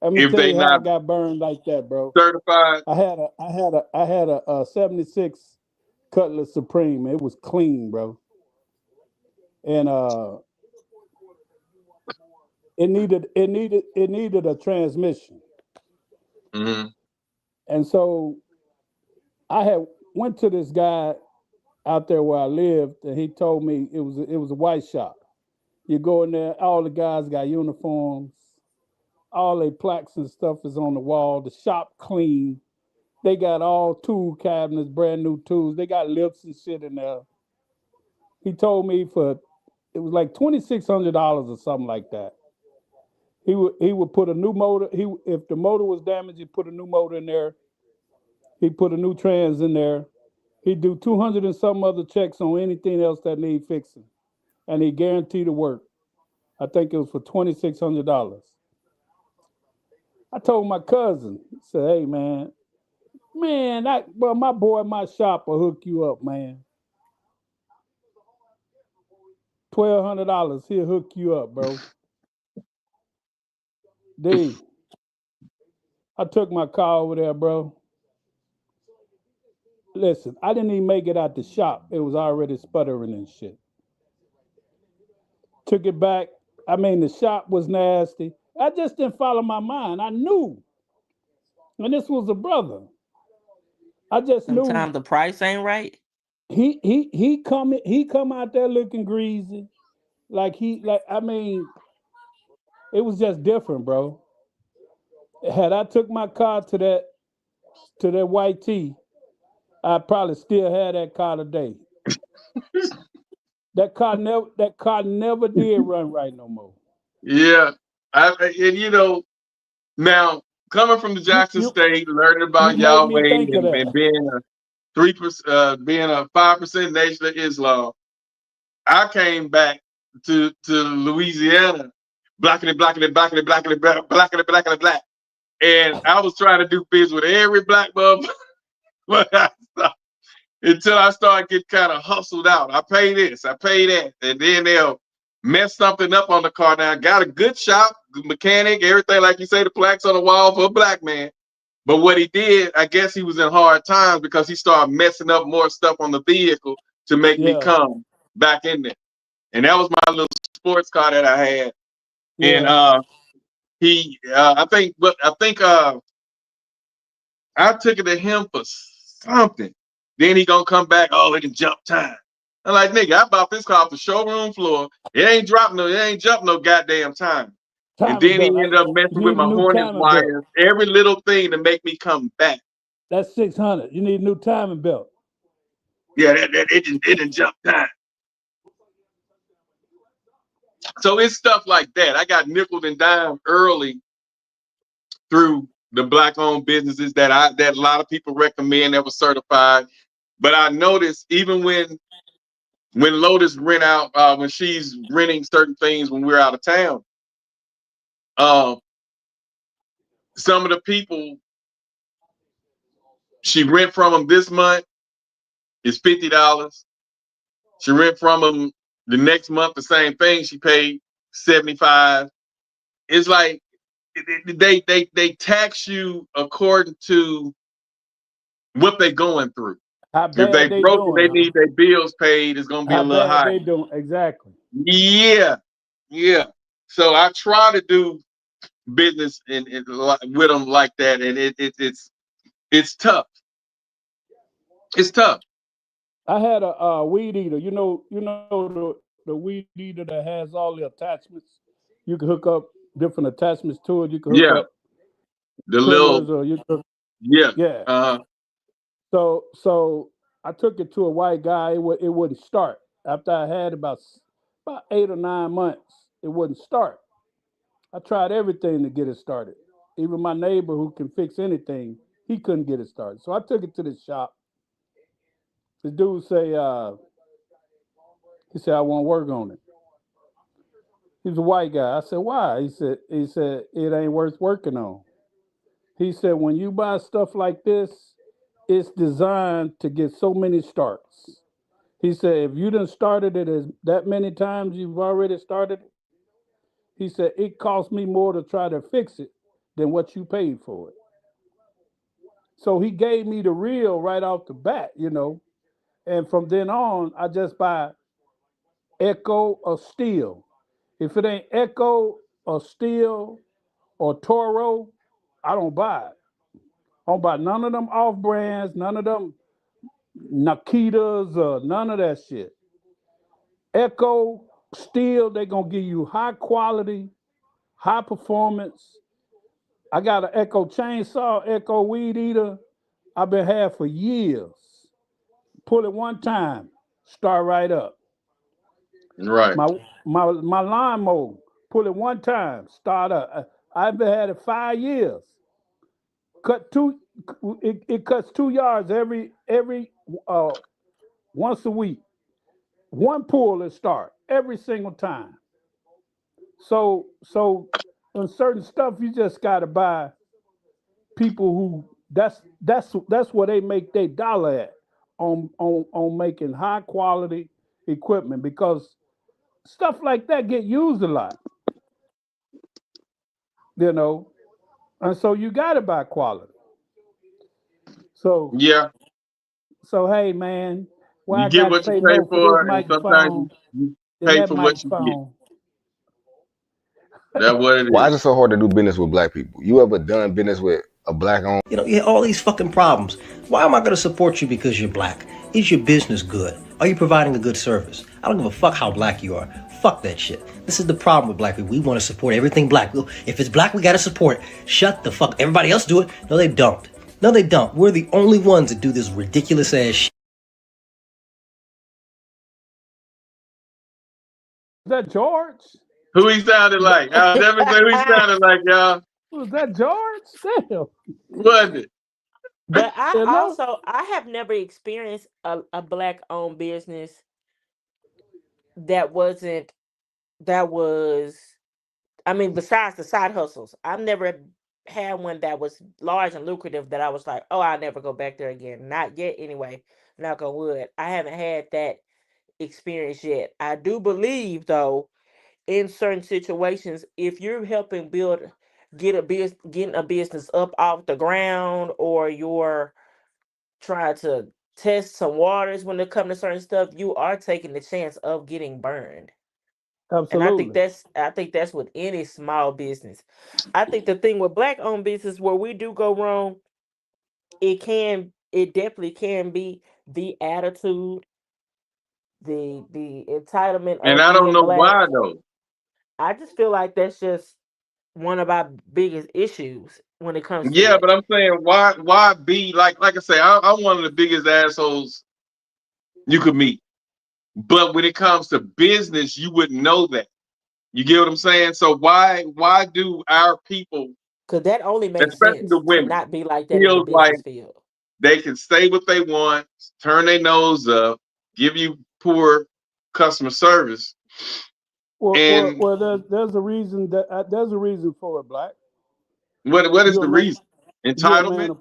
Let me tell you how I got burned like that, bro. Certified. I had a 76 Cutlass Supreme. It was clean, bro. And it needed a transmission. Mm-hmm. And so I had went to this guy out there where I lived, and he told me it was a white shop. You go in there, all the guys got uniforms, all their plaques and stuff is on the wall. The shop clean. They got all tool cabinets, brand new tools. They got lifts and shit in there. He told me it was like $2,600 or something like that. He would put a new motor. If the motor was damaged, he put a new motor in there. He put a new trans in there. He'd do 200 and some other checks on anything else that need fixing, and he guaranteed the work. I think it was for $2,600. I told my cousin, he said, "Hey man, my boy at my shop will hook you up, man. $1,200, he'll hook you up, bro." D. I took my car over there, bro. Listen, I didn't even make it out the shop. It was already sputtering and shit. Took it back. I mean, the shop was nasty. I just didn't follow my mind. I knew. And this was a brother. I just knew. Sometimes the price ain't right. He come out there looking greasy. I mean, it was just different, bro. Had I took my car to that YT, I probably still had that car today. That car never did run right no more. Yeah, now coming from the Jackson State, learning about Yahweh and being a 3%, being a 5% Nation of Islam, I came back to Louisiana, black, and I was trying to do business with every black motherfucker. Until I started getting kind of hustled out. I pay this, I pay that, and then they'll mess something up on the car. Now I got a good shop, good mechanic, everything like you say, the plaques on the wall for a black man. But what he did, I guess he was in hard times because he started messing up more stuff on the vehicle to make me come back in there. And that was my little sports car that I had. And I think I took it to him for something. Then he gonna come back, it didn't jump time. I'm like, nigga, I bought this car off the showroom floor. It ain't jump no goddamn time. And then he ended up messing with my Hornet wires, every little thing to make me come back. That's $600. You need a new timing belt. Yeah, it didn't jump time. So it's stuff like that. I got nickel and dime early through the black-owned businesses that a lot of people recommend that was certified. But I noticed even when Lotus rent out, when she's renting certain things when we're out of town, some of the people she rent from them this month is $50. She rent from them The next month, the same thing. She paid $75. It's like they tax you according to what they're going through. How If they bad they broke and doing? they need their bills paid, it's gonna be How a little bad higher. they doing? Exactly. Yeah. So I try to do business with them like that, and it's tough. It's tough. I had a weed eater. You know the weed eater that has all the attachments. You can hook up different attachments to it. You can hook Yeah. up The trimmers, little or you could, yeah. yeah. So I took it to a white guy. It wouldn't start. After I had about 8 or 9 months, it wouldn't start. I tried everything to get it started. Even my neighbor who can fix anything, he couldn't get it started. So I took it to this shop. The dude he said, I won't work on it. He's a white guy. I said, why? He said, it ain't worth working on. He said, when you buy stuff like this, it's designed to get so many starts. He said, if you done started it that many times you've already started it, he said, it cost me more to try to fix it than what you paid for it. So he gave me the reel right off the bat, and from then on, I just buy Echo or Steel. If it ain't Echo or Steel or Toro, I don't buy it. I don't buy none of them off brands, none of them Nakitas, or none of that shit. Echo, Steel, they're gonna give you high quality, high performance. I got an Echo chainsaw, Echo weed eater. I've been had for years. Pull it one time, start right up. Right. My lawnmower, pull it one time, start up. I've been had it 5 years. It cuts 2 yards every once a week. One pull and start every single time. So on certain stuff you just gotta buy people who that's where they make their dollar at, on making high quality equipment, because stuff like that get used a lot, and so you gotta buy quality. So Yeah. So hey man, why You I get got to what you pay pay more for this for, and sometimes microphone you than pay that for what you get. microphone? That's what it Why is. is it so hard to do business with black people? You ever done business with a black owned? You have all these fucking problems. Why am I going to support you because you're black? Is your business good? Are you providing a good service? I don't give a fuck how black you are. Fuck that shit. This is the problem with black people. We want to support everything black. If it's black, we got to support it. Shut the fuck. Everybody else do it. No, they don't. No, they don't. We're the only ones that do this ridiculous ass shit. Is that George? Who he sounded like? I'll never say who he sounded like, y'all. Was that George? Damn. Was it? But I have never experienced a black owned business that was, I mean, besides the side hustles, I've never had one that was large and lucrative that I was like, oh, I'll never go back there again. Not yet anyway. Knock on wood. I haven't had that experience yet. I do believe though, in certain situations, if you're helping getting a business up off the ground, or you're trying to test some waters when it comes to certain stuff, you are taking the chance of getting burned. And Absolutely. I think that's with any small business. I think the thing with black owned business where we do go wrong, it definitely can be the attitude, the entitlement And of I don't being know black. why though. I just feel like that's just one of our biggest issues when it comes to Yeah, it. but I'm saying why be like I say, I'm one of the biggest assholes you could meet. But when it comes to business, you wouldn't know that. You get what I'm saying? So why do our people, because that only makes especially sense the to women, not be like that in the feels like business field. they can say what they want, turn their nose up, give you poor customer service, and there's a reason there's a reason for it, Black. what is the reason? Entitlement?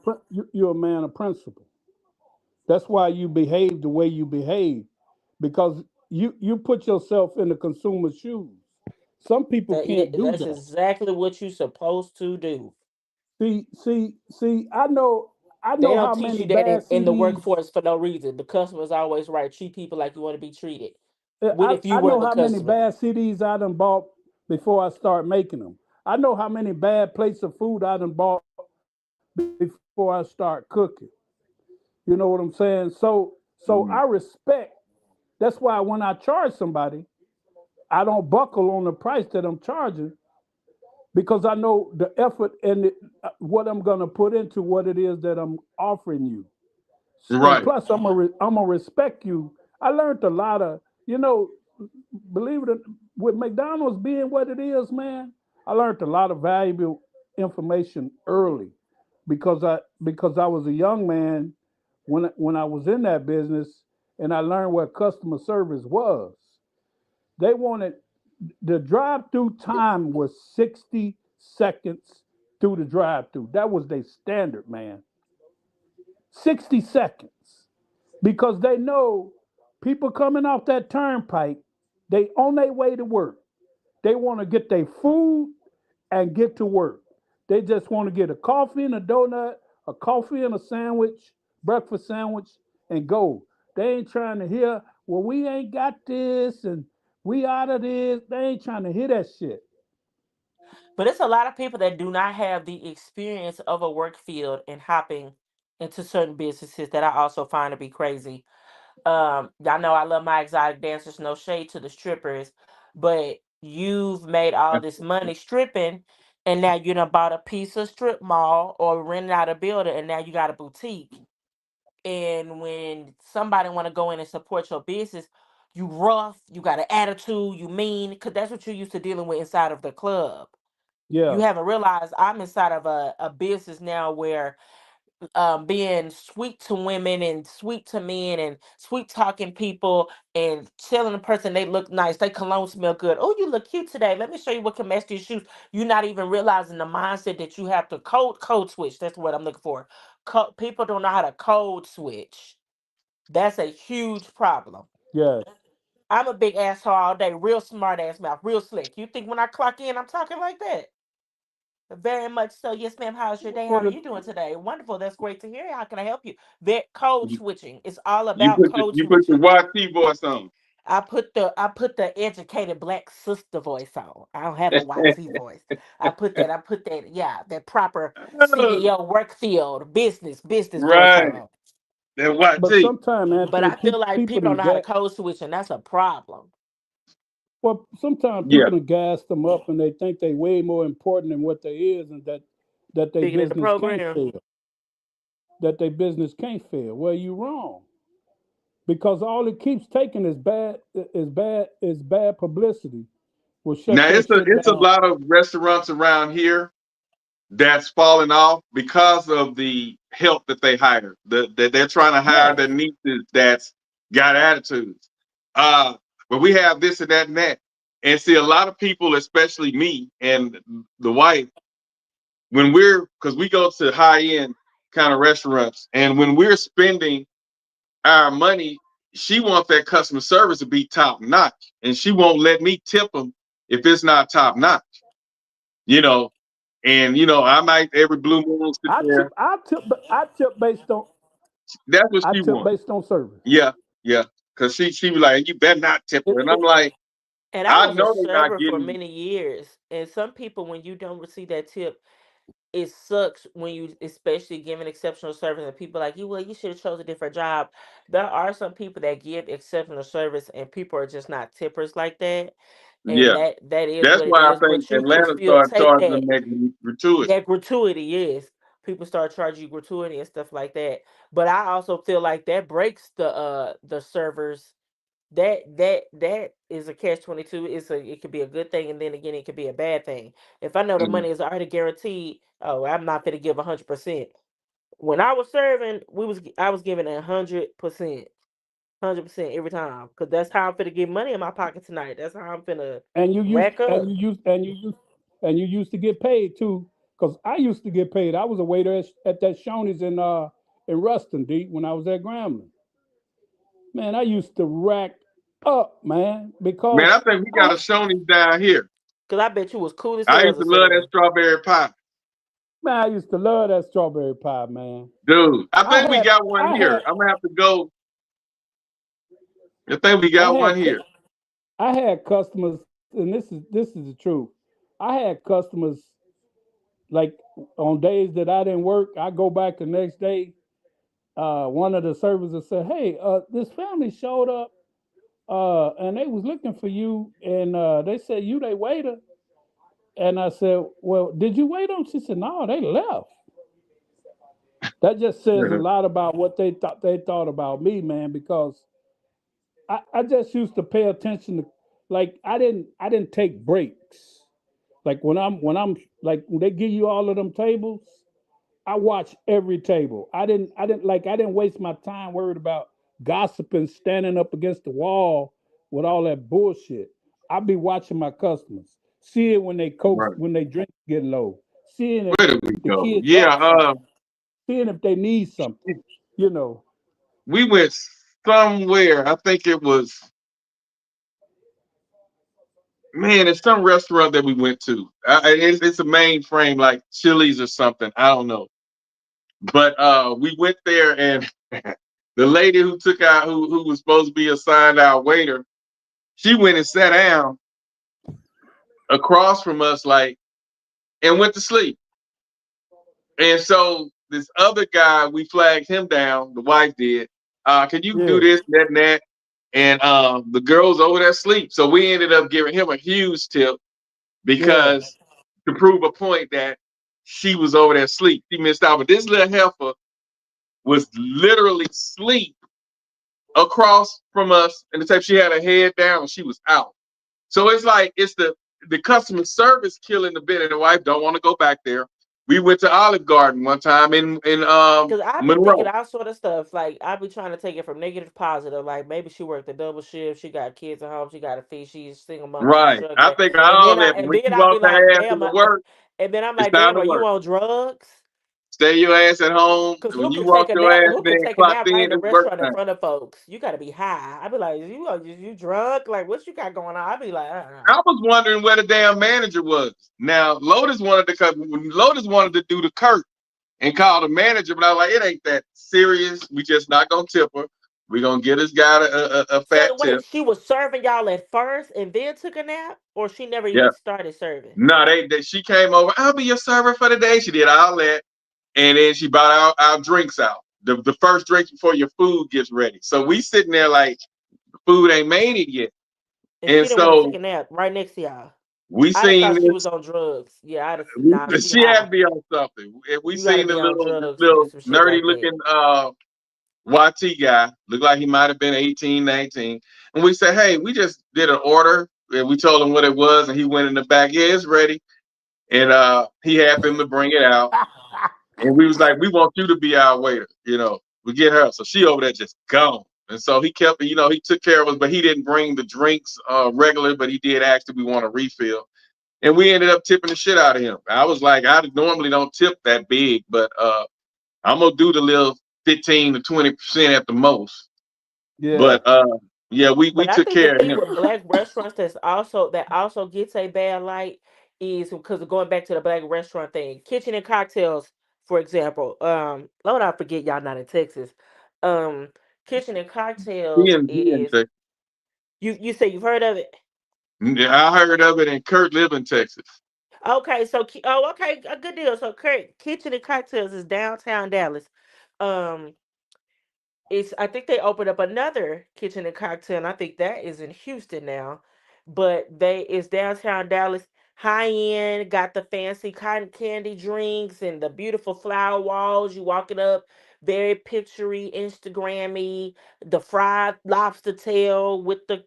You're a man of principle. That's why you behave the way you behave, because you put yourself in the consumer's shoes. Some people can't do That's that. exactly what you're supposed to do. See. I know They don't how teach many you that bad in the CDs. workforce for no reason. The customer's always right. Treat people like you want to be treated. What if you I were know the how many customer? bad CDs I done bought before I start making them. I know how many bad plates of food I done bought before I start cooking. You know what I'm saying? So I respect. That's why when I charge somebody, I don't buckle on the price that I'm charging because I know the effort and what I'm gonna put into what it is that I'm offering you. And Right. plus, I'm gonna respect you. I learned a lot of, believe it or with McDonald's being what it is, man. I learned a lot of valuable information early because I was a young man when I was in that business, and I learned what customer service was. They wanted the drive-through time was 60 seconds through the drive-through. That was their standard, man. 60 seconds. Because they know people coming off that turnpike, they on their way to work. They want to get their food and get to work. They just want to get a coffee and a donut, a coffee and a sandwich, breakfast sandwich, and go. They ain't trying to hear, well, we ain't got this and we out of this. They ain't trying to hear that shit. But it's a lot of people that do not have the experience of a work field and hopping into certain businesses that I also find to be crazy. Y'all know I love my exotic dancers, no shade to the strippers, but you've made all this money stripping, and now you done bought a piece of strip mall or rented out a building, and now you got a boutique. And when somebody want to go in and support your business, you rough, you got an attitude, you mean, because that's what you're used to dealing with inside of the club. You Yeah. haven't realized I'm inside of a business now where being sweet to women and sweet to men and sweet talking people and telling the person they look nice, they cologne smell good. Oh, you look cute today. Let me show you what can match these shoes. You're not even realizing the mindset that you have to code switch. That's what I'm looking for. People don't know how to code switch. That's a huge problem. Yes. I'm a big asshole all day, real smart ass mouth, real slick. You think when I clock in, I'm talking like that? Very much so. Yes, ma'am. How's your day? How For are the you doing today? Wonderful. That's great to hear. How can I help you? Code switching. It's all You about put the code you put the switching. YT voice on. I put the educated black sister voice on. I don't have a YT voice. I put that, yeah, that proper CEO work field business voice Right. on. That But YT. sometimes, But Anthony, I feel like people people don't done know how to got. code switch, and that's a problem. Well, sometimes Yeah. people done gas them up, and they think they way more important than what they is, and that their Bigger than the business can't program. fail. That their business can't fail. Well, you wrong. Because all it keeps taking is bad publicity. Will shut Now your shit it's a down. lot of restaurants around here that's falling off because of the help that they hire. That they're trying to hire Yes. their nieces that's got attitudes. But we have this and that and that. And see, a lot of people, especially me and the wife, because we go to high end kind of restaurants, and when we're spending our money, she wants that customer service to be top notch, and she won't let me tip them if it's not top notch. You know, and I might every blue moon sit there. I tip based on That's what she wants. service. Yeah, yeah. Cause she was like, you better not tip her, and I'm like, And I I was a know they're not server for getting. many years. And some people, when you don't receive that tip, it sucks when you especially giving exceptional service and people like you, well, you should have chose a different job. There are some people that give exceptional service and people are just not tippers like that. And Yeah, that is that's what it why I is. think But you can Atlanta still started take charging that them that gratuity. that gratuity, yes. People start charging you gratuity and stuff like that. But I also feel like that breaks the servers. That is a catch-22. It could be a good thing, and then again it could be a bad thing. If I know the money is already guaranteed, oh, I'm not gonna give 100%. When I was serving, I was giving 100%, 100% every time, because that's how I'm finna get money in my pocket tonight. That's how I'm finna And you used rack up. you used to get paid too. Cause I used to get paid. I was a waiter at that Shoney's in Ruston, D, when I was at Grambling. Man, I used to rack up, man, because Man, I think we got a Shoney's down here. Cause I bet you was cool as I hell used as to a love that cinnamon. strawberry pie. man, I used to love that strawberry pie, man. Dude, I I think we had, got one I here. had, I'm gonna have to go. I think we I got one had, here. I had customers, and this is the truth. I had customers like on days that I didn't work. I go back the next day. One of the servers said, "Hey, this family showed up, and they was looking for you, and they said you they waiter." And I said, "Well, did you wait on?" She said, "No, they left." That just says a lot about what they thought about me, man, because I just used to pay attention to, like, I didn't take breaks. Like when I'm like when they give you all of them tables, I watch every table. I didn't waste my time worried about gossiping, standing up against the wall with all that bullshit. I be watching my customers, seeing when Right. when they drink get low, seeing if Where did we the go? kids Yeah, want something, seeing if they need something, you know. we went somewhere. I think it was, man, it's some restaurant that we went to. It's a mainframe like Chili's or something. I don't know. But we went there and the lady who took out who was supposed to be assigned our waiter, she went and sat down across from us, like, and went to sleep. And so this other guy, we flagged him down. The wife did. Can you do Yeah, this, that, and that? And the girl's over there asleep. So we ended up giving him a huge tip yeah, because to prove a point that she was over there asleep. She missed out. But this little heifer was literally asleep across from us. And the time she had her head down and she was out. So it's like it's the customer service killing the bit, and the wife don't want to go back there. We went to Olive Garden one time in Cause I be thinking Monroe. all sort of stuff. Like I be trying to take it from negative to positive. Like maybe she worked a double shift. She got kids at home. She got a fee. She's a single mom. She's Right. I struggling. think And all then that. But when I you be walk like, her ass damn. into work, And then I'm it's like, time damn, to are you work. on drugs? Stay your ass at home. Cause And when you walk your ass Who there can and take a clock nap right in in, the it's work restaurant in time. front of folks? You gotta be high. I be like, you drunk? Like what you got going on? I be like, I was wondering where the damn manager was. Now Lotus wanted to come. Lotus wanted to do the Kurt and call the manager, but I was like, it ain't that serious. We just not gonna tip her. We gonna get this guy a fat So tip. wait, she was serving y'all at first and then took a nap, or she never Yeah. even started serving? No, they she came over. I'll be your server for the day. She did all that, and then she brought our drinks out. The first drink before your food gets ready. So we sitting there like the food ain't made it yet, And and she didn't want to take so a nap right next to y'all. we I'd have seen thought she was this. on drugs. Yeah, I'd have nah, she She had high. to be on something. And we You gotta seen the be on little drugs to do some shit nerdy like that. looking YT guy. Looked like he might have been 18, 19. And we said, hey, we just did an order. And we told him what it was, and he went in the back. Yeah, it's ready. And he had them to bring it out. And we was like, we want you to be our waiter. We get her. So she over there just gone. And so he kept, he took care of us, but he didn't bring the drinks regular, but he did ask if we want a refill. And we ended up tipping the shit out of him. I was like, I normally don't tip that big, but I'm gonna do the little 15 to 20% at the most. yeah, But yeah, we But I took think the care of thing him. with black restaurants that also gets a bad light is because of going back to the black restaurant thing. Kitchen and cocktails, for example. Lord, I forget y'all not in Texas. Um, Kitchen and cocktails He in is Texas. you say you've heard of it. Yeah, I heard of it, and Kurt live in Texas. Okay, so okay, a good deal. So Kitchen and Cocktails is downtown Dallas. Um, it's I think they opened up another Kitchen and Cocktail, and I think that is in Houston now. But it's downtown Dallas, high end, got the fancy cotton candy drinks and the beautiful flower walls. You walking up, very picturey, Instagrammy, the fried lobster tail with the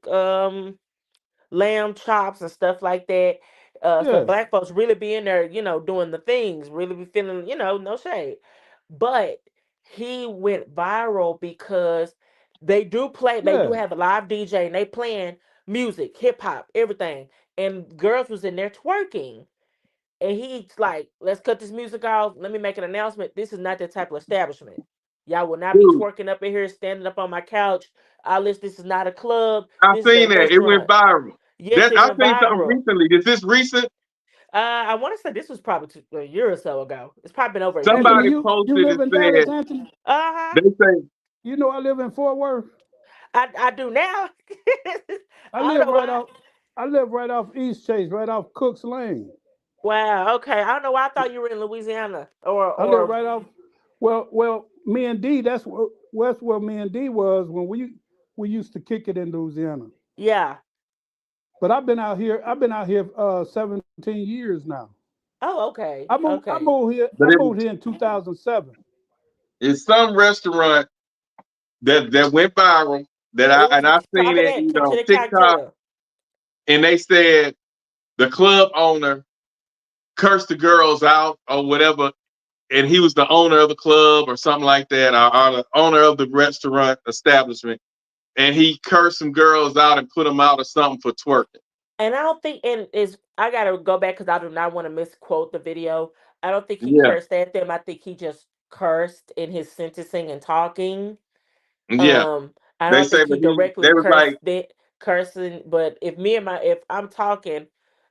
lamb chops and stuff like that. So yeah, black folks really be in there, doing the things, really be feeling, no shade. But he went viral because they do yeah, have a live DJ and they playing music, hip hop, everything. And girls was in there twerking. And he's like, let's cut this music off. Let me make an announcement. This is not that type of establishment. Y'all will not be Dude, twerking up in here, standing up on my couch. This is not a club. I This is a seen that. It went restaurant. viral. Yes, it I went seen something viral. recently. Is this recent? I want to say this was probably a year or so ago. It's probably been over a Anthony, year. Somebody you posted live and in Dallas, said, Anthony? Uh-huh. they say, You know I live in Fort Worth. I do now. I I don't live know right why. off. I live right off East Chase, right off Cooks Lane. Wow. Okay. I don't know why I thought you were in Louisiana I live or right off. Well, me and D. That's where me and D was when we used to kick it in Louisiana. yeah. But I've been out here. 17 years now. Oh, okay. I moved. I Okay. moved here. but I moved here in 2007. it's some restaurant that went viral It was I seen probably it, that kitchen and TikTok, cocktail. and they said the club owner cursed the girls out or whatever, and he was the owner of the club or something like that, or the owner of the restaurant establishment, and he cursed some girls out and put them out or something for twerking. And I don't think, and is I gotta go back because I do not want to misquote the video. I don't think he Yeah, cursed at them. I think he just cursed in his sentencing and talking. yeah. Um, I They don't say, think but he directly they was like, cursing. But if I'm talking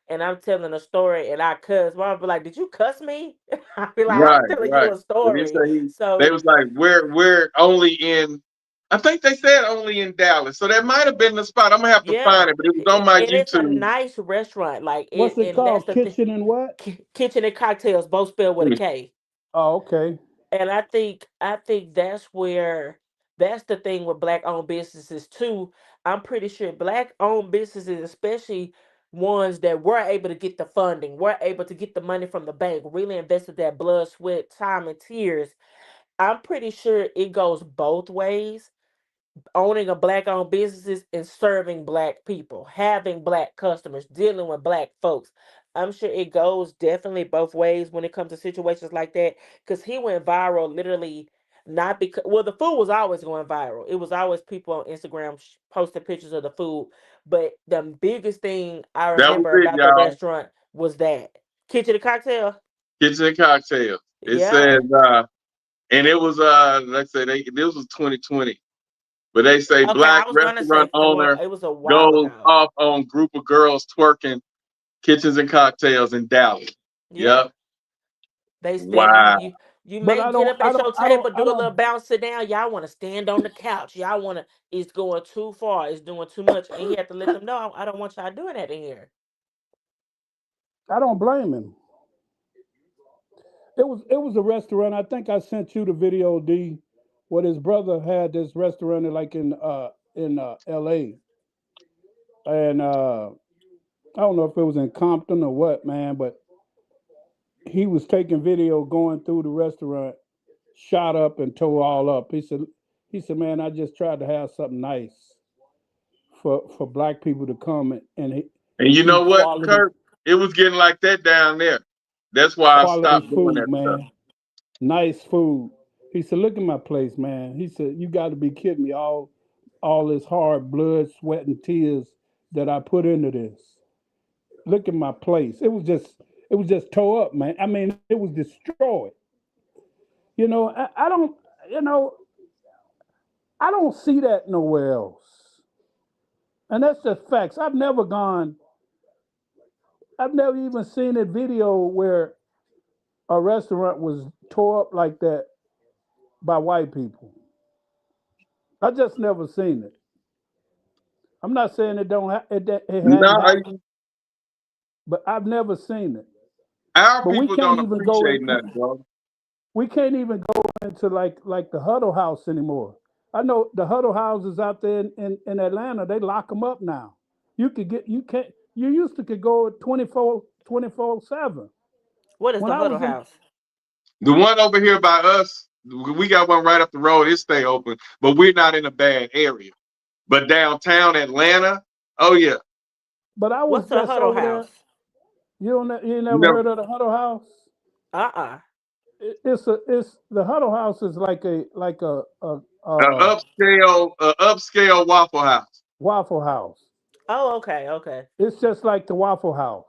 and I'm telling a story and I cuss, well, I'll be like, "Did you cuss me?" I'll be like, "I'm right, telling you right. a But he story." said they So was like, we're only in. I think they said only in Dallas, so that might have been the spot. I'm gonna have to yeah, find it, but it was on my and it's a YouTube. nice restaurant. Like What's it and that's called? the thing. Kitchen and what? Kitchen and cocktails, both spelled with a K. Oh, okay. And I think that's the thing with black owned businesses too. I'm pretty sure black owned businesses, especially ones that were able to get the funding, were able to get the money from the bank, really invested that blood, sweat, time, and tears. I'm pretty sure it goes both ways, owning a black owned businesses and serving black people, having black customers, dealing with black folks. I'm sure it goes definitely both ways when it comes to situations like that. Because he went viral literally not because, well, the food was always going viral. It was always people on Instagram posting pictures of the food. But the biggest thing I That was remember it, about the y'all. restaurant was that kitchen and cocktail. Kitchen and cocktails. It Yeah. says, and it was let's say this was 2020, but they say Okay, I black was gonna restaurant say owner it was a while goes ago. off on group of girls twerking kitchens and cocktails in Dallas. Yeah. Yep. They stand Wow. you But may I get don't. up I at don't. your I don't. table, I do a little don't. bounce, sit down. Y'all want to stand on the couch. Y'all want to. It's going too far. It's doing too much, and he had to let them know. I don't want y'all doing that in here. I don't blame him. It was a restaurant. I think I sent you the video, D. What his brother had this restaurant like in L.A. and I don't know if it was in Compton or what, man, but he was taking video going through the restaurant, shot up and tore all up. He said, man, I just tried to have something nice for black people to come And you know eat what, Kurt? It was getting like that down there. That's why I quality stopped doing food, that stuff. man. Nice food. He said, look at my place, man. He said, you got to be kidding me. All this hard blood, sweat, and tears that I put into this. Look at my place. It was just tore up, man. I mean, it was destroyed. I don't, you know, I don't see that nowhere else. And that's just facts. I've never even seen a video where a restaurant was tore up like that by white people. I just never seen it. I'm not saying it don't it hadn't No, happened, but I've never seen it. our But we people can't don't even go appreciate in. nothing, bro. We can't even go into like the Huddle House anymore. I know the Huddle houses out there in Atlanta, they lock them up now. You used to could go 24/7. What is When the I Huddle was in, House? The one over here by us, we got one right up the road. It stay open, but we're not in a bad area. But downtown Atlanta, oh yeah, but I was What's a just Huddle over there. House? You you never never. heard of the Huddle House? Uh-uh. It's the Huddle House is like a Upscale Waffle House. Waffle House. Oh, okay, okay. It's just like the Waffle House.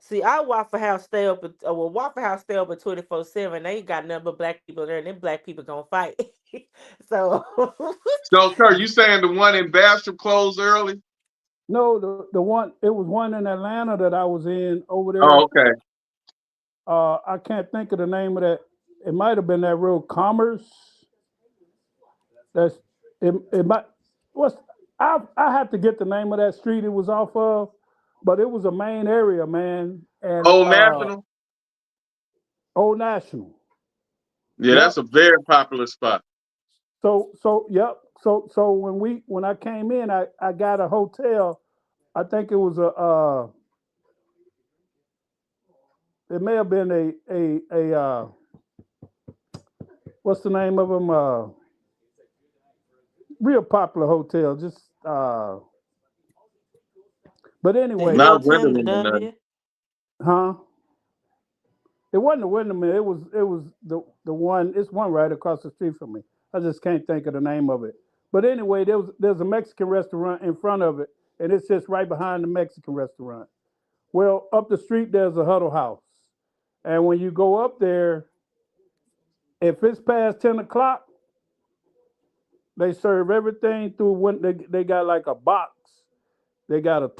See, our Waffle House stay up. Waffle House stay open 24/7. They ain't got nothing but black people there, and them black people gonna fight. So, So, Kurt, you saying the one in Bastrop closed early? No, the one, it was one in Atlanta that I was in over there. Oh, okay. I can't think of the name of that. It might have been that Real Commerce. That's it might I have to get the name of that street it was off of, but it was a main area, man. And Old National? Old National. Yeah, Yep. that's a very popular spot. Yep. So when I came in, I got a hotel. I think it was it may have been a what's the name of them? Real popular hotel. Just but anyway. Not Wyndham or nothing. Huh? It wasn't a Wyndham. It was the one. It's one right across the street from me. I just can't think of the name of it. But anyway, there's a Mexican restaurant in front of it, and it sits right behind the Mexican restaurant. Well, up the street there's a Huddle House, and when you go up there, if it's past 10 o'clock, they serve everything through when they got like a box. They got a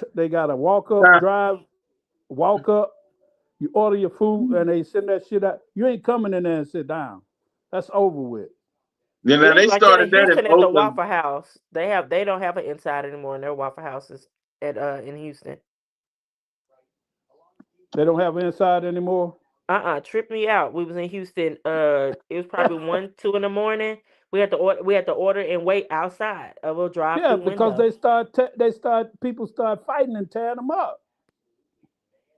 walk up. You order your food and they send that shit out. You ain't coming in there and sit down. That's over with. Yeah, now they started that in at the Oakland. Waffle House. They don't have an inside anymore in their Waffle Houses in Houston. They don't have inside anymore? Tripped me out. We was in Houston. It was probably 1, 2 in the morning. We had to order and wait outside of a drive-through because window. People start fighting and tearing them up.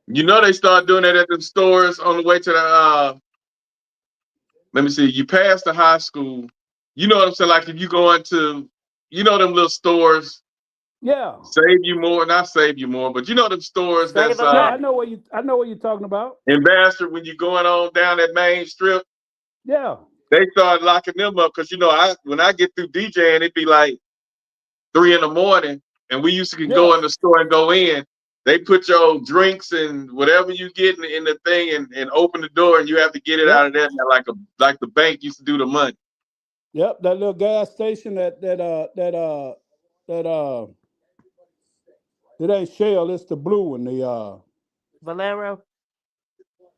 You know they start doing that at the stores on the way to the let me see, you pass the high school. You know what I'm saying? Like if you go into, you know them little stores. Yeah. Save you more, not save you more, but you know them stores that's I know what you're talking about. In Bastrop when you're going on down that main strip. Yeah. They started locking them up because when I get through DJing, it'd be like 3 in the morning, and we used to go in the store and go in. They put your drinks and whatever you get in the thing and open the door, and you have to get it out of there like the bank used to do the money. Yep, that little gas station that it ain't Shell, it's the blue one. The Valero.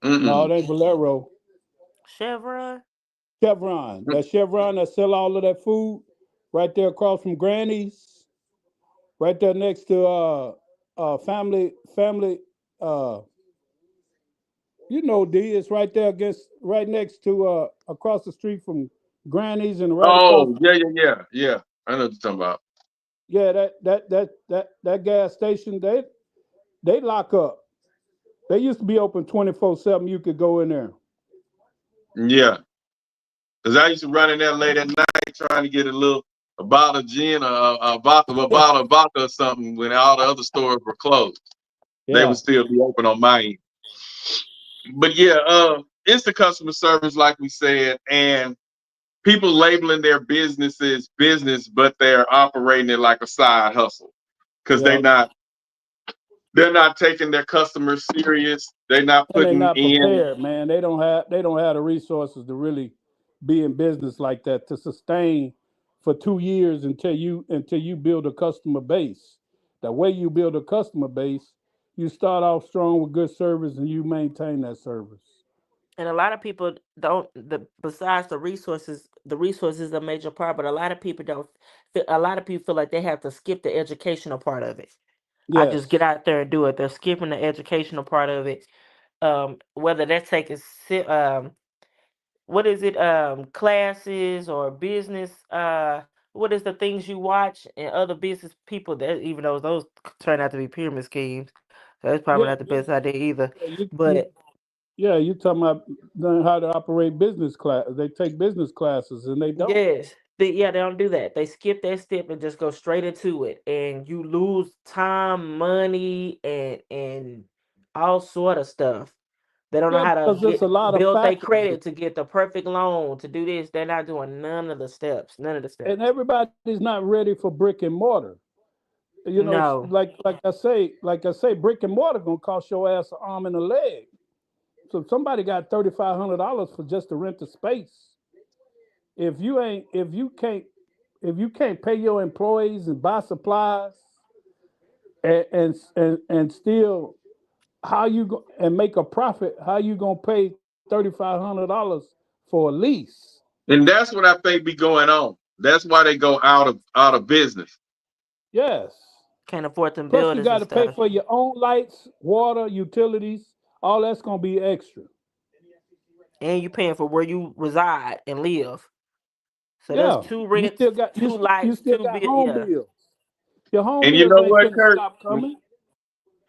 No, it ain't Valero. Chevron. That Chevron that sell all of that food right there across from Granny's, right there next to family. D, it's right there right next to across the street from Granny's and right across. Yeah. I know what you're talking about. Yeah, that gas station, they lock up. They used to be open 24/7. You could go in there. Yeah. Because I used to run in there late at night trying to get a bottle of gin or a bottle of vodka or something when all the other stores were closed. Yeah. They would still be open on my end. But yeah, it's the customer service, like we said, and people labeling their businesses business, but they're operating it like a side hustle because they're not taking their customers serious. They're not putting prepared, man. They don't have the resources to really be in business like that to sustain for 2 years until you build a customer base. The way you build a customer base, you start off strong with good service and you maintain that service. And a lot of people don't. Besides the resources is a major part, but a lot of people don't. A lot of people feel like they have to skip the educational part of it. Yes. I just get out there and do it. They're skipping the educational part of it. Whether they're taking what is it? Classes or business. What is the things you watch and other business people that even though those turn out to be pyramid schemes, so that's probably not the best idea either. Yeah, you're talking about learning how to operate business class. They take business classes and they don't. Yes. They don't do that. They skip that step and just go straight into it. And you lose time, money, and all sort of stuff. They don't know how to build their credit to get the perfect loan, to do this. They're not doing none of the steps. And everybody's not ready for brick and mortar. You know, No. like I say, brick and mortar gonna cost your ass an arm and a leg. So if somebody got $3,500 for just to rent the space, if you can't pay your employees and buy supplies and still and make a profit, how you gonna pay $3,500 for a lease? And that's what I think be going on. That's why they go out of business. Yes. Can't afford them Plus you buildings got and to pay stuff. for your own lights, water, utilities. All that's gonna be extra. And you paying for where you reside and live. So Yeah, that's two you rents, still got two you lights, still two got bill. home Yeah. bills. Your home And you bills know ain't what, finna Kurt? stop coming.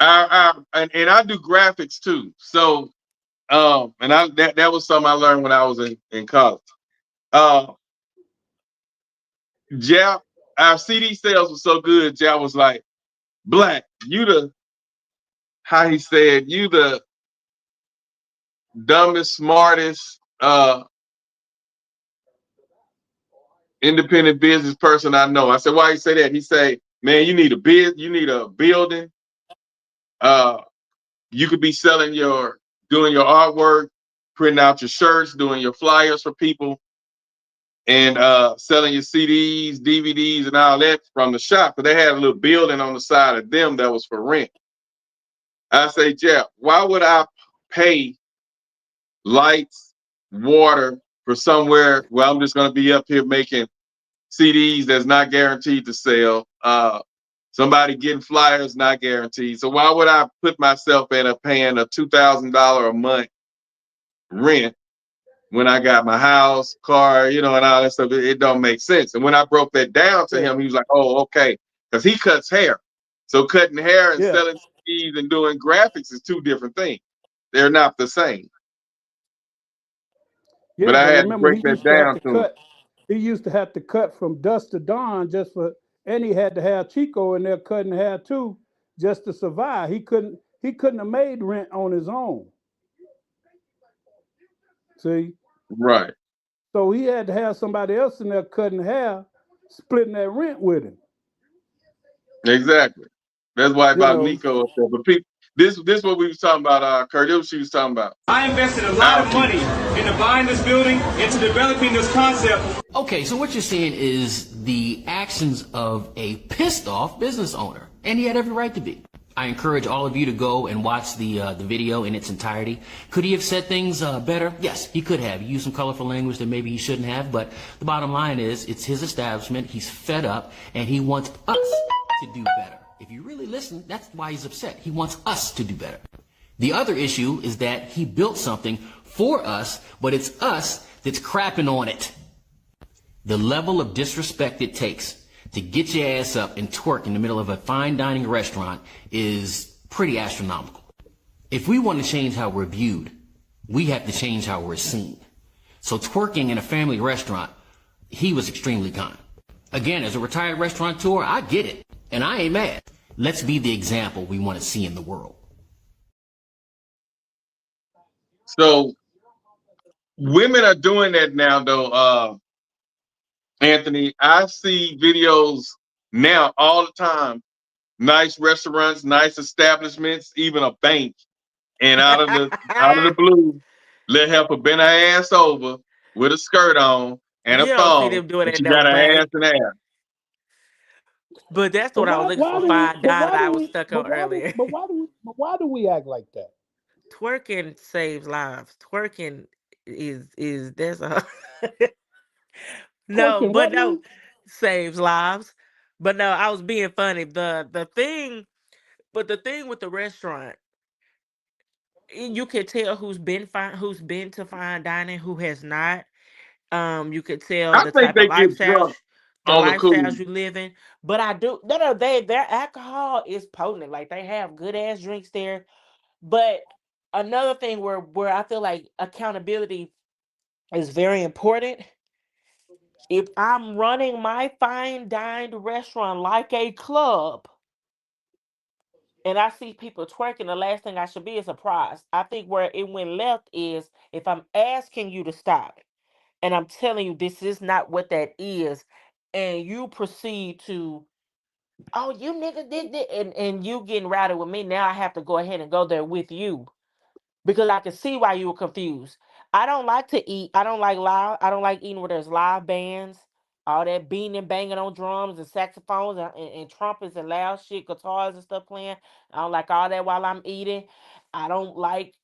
And I do graphics too. So and that was something I learned when I was in college. Jap, our CD sales were so good, Jap was like, Black, how he said, you the dumbest, smartest, independent business person I know. I said, why you say that? He say, man, you need a building. You could be doing your artwork, printing out your shirts, doing your flyers for people, and selling your CDs, DVDs, and all that from the shop. But they had a little building on the side of them that was for rent. I say, Jeff, why would I pay lights, water for somewhere where I'm just going to be up here making CDs that's not guaranteed to sell? Somebody getting flyers not guaranteed. So why would I put myself in paying a $2,000 a month rent when I got my house, car, and all that stuff? It don't make sense. And when I broke that down to him, he was like, "Oh, okay," because he cuts hair. So cutting hair and selling CDs and doing graphics is two different things. They're not the same. Yeah, but I had to remember break he that used to have down to to him. cut. He used to have to cut from dusk to dawn and he had to have Chico in there cutting hair too, just to survive. He couldn't have made rent on his own. See? Right. So he had to have somebody else in there cutting hair, splitting that rent with him. Exactly. That's why about Nico up there. But people, this is what we was talking about, Kurt. This was what she was talking about. I invested a lot of money into buying this building, into developing this concept. Okay, so what you're seeing is the actions of a pissed off business owner, and he had every right to be. I encourage all of you to go and watch the video in its entirety. Could he have said things better? Yes, he could have. He used some colorful language that maybe he shouldn't have, but the bottom line is it's his establishment, he's fed up, and he wants us to do better. If you really listen, that's why he's upset. He wants us to do better. The other issue is that he built something for us, but it's us that's crapping on it. The level of disrespect it takes to get your ass up and twerk in the middle of a fine dining restaurant is pretty astronomical. If we want to change how we're viewed, we have to change how we're seen. So twerking in a family restaurant, he was extremely kind. Again, as a retired restaurateur, I get it, and I ain't mad. Let's be the example we want to see in the world. So women are doing that now, though, Anthony. I see videos now all the time. Nice restaurants, nice establishments, even a bank. And out of the blue, let help bend her ass over with a skirt on and a You don't see thong, them doing and that she no got her bank. ass in there. But that's But what I was looking for. Fine dine that I was stuck on earlier. Why do we act like that? Twerking saves lives. Twerking is there's a no, Twerking but what no now? saves lives. But no, I was being funny. The thing with the restaurant, you can tell who's been to fine dining, who has not. You could tell I the think type of they get drunk on the cool. lifestyles you live in. But I do no, their alcohol is potent. Like they have good ass drinks there. But another thing where I feel like accountability is very important. If I'm running my fine dined restaurant like a club and I see people twerking, the last thing I should be is surprised. I think where it went left is if I'm asking you to stop and I'm telling you this is not what that is, and you proceed to Oh, you nigga did that, and you getting rowdy with me. Now I have to go ahead and go there with you because I can see why you were confused. I don't like to eat. I don't like loud. I don't like eating where there's live bands, all that beating and banging on drums and saxophones and trumpets and loud shit, guitars and stuff playing. I don't like all that while I'm eating. I don't like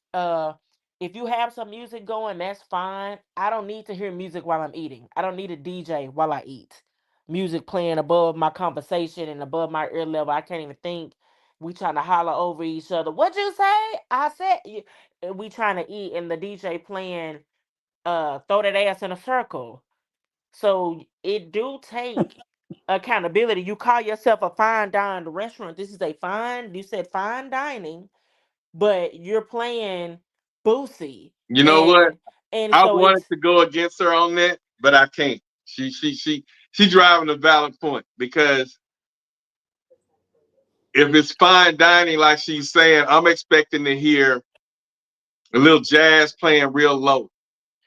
if you have some music going, that's fine. I don't need to hear music while I'm eating. I don't need a DJ while I eat. Music playing above my conversation and above my ear level. I can't even think. We trying to holler over each other. What'd you say? I said and we trying to eat and the DJ playing throw that ass in a circle. So it do take accountability. You call yourself a fine dining restaurant. This is a fine, you said fine dining, but you're playing Boosie. You know what? And I so wanted it's to go against her on that, but I can't. She driving a valid point because if it's fine dining, like she's saying, I'm expecting to hear a little jazz playing real low.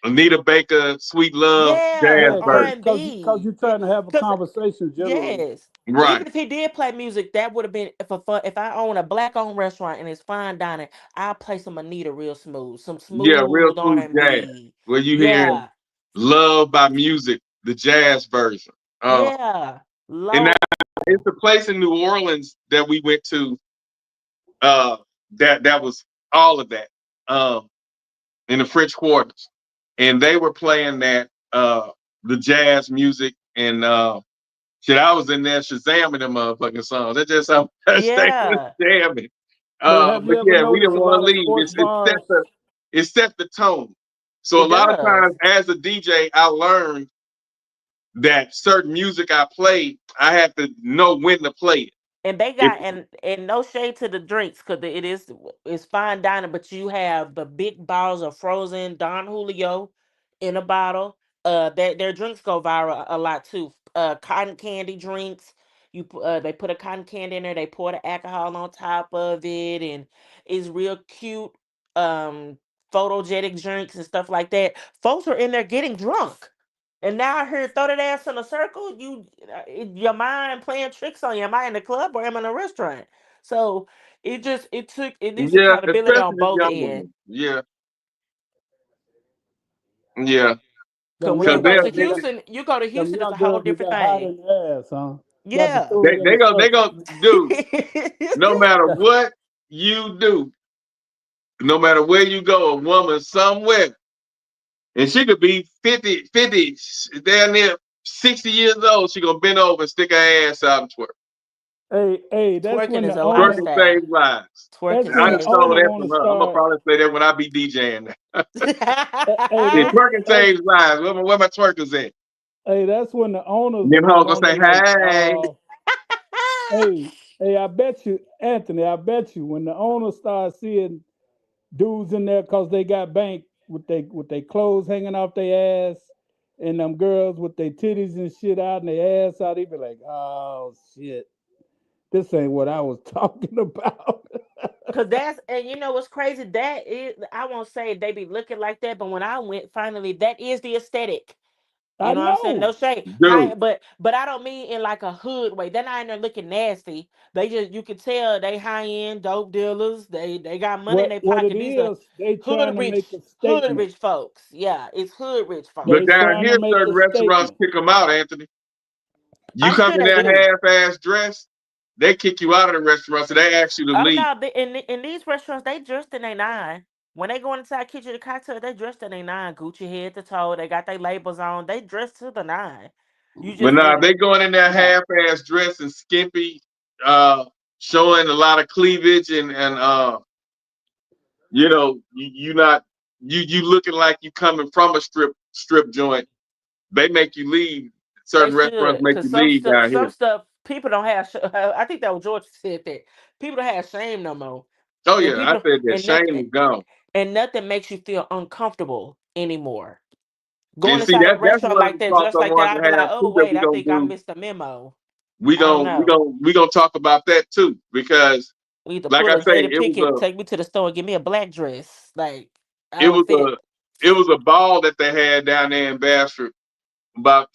Anita Baker, Sweet Love, yeah, jazz Yeah, R version. and because B. you're trying to have a Cause conversation generally. yes. Right. Even if he did play music, that would have been for fun. If I own a black-owned restaurant and it's fine dining, I'll play some Anita real smooth, some Yeah, real smooth R smooth and jazz. B. Where you hearing Yeah, Love by Music, the jazz version. yeah, And now low. it's a place in New Orleans that we went to that was all of that in the French Quarters. And they were playing that the jazz music and shit, I was in there shazamming them motherfucking songs. That's just how much they was Yeah, jamming. But have But you ever yeah, we noticed didn't a want lot to of leave. sports bars? It set the tone. So a it lot of does. times as a DJ, I learned that certain music I played, I had to know when to play it. And they If got and no shade to the drinks because it's fine dining, but you have the big bottles of frozen Don Julio in a bottle. Their drinks go viral a lot too. Cotton candy drinks. They put a cotton candy in there. They pour the alcohol on top of it, and it's real cute. Um, photogenic drinks and stuff like that. Folks are in there getting drunk. And now I heard throw that ass in a circle. Your mind playing tricks on you. Am I in the club or am I in a restaurant? So it needs yeah, accountability especially on the both young ends. women. Yeah, yeah. Cause Them when you Cause young go they'll, to girls, Houston, them it's a young whole girls who different got hot thing. in the ass, huh? Got to Yeah. throw it in the they circle. gonna do. No matter what you do, no matter where you go, a woman somewhere, and she could be 50, damn near 60 years old, she gonna bend over and stick her ass out and twerk. Hey, that's Twerking when is the a owner. Twerking lifestyle. saves lives. That's Twerking when I the just saves stole owner that want from to her. I'm gonna start. probably say that when I be DJing. Hey, Yeah, twerking saves lives. Where my twerkers at? that's when the owners Them be hoes gonna wanting say, like, hey. hey, I bet you, Anthony, I bet you, when the owners start seeing dudes in there because they got bank with they clothes hanging off their ass, and them girls with their titties and shit out and their ass out, they be like, oh shit, this ain't what I was talking about. Cause that's and you know what's crazy? That is I won't say they be looking like that, but when I went finally, that is the aesthetic. You I know what I'm saying? know. No shade. Dude, But I don't mean in like a hood way. They're not in there looking nasty. They just you can tell they high end dope dealers. They got money in their What it pocket. These are is, they trying to make a hood statement. rich folks. Yeah, it's hood rich but folks. They down trying to here, make certain a restaurants statement. kick them out, Anthony. You I'm come sure in they there do. half-ass dressed, they kick you out of the restaurant, so they ask you to Oh leave. no, in these restaurants they dressed in their nine. When they go inside kitchen to cocktail, they dressed in their nine, Gucci head to toe. They got their labels on. They dressed to the nine. You But just nah, they didn't. going in there Yeah. half-ass dressed and skimpy, showing a lot of cleavage and you know, you not you looking like you coming from a strip joint. They make you leave. They Certain restaurants should, make cause you leave down some here. stuff people don't have. I think that was George said that people don't have shame no more, Oh and yeah, I said that and shame nothing is gone. and nothing makes you feel uncomfortable anymore. Going And see inside a that's restaurant one of like the that, talks dressed I like that, wanted I'd to be like, have oh too that wait, I think I missed the memo. we I don't gonna we know. gonna we gonna talk about that too because We need to like pull I a say, Jada Pickett, take me to the store and give me a black dress. Like I it don't was fit. it was a ball that they had down there in Bastrop about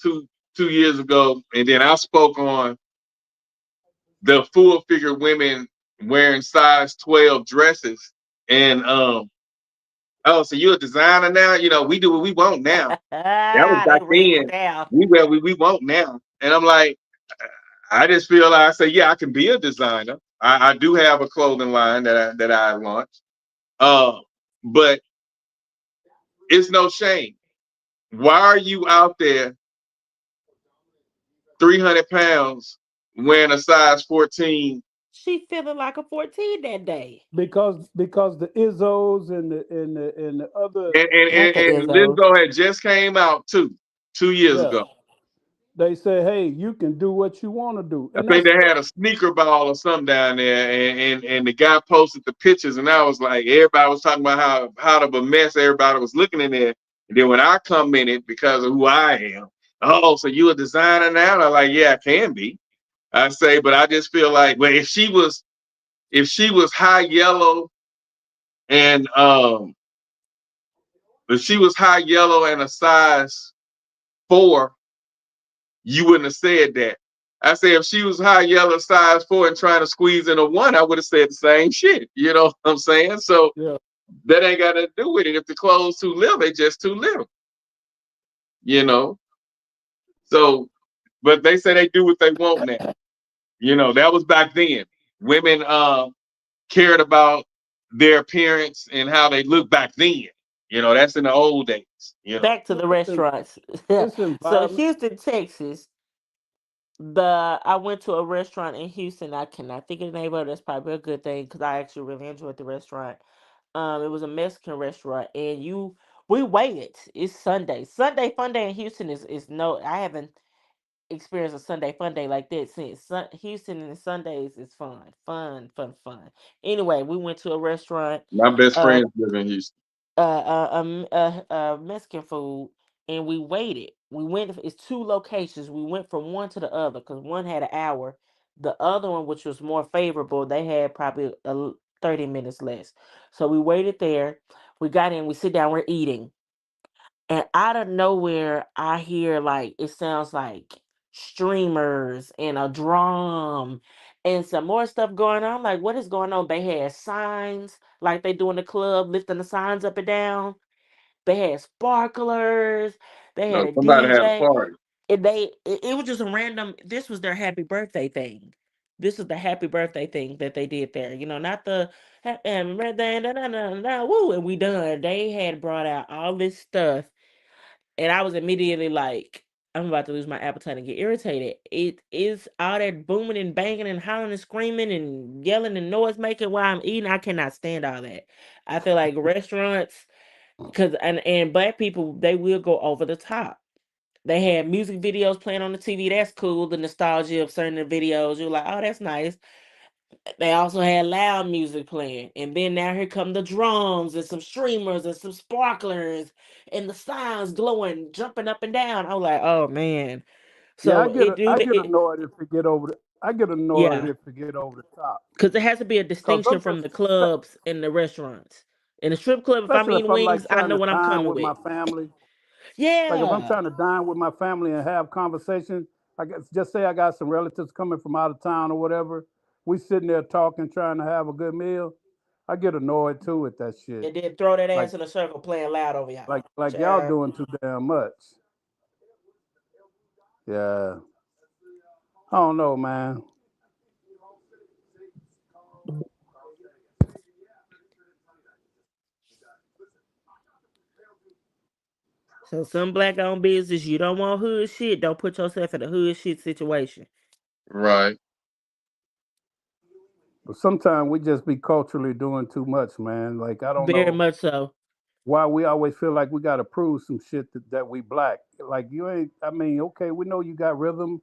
two years ago, and then I spoke on the full figure women wearing size 12 dresses. And oh, so you're a designer now? You know, we do what we want now. That was back They raised it then. down. We wear what we want now. And I'm like, I just feel like I say, yeah, I can be a designer. I do have a clothing line that I launched. But it's no shame. Why are you out there 300 pounds wearing a size 14? She feeling like a 14 that day. Because the Izzos and the other And Lizzo had just came out 2 years ago. They say, hey, you can do what you want to do. I think they had a sneaker ball or something down there, and the guy posted the pictures, and I was like, everybody was talking about how hot of a mess everybody was looking in there. And then when I commented because of who I am, oh, so you a designer now? And I'm like, yeah, I can be. I say, but I just feel like, well, if she was high yellow and if she was high yellow and a size 4, you wouldn't have said that. I say if she was high yellow size 4 and trying to squeeze in a 1, I would have said the same shit. You know what I'm saying? So that ain't got to do with it. If the clothes too little, they just too little. You know. So, but they say they do what they want now. You know, that was back then. Women cared about their appearance and how they look back then. You know, that's in the old days. You know. Back to the restaurants. So Houston, Texas. I went to a restaurant in Houston. I cannot think of the name of it. That's probably a good thing because I actually really enjoyed the restaurant. It was a Mexican restaurant, and we waited. It's Sunday. Sunday fun day in Houston is no. I haven't experienced a Sunday fun day like that since. Houston and Sundays is fun. Anyway, we went to a restaurant. My best friends live in Houston. Mexican food, and we waited. We went. It's 2 locations. We went from one to the other because one had an hour. The other one, which was more favorable, they had probably 30 minutes less. So we waited there. We got in. We sit down. We're eating, and out of nowhere, I hear like it sounds like streamers and a drum and some more stuff going on. I'm like, what is going on? They had signs like they do in the club, lifting the signs up and down. They had sparklers. They had a Somebody had a DJ. party. And it was just a random. This was their happy birthday thing. This was the happy birthday thing that they did there. You know, not the and birthday, woo, and we done. They had brought out all this stuff, and I was immediately like, I'm about to lose my appetite and get irritated. It is all that booming and banging and hollering and screaming and yelling and noise making while I'm eating. I cannot stand all that. I feel like restaurants, because and black people, they will go over the top. They had music videos playing on the TV. That's cool. The nostalgia of certain videos. You're like, oh, that's nice. They also had loud music playing. And then now here come the drums and some streamers and some sparklers and the signs glowing, jumping up and down. I was like, oh man. Yeah, So I get annoyed if it get over the top. Because there has to be a distinction from the clubs and the restaurants. In the strip club, if I'm Especially eating if I'm like wings, I trying know to what I'm dine coming with with. my family. Yeah. Like if I'm trying to dine with my family and have conversation, I guess just say I got some relatives coming from out of town or whatever. We sitting there talking, trying to have a good meal. I get annoyed too with that shit. And then throw that ass in a circle playing loud over y'all. Like y'all doing too damn much. Yeah. I don't know, man. So some black-owned business, you don't want hood shit, don't put yourself in a hood shit situation. Right. But sometimes we just be culturally doing too much, man. Like I don't know. Very much so. Why we always feel like we gotta prove some shit that we black. Like you ain't. I mean, okay, we know you got rhythm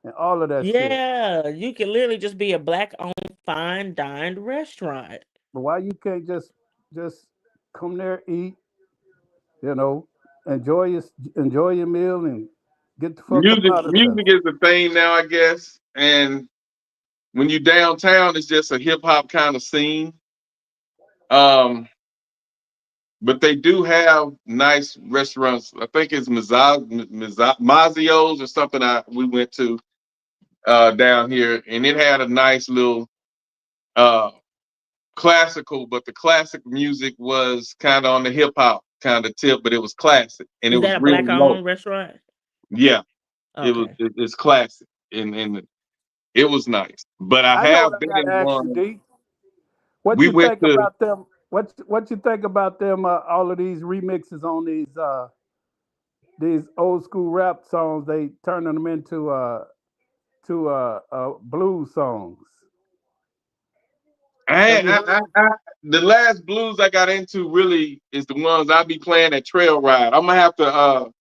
and all of that shit. Yeah, you can literally just be a black-owned, fine dined restaurant. But why you can't just come there, eat, you know, enjoy your meal and get the fuck up out of there. Music is the thing now, I guess. And when you downtown, it's just a hip hop kind of scene. But they do have nice restaurants. I think it's Mazio's or something we went to. down here, and it had a nice little classical, but the classic music was kind of on the hip hop kind of tip, but it was classic and it Is was that a really low. black-owned restaurant? Yeah, Okay. it's classic and it was nice. But I I know what have I been gotta in ask you, one. D. What We you went think to about them? What you think about them? All of these remixes on these old school rap songs. They turning them into blues songs. Have you heard? the last blues I got into really is the ones I be playing at Trail Ride. I'm gonna have to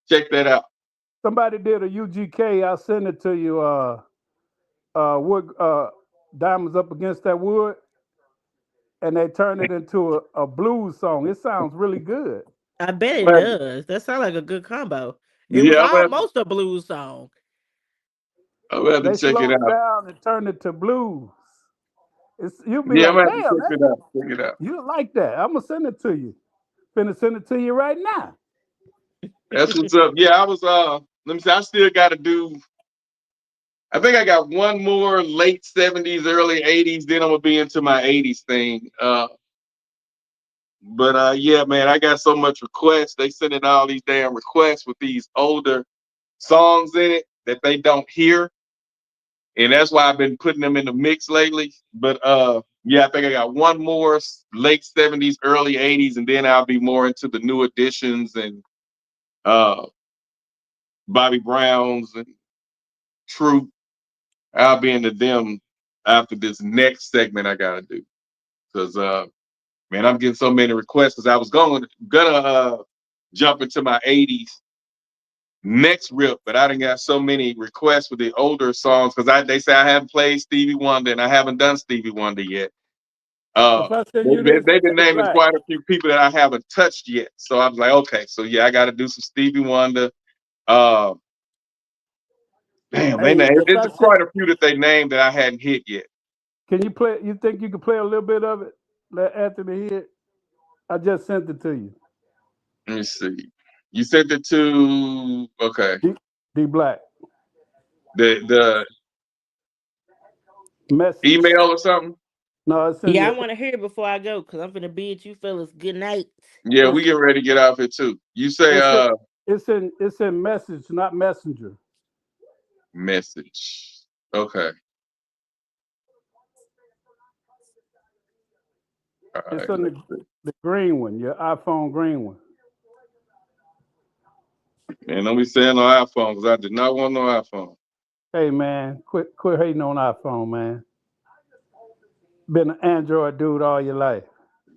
check that out. Somebody did a UGK. I'll send it to you. Wood diamonds up against that wood, and they turned it into a blues song. It sounds really good. I bet it does. That sounds like a good combo. It was Yeah, almost a blues song. I'm gonna have to They check it slowed it out. down and turned it to blues. You'll be Yeah, I'm like, gonna have to damn, check it out. Check it out. you like that. I'm gonna send it to you. Finna send it to you right now. That's what's up. Yeah, I was let me see, I still gotta do I think I got one more late 70s, early 80s, then I'm gonna be into my 80s thing. But yeah, man, I got so much requests. They send in all these damn requests with these older songs in it that they don't hear. And that's why I've been putting them in the mix lately. But yeah, I think I got one more late 70s, early 80s, and then I'll be more into the new editions and uh Bobby Brown's and True. I'll be into them after this next segment I gotta do. Cause man, I'm getting so many requests because I was gonna jump into my 80s next rip, but I done got so many requests for the older songs because they say I haven't played Stevie Wonder and I haven't done Stevie Wonder yet. If I send you this, They've been hey, naming Black. quite a few people that I haven't touched yet. So I was like, okay, so yeah, I got to do some Stevie Wonder. Uh, damn, Hey, if it's I send, quite a few that they named that I hadn't hit yet. can you play? You think you can play a little bit of it? Let Anthony hear it. I just sent it to you. Let me see. You sent it to D Black the message. email or something. No, it's in Yeah, I your. want to hear it before I go because I'm finna bid you fellas good night. Yeah, we getting ready to get off here too. You say It's in message, not messenger. message. Okay. All It's right. on the green one, your iPhone green one. Man, don't be saying no iPhone because I did not want no iPhone. Hey man, quit hating on iPhone, man. Been an Android dude all your life.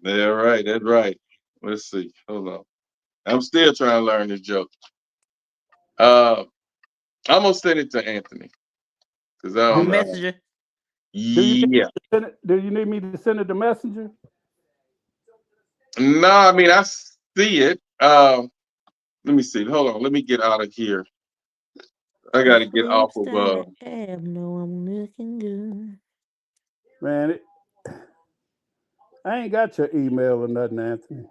Yeah, right. That's right. Let's see. Hold on. I'm still trying to learn this joke. I'm gonna send it to Anthony because I On don't know. Messenger. Yeah. Do you need me to send it to Messenger? No, I mean I see it. Let me see. Hold on. Let me get out of here. I got to get off of. I have, no, I'm looking good. Man, I ain't got your email or nothing, Anthony.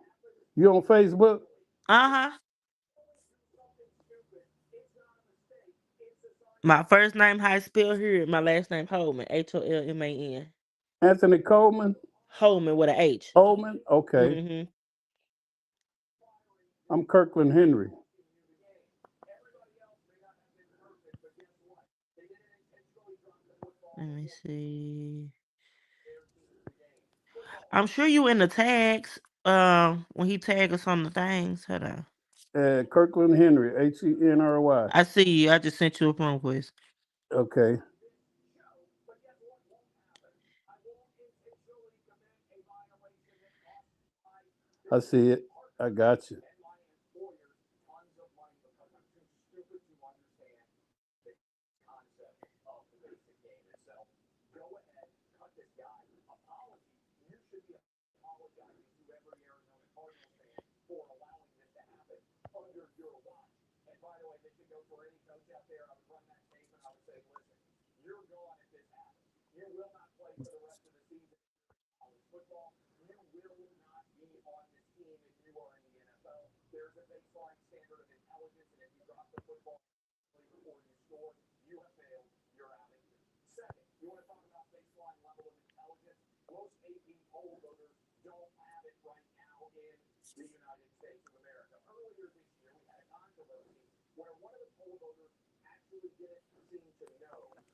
You on Facebook? Uh-huh. My first name how it's spelled here, my last name Holman. HOLMAN. Anthony Coleman? Holman with an H. Holman? Okay. Mm-hmm. I'm Kirkland Henry. Let me see. I'm sure you in the tags. When he tag us on the things. Hold on. Kirkland Henry, HENRY. I see you. I just sent you a phone quiz. Okay. I see it. I got you.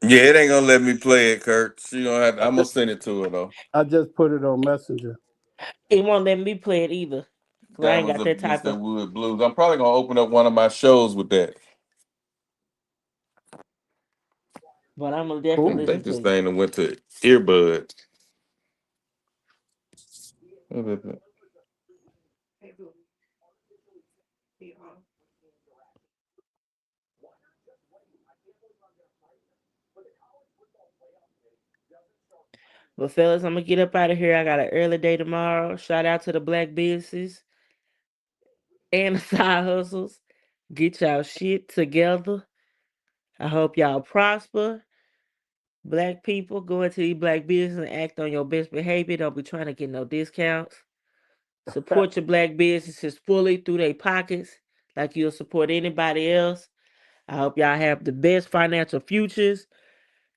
Yeah, it ain't gonna let me play it, Kurt. She gonna have I'm gonna send it to her though. I just put it on Messenger. It won't let me play it either. 'Cause I ain't Diamonds got Up that Against type That of. Wood Blues. I'm probably gonna open up one of my shows with that. But I'm gonna I definitely listen think this to it. thing that went to earbuds. But fellas, I'm gonna get up out of here. I got an early day tomorrow. Shout out to the black businesses and the side hustles. Get y'all shit together. I hope y'all prosper. Black people, go into these black business and act on your best behavior. Don't be trying to get no discounts. Support your black businesses fully through their pockets, like you'll support anybody else. I hope y'all have the best financial futures.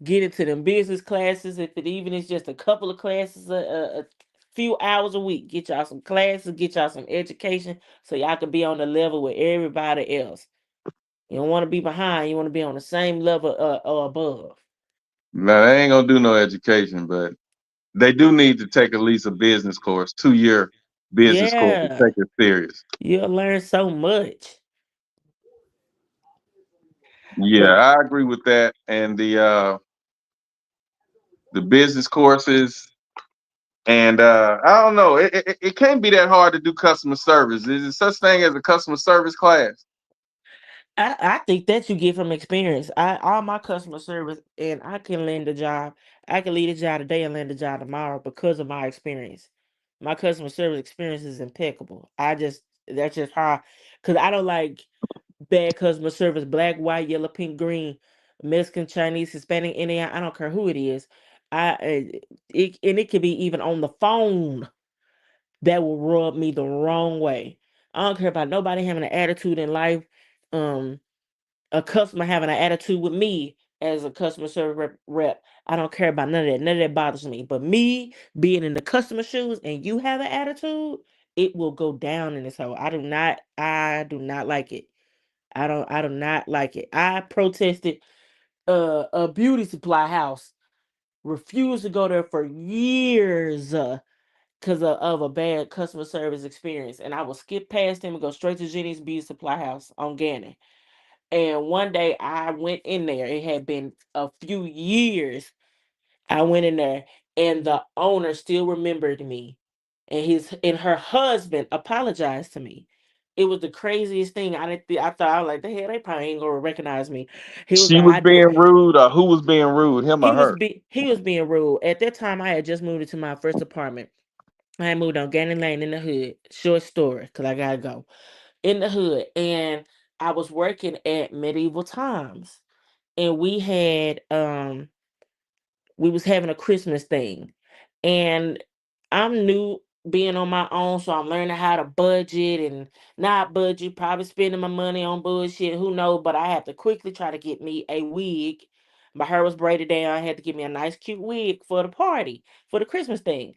Get into them business classes, if it even is just a couple of classes, a few hours a week. Get y'all some classes, get y'all some education, so y'all can be on the level with everybody else. You don't want to be behind. You want to be on the same level or above. Now they ain't gonna do no education, but they do need to take at least a business course, 2-year business course, and Yeah, take it serious. you'll learn so much. Yeah, But I agree with that. And the business courses, and I don't know, it can't be that hard to do customer service. Is there such thing as a customer service class? I think that you get from experience. All my customer service, and I can land a job. I can leave a job today and land a job tomorrow because of my experience. My customer service experience is impeccable. That's just how, because I don't like bad customer service, black, white, yellow, pink, green, Mexican, Chinese, Hispanic, Indian. I don't care who it is. It could be even on the phone that will rub me the wrong way. I don't care about nobody having an attitude in life. Um, a customer having an attitude with me as a customer service rep. I don't care about none of that. None of that bothers me. But me being in the customer shoes and you have an attitude, it will go down in this hole. I do not like it. I do not like it. I protested a beauty supply house. Refused to go there for years because of a bad customer service experience. And I will skip past them and go straight to Jenny's Beauty Supply House on Gannon. And one day I went in there. It had been a few years. I went in there and the owner still remembered me. And her husband apologized to me. It was the craziest thing. I thought I was like, the hell, they probably ain't gonna recognize me. He was She like, was I do. being rude, or who was being rude, him or her? He was being rude. At that time, I had just moved into my first apartment. I had moved on Gannon Lane in the hood. Short story, cause I gotta go. In the hood, and I was working at Medieval Times, and we was having a Christmas thing, and I'm new being on my own, so I'm learning how to budget and not budget, probably spending my money on bullshit, who knows, but I have to quickly try to get me a wig. My hair was braided down. I had to get me a nice cute wig for the party, for the Christmas thing.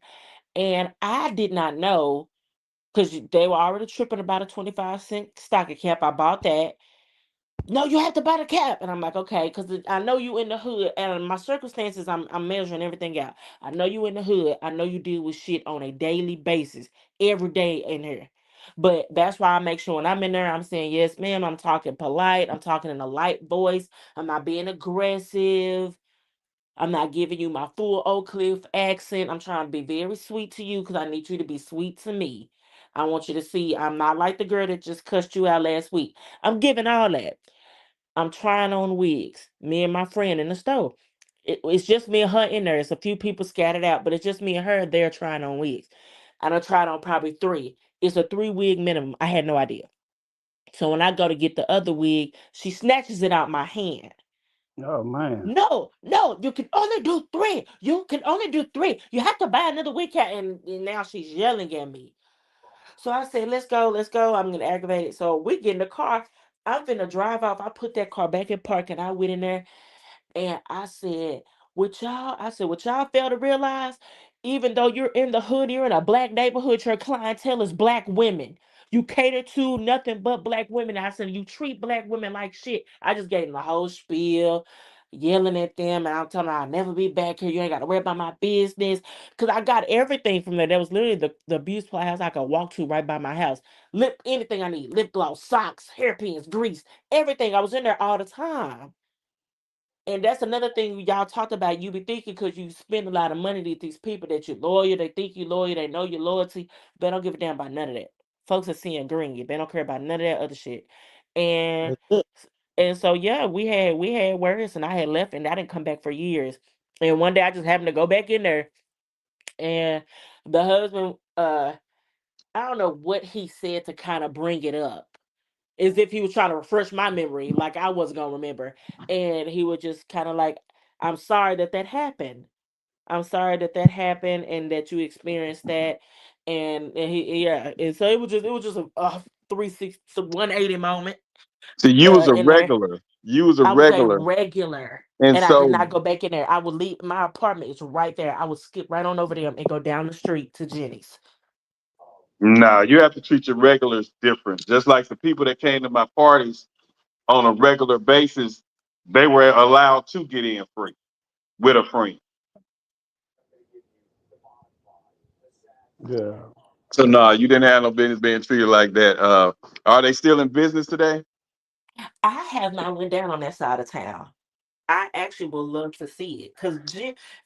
And I did not know, because they were already tripping about a 25-cent stocking cap. I bought that. No, you have to buy the cap. And I'm like, okay, because I know you in the hood, and my circumstances, I'm measuring everything out. I know you in the hood. I know you deal with shit on a daily basis, every day in here. But that's why I make sure when I'm in there, I'm saying, yes, ma'am. I'm talking polite. I'm talking in a light voice. I'm not being aggressive. I'm not giving you my full Oak Cliff accent. I'm trying to be very sweet to you because I need you to be sweet to me. I want you to see I'm not like the girl that just cussed you out last week. I'm giving all that. I'm trying on wigs. Me and my friend in the store. It's just me and her in there. It's a few people scattered out, but it's just me and her there trying on wigs. I done tried on probably 3. It's a 3-wig minimum. I had no idea. So when I go to get the other wig, she snatches it out my hand. Oh man. No, no, you can only do 3. You can only do 3. You have to buy another wig cap. And now she's yelling at me. So I said, let's go, let's go. I'm gonna aggravate it. So we get in the car. I'm finna drive off. I put that car back in park and I went in there and I said, what y'all fail to realize even though you're in the hood, you're in a black neighborhood, your clientele is black women. You cater to nothing but black women. I said, you treat black women like shit. I just gave them the whole spiel, yelling at them. And I'm telling them, I'll never be back here. You ain't got to worry about my business. Because I got everything from there. That was literally the beauty supply house I could walk to right by my house. Anything I need, lip gloss, socks, hairpins, grease, everything. I was in there all the time. And that's another thing y'all talked about. You be thinking because you spend a lot of money to these people that you're loyal. They think you're loyal. They know your loyalty. They don't give a damn about none of that. Folks are seeing green. They don't care about none of that other shit. And so yeah, we had words, and I had left, and I didn't come back for years. And one day I just happened to go back in there, and the husband, I don't know what he said to kind of bring it up, as if he was trying to refresh my memory, like I wasn't gonna remember. And he was just kind of like, "I'm sorry that happened. I'm sorry that happened, and that you experienced that." And so it was just a 360, 180 moment. So you was a In there, regular. You was a I was a regular. regular, And and I did so, not go back in there. I would leave. My apartment is right there. I would skip right on over them and go down the street to Jenny's. nah, you have to treat your regulars different. Just like the people that came to my parties on a regular basis, they were allowed to get in free with a friend. Yeah. So no, you didn't have no business being treated like that. Are they still in business today? I have not went down on that side of town. I actually would love to see it because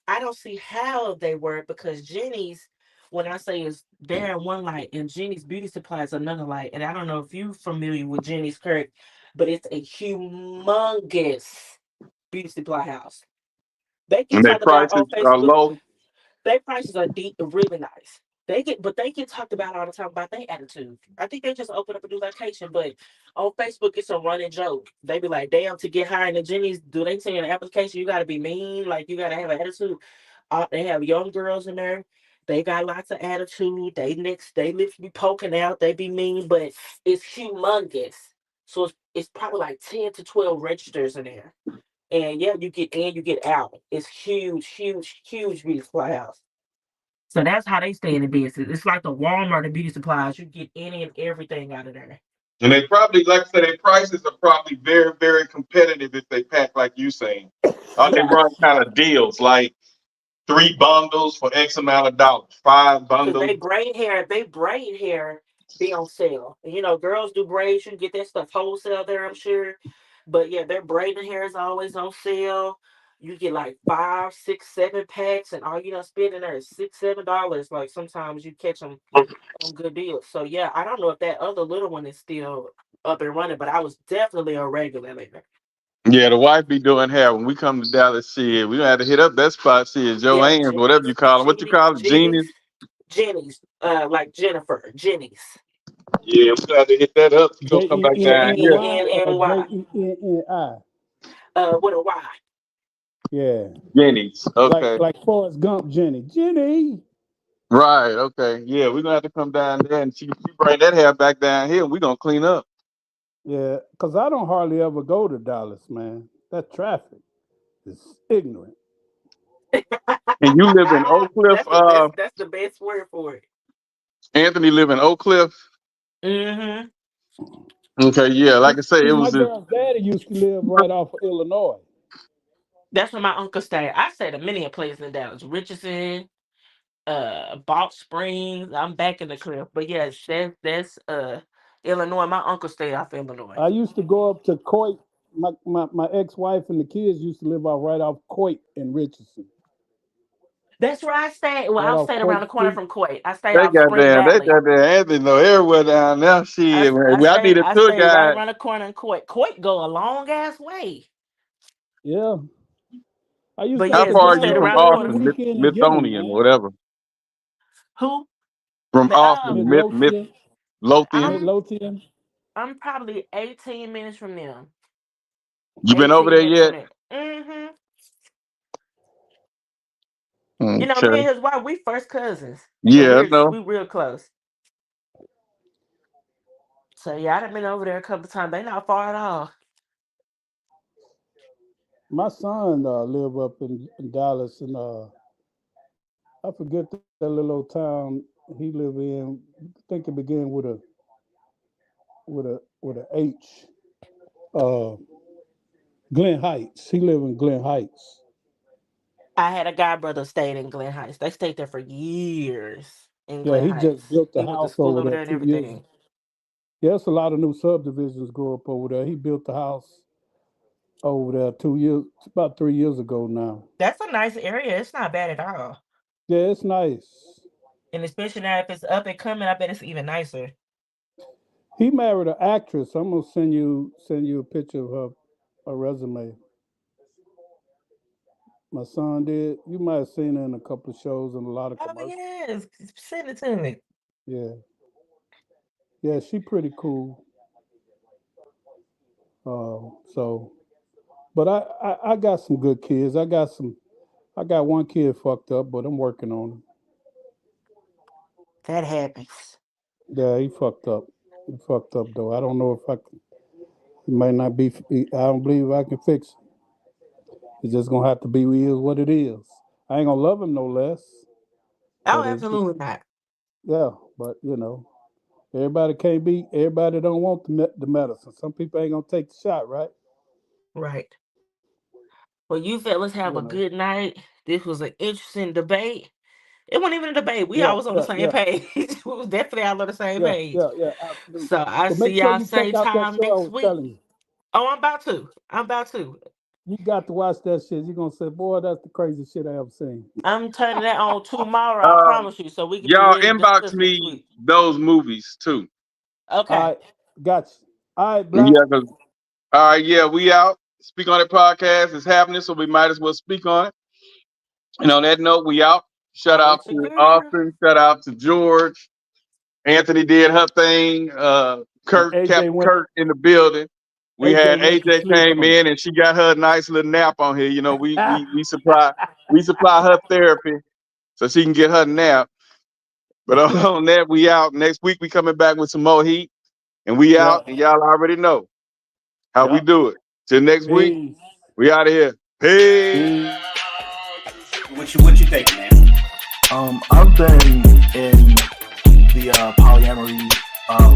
I don't see how they work, because Jenny's, when I say is there in one light and Jenny's Beauty Supply is another light. And I don't know if you're familiar with Jenny's Kirk, but it's a humongous beauty supply house. They And get their talked about on prices are Facebook. low. Their prices are deep, really nice. They get talked about all the time about their attitude. I think they just opened up a new location, but on Facebook it's a running joke. They be like, "Damn, to get hired in Jenny's, do they say in the application you got to be mean? Like you got to have an attitude?" They have young girls in there. They got lots of attitude. They lips be poking out. They be mean, but it's humongous. So it's probably like 10 to 12 registers in there. And yeah, you get in, you get out. It's huge, huge, huge beauty supply house. So that's how they stay in the business. It's like the Walmart of beauty supplies. You get any and everything out of there. And they probably, like I said, their prices are probably very, very competitive if they pack like you saying. They Yeah. run kind of deals like 3 bundles for X amount of dollars, 5 Because bundles. they braid hair be on sale. You know, girls do braids. You can get that stuff wholesale there, I'm sure. But yeah, their braiding hair is always on sale. You get like 5, 6, 7 packs, and all you done spend in there is $6, $7. Like sometimes you catch them on good deals. So yeah, I don't know if that other little one is still up and running, but I was definitely a regular later. Yeah, the wife be doing hair. When we come to Dallas, shit, we gonna have to hit up that spot. Shit, Yeah, Joanne's, whatever you call them. What you call it? Genius? Jenny's, like Jennifer, Jenny's. Yeah, we got to hit that up. You gonna come back down here? Jenny or Jenny. With a Y. Yeah. Jenny's. Okay. Like Forrest Gump, Jenny. Right. Okay. Yeah, we're gonna have to come down there and she bring that hair back down here, and we're gonna clean up. Yeah, because I don't hardly ever go to Dallas, man. That traffic is ignorant. And you live in Oak Cliff. That's the best word for it. Anthony live in Oak Cliff. Mm-hmm. Okay. Yeah. Like I say, it My was. girl's daddy used to live right off of Illinois. That's where my uncle stayed. I stayed at many places in Dallas. Richardson, Balch Springs. I'm back in the Cliff. But yes, that's Illinois. My uncle stayed off Illinois. I used to go up to Coit. My ex-wife and the kids used to live out right off Coit in Richardson. That's where I stayed. Well, Right I off stayed Coit around the corner Street. from Coit. I stayed They off Spring Valley. Anthony know everywhere down there. Shit, man. I need a I tour stayed right guide. around the corner in Coit. Coit go a long ass way. Yeah. I used But to How yes, far we are you stayed from around the corner. Austin, weekend and get 'em, Mithonian, man. whatever? Who? From Austin, Lothian. Midlothian. I'm probably 18 minutes from them. You been over there yet? Mm-hmm. Okay. You know, me and his wife, we first cousins. Yeah, I So know. we real close. So yeah, I done been over there a couple of times. They not far at all. My son live up in Dallas, and I forget that little old town he lived in. I think it began with a H. Glen Heights. He lived in Glen Heights. I had a guy brother stayed in Glen Heights. They stayed there for years in Yeah, Glen he Heights. just built the He went to house school over over there there and 2 years. everything. Yeah, there's a lot of new subdivisions go up over there. He built the house over there 2 years, about 3 years ago now. That's a nice area. It's not bad at all. Yeah, it's nice. And especially now if it's up and coming, I bet it's even nicer. He married an actress. I'm gonna send you a picture of her resume. My son did. You might have seen her in a couple of shows and a lot of Oh commercials. yes, send it to me. Yeah. Yeah, she pretty cool. But I got some good kids. I got one kid fucked up, but I'm working on him. That happens. Yeah, he fucked up. He fucked up though. I don't know if I can. It might not be. I don't believe I can fix it. It's just gonna have to be what it is. I ain't gonna love him no less. Oh, absolutely not. Yeah, but everybody can't be. Everybody don't want the medicine. Some people ain't gonna take the shot, right? Right. Well, you fellas have a good night. This was an interesting debate. It wasn't even a debate. We all was on the same page. We was definitely all on the same page. Yeah, absolutely. So I But see make sure y'all you same check out that time show I next was week. telling you. Oh, I'm about to. You got to watch that shit. You're gonna say, boy, that's the craziest shit I ever seen. I'm turning that on tomorrow, I promise you. So we can Y'all be ready to inbox discuss next me week. those movies too. Okay. All right, got you. All right, Black. Yeah, all right, yeah, we out. Speak on It podcast is happening, so we might as well speak on it. And on that note, we out. Shout out to Austin. Shout out to George. Anthony did her thing. Kurt in the building. We had AJ came in and she got her a nice little nap on here. We supply her therapy so she can get her nap. But on that, we out. Next week we coming back with some more heat. And we out, and y'all already know how we do it. Till next week, we out of here. Peace. What you think, man? I've been in the polyamory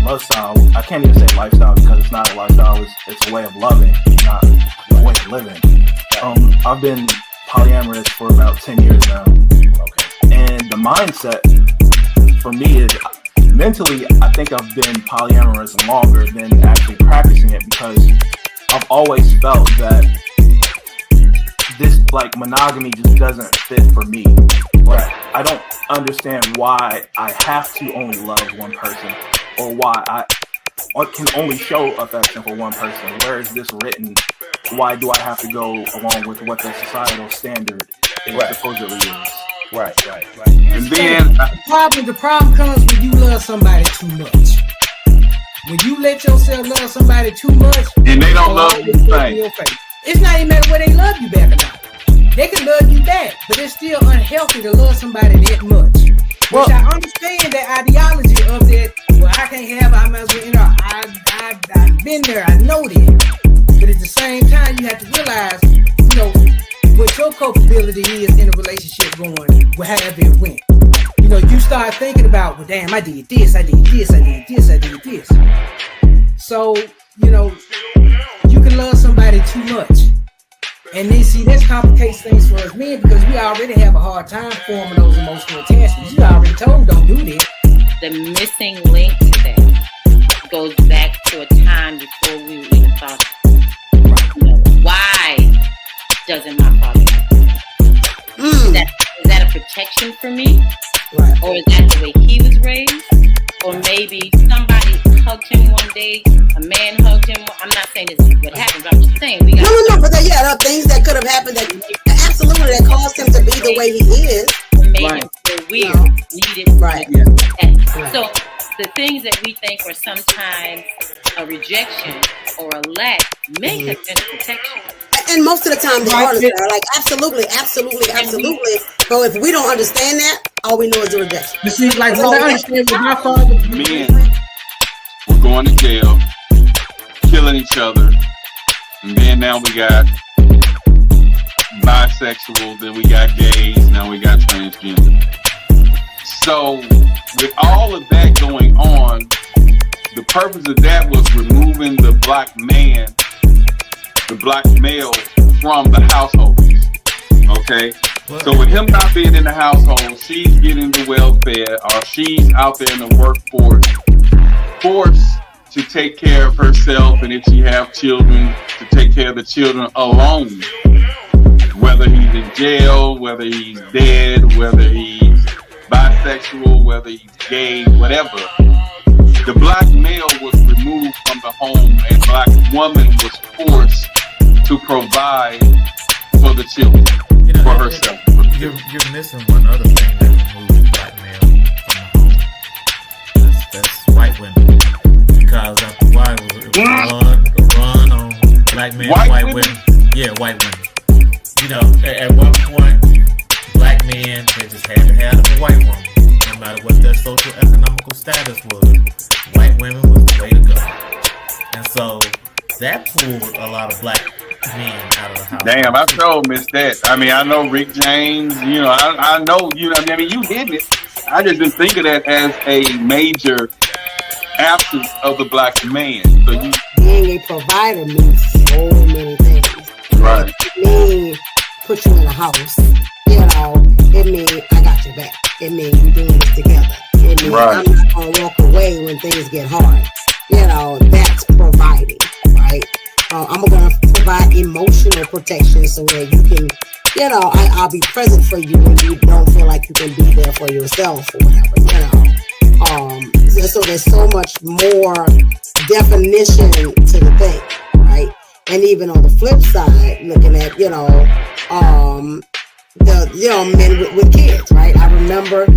lifestyle. I can't even say lifestyle because it's not a lifestyle. It's a way of loving, not a way of living. I've been polyamorous for about 10 years now. And the mindset for me is mentally, I think I've been polyamorous longer than actually practicing it because I've always felt that this monogamy just doesn't fit for me. I don't understand why I have to only love one person or why I can only show affection for one person. Where is this written? Why do I have to go along with what the societal standard supposedly is? Right. And then the problem comes when you love somebody too much. When you let yourself love somebody too much, and they don't love you the same. It's not even matter whether they love you back or not. They can love you back, but it's still unhealthy to love somebody that much. Which I understand that ideology of that. Well, I can't have. I might as well. I've been there. I know that. But at the same time, you have to realize, what your culpability is in a relationship going, however it went. You start thinking about, well, damn, I did this, I did this, I did this, I did this. So, you can love somebody too much. And then, see, this complicates things for us men because we already have a hard time forming those emotional attachments. You already told, don't do that. The missing link to that goes back to a time before we were even thought. Why doesn't my father like is that a protection for me? Right. Or is that the way he was raised? Or maybe somebody hugged him one day, a man hugged him. I'm not saying this is what happened, but I'm just saying we got No, but there are things that could have happened that absolutely that caused him to be the way he is. made him feel weird, needed. Right. So the things that we think are sometimes a rejection or a lack may have been a protection. And most of the time, they are like absolutely. So if we don't understand that, all we know is a rejection. But see, like what I understand with my father, men were going to jail, killing each other, and then now we got bisexual, then we got gays, now we got transgender. So with all of that going on, the purpose of that was removing the black man, the black male from the household. Okay? So with him not being in the household, she's getting the welfare, or she's out there in the workforce, forced to take care of herself, and if she have children, to take care of the children alone. Whether he's in jail, whether he's dead, whether he's bisexual, whether he's gay, whatever. The black male was removed from the home, and black woman was forced to provide for the children, for herself. You're missing one other thing that removes black male from the home. That's white women. Because after a while, it was run on black men, white women. Yeah, white women. You know, at one point, black men, they just had to have a white woman, no matter what their social economical status was. White women was the way to go. And so that pulled a lot of black men out of the house. Damn, I sure missed that. I mean, I know Rick James, you know, I know, you know, I mean, you hit it. I just didn't think of that as a major absence of the black man. So you being a provider means so many things. Right. It means put you in a house. You know, it means I got your back. It means we're doing this together. It means I'm not gonna walk away when things get hard. You know, that's providing, right? I'm gonna provide emotional protection so that you can, you know, I'll be present for you when you don't feel like you can be there for yourself or whatever, you know. So there's so much more definition to the thing, right? And even on the flip side, looking at, you know, men with kids, right? I remember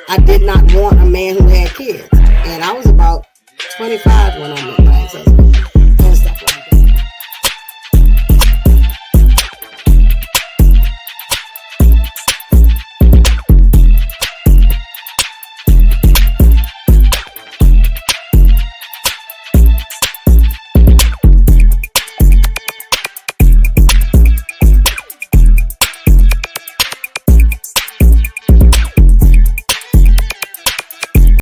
I did not want a man who had kids. And I was about 25 when I met my ex-husband.